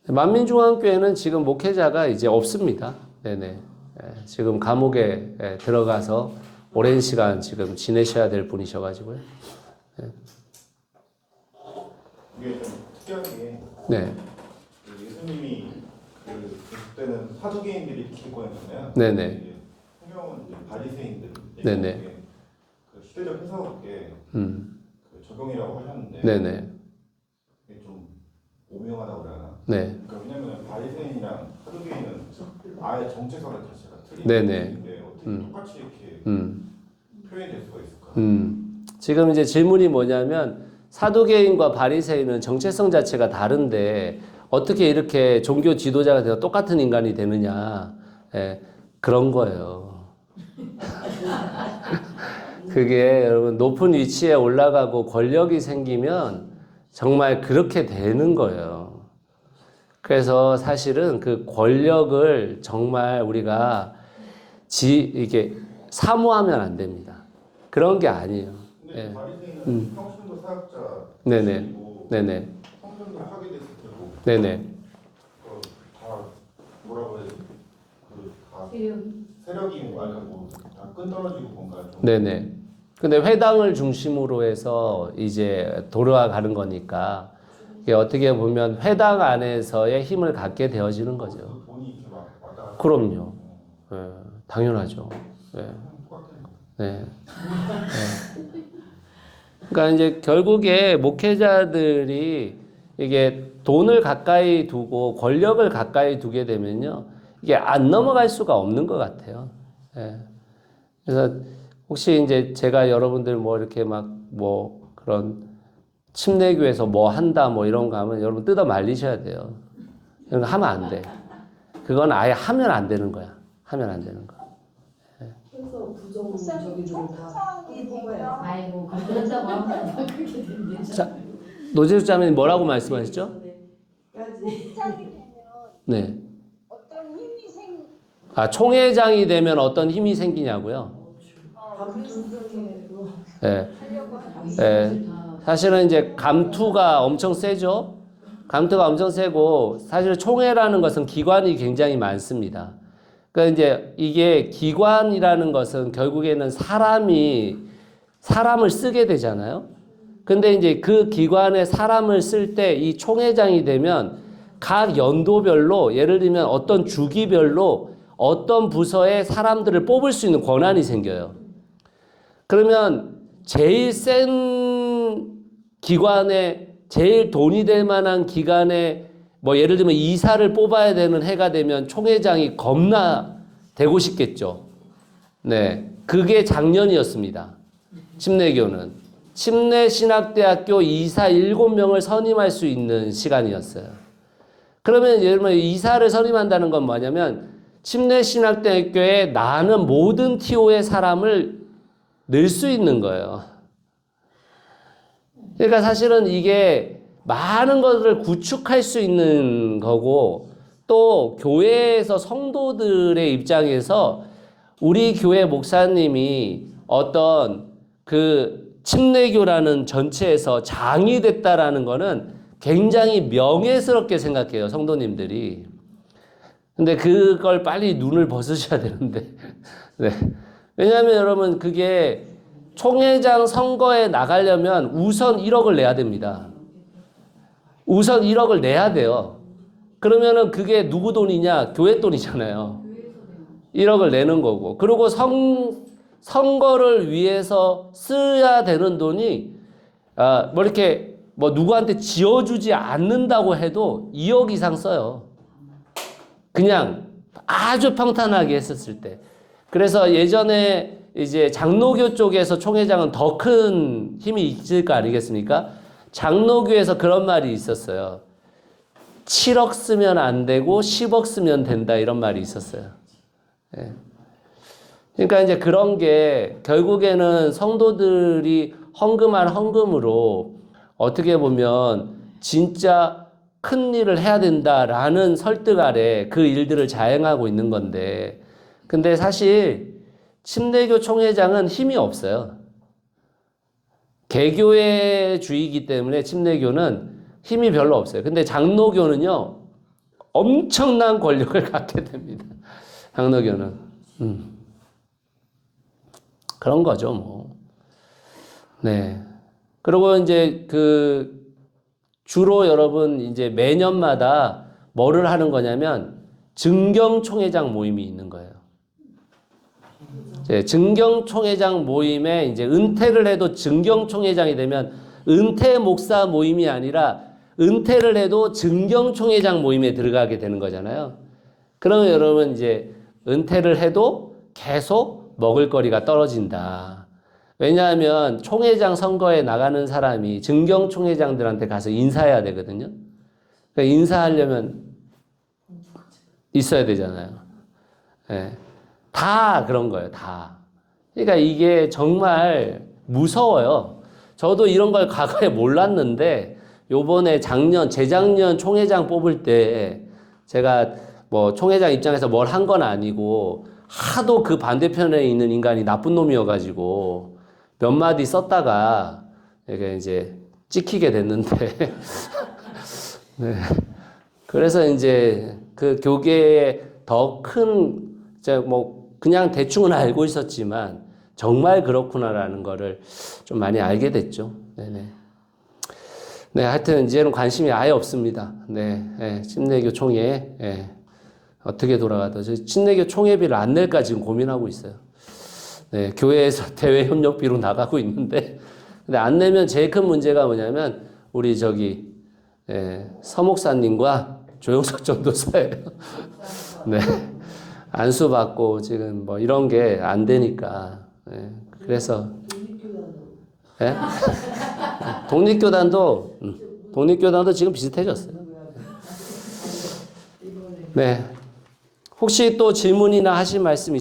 만민중앙교회는 지금 목회자가 이제 없습니다. 네네. 예, 지금 감옥에 들어가서 오랜 시간 지금 지내셔야 될 분이셔가지고요. 예. 이게 좀 특이한 게 네. 그 예수님이 그때는 사두개인들이 기득권이었잖아요. 네네. 성경은 이제 바리새인들 네네. 그 시대적 해석에 그 적용이라고 하셨는데 네네. 이게 좀 오명하다고 그러나? 네. 그러니까 왜냐면 바리새인이랑 사두개인은 아예 정체성 자체가 틀린 네네. 분인데 어떻게 똑같이 이렇게 표현될 수가 있을까? 지금 이제 질문이 뭐냐면 사두개인과 바리새인은 정체성 자체가 다른데 어떻게 이렇게 종교 지도자가 되어 똑같은 인간이 되느냐. 예, 그런 거예요. 그게 여러분 높은 위치에 올라가고 권력이 생기면 정말 그렇게 되는 거예요. 그래서 사실은 그 권력을 정말 우리가 이게 사모하면 안 됩니다. 그런 게 아니에요. 근데 예. 바리새인은 평신도 사역자 네네. 출신이고 네네. 성전도 하게 됐을 테고 네네. 다 뭐라고 해야 되지? 그다 세력이 그러니까 뭐다 끈 떨어지고 뭔가 좀 네네. 근데 회당을 중심으로 해서 이제 돌아가는 거니까 이게 어떻게 보면 회당 안에서의 힘을 갖게 되어지는 거죠. 돈이 이렇게 막 왔다 갔다. 그럼요. 예, 당연하죠. 예. 똑같아요. 네. 네. 그러니까 이제 결국에 목회자들이 이게 돈을 가까이 두고 권력을 가까이 두게 되면요. 이게 안 넘어갈 수가 없는 것 같아요. 예. 그래서 혹시 이제 제가 여러분들 뭐 이렇게 막 뭐 그런 침례교에서 뭐 한다 뭐 이런 거 하면 여러분 뜯어 말리셔야 돼요. 이런 거 하면 안 돼. 그건 아예 하면 안 되는 거야. 하면 안 되는 거. 그래서 부정 목사님 저기들을 다 총상이 되면 아이고 그런다고 하면 그렇게 됩니다. 자, 노재수자매님 뭐라고 말씀하셨죠? 까지 총장이 되면 네. 어떤 힘이 아, 총회장이 되면 어떤 힘이 생기냐고요? 그래서 감투적으로 예. 하려고 하는 예. 사실은 이제 감투가 엄청 세죠? 감투가 엄청 세고, 사실 총회라는 것은 기관이 굉장히 많습니다. 그러니까 이제 이게 기관이라는 것은 결국에는 사람을 쓰게 되잖아요? 근데 이제 그 기관에 사람을 쓸 때 이 총회장이 되면 각 연도별로 예를 들면 어떤 주기별로 어떤 부서에 사람들을 뽑을 수 있는 권한이 생겨요. 그러면 제일 센 기관에 제일 돈이 될 만한 기관에 뭐 예를 들면 이사를 뽑아야 되는 해가 되면 총회장이 겁나 되고 싶겠죠. 네. 그게 작년이었습니다. 침례교는. 침례신학대학교 이사 7명을 선임할 수 있는 시간이었어요. 그러면 예를 들면 이사를 선임한다는 건 뭐냐면 침례신학대학교에 나는 모든 TO의 사람을 넣을 수 있는 거예요. 그러니까 사실은 이게 많은 것을 구축할 수 있는 거고 또 교회에서 성도들의 입장에서 우리 교회 목사님이 어떤 그 침례교라는 전체에서 장이 됐다라는 거는 굉장히 명예스럽게 생각해요, 성도님들이. 근데 그걸 빨리 눈을 벗으셔야 되는데. 네. 왜냐하면 여러분 그게 총회장 선거에 나가려면 우선 1억을 내야 됩니다. 우선 1억을 내야 돼요. 그러면은 그게 누구 돈이냐? 교회 돈이잖아요. 1억을 내는 거고. 그리고 선거를 위해서 써야 되는 돈이 뭐 이렇게 뭐 누구한테 지어주지 않는다고 해도 2억 이상 써요. 그냥 아주 평탄하게 했었을 때. 그래서 예전에 이제 장로교 쪽에서 총회장은 더 큰 힘이 있을 거 아니겠습니까? 장로교에서 그런 말이 있었어요. 7억 쓰면 안 되고 10억 쓰면 된다 이런 말이 있었어요. 예. 그러니까 이제 그런 게 결국에는 성도들이 헌금한 헌금으로 어떻게 보면 진짜 큰 일을 해야 된다라는 설득 아래 그 일들을 자행하고 있는 건데 근데 사실 침례교 총회장은 힘이 없어요. 개교회주의이기 때문에 침례교는 힘이 별로 없어요. 근데 장로교는요. 엄청난 권력을 갖게 됩니다. 장로교는. 그런 거죠, 뭐. 네. 그리고 이제 주로 여러분 이제 매년마다 뭐를 하는 거냐면 증경총회장 모임이 있는 거예요. 증경총회장 모임에 이제 은퇴를 해도 증경총회장이 되면 은퇴 목사 모임이 아니라 은퇴를 해도 증경총회장 모임에 들어가게 되는 거잖아요. 그러면 여러분 이제 은퇴를 해도 계속 먹을거리가 떨어진다. 왜냐하면 총회장 선거에 나가는 사람이 증경총회장들한테 가서 인사해야 되거든요. 그러니까 인사하려면 있어야 되잖아요. 네. 다 그런 거예요, 다. 그러니까 이게 정말 무서워요. 저도 이런 걸 과거에 몰랐는데, 요번에 재작년 총회장 뽑을 때, 제가 뭐 총회장 입장에서 뭘 한 건 아니고, 하도 그 반대편에 있는 인간이 나쁜 놈이어가지고, 몇 마디 썼다가, 이게 이제 찍히게 됐는데, 네. 그래서 이제 그 교계에 더 큰, 뭐, 그냥 대충은 알고 있었지만 정말 그렇구나라는 거를 좀 많이 알게 됐죠. 네네. 네, 하여튼 이제는 관심이 아예 없습니다. 네, 예, 침례교 총회, 예, 어떻게 돌아가도 저 침례교 총회비를 안 낼까 지금 고민하고 있어요. 네, 교회에서 대외 협력비로 나가고 있는데, 근데 안 내면 제일 큰 문제가 뭐냐면 우리 저기 서목사님과 조영석 전도사예요. 네, 안수 받고 지금 뭐 이런 게 안 되니까. 네, 그래서 예? 독립교단도 지금 비슷해졌어요. 네, 혹시 또 질문이나 하실 말씀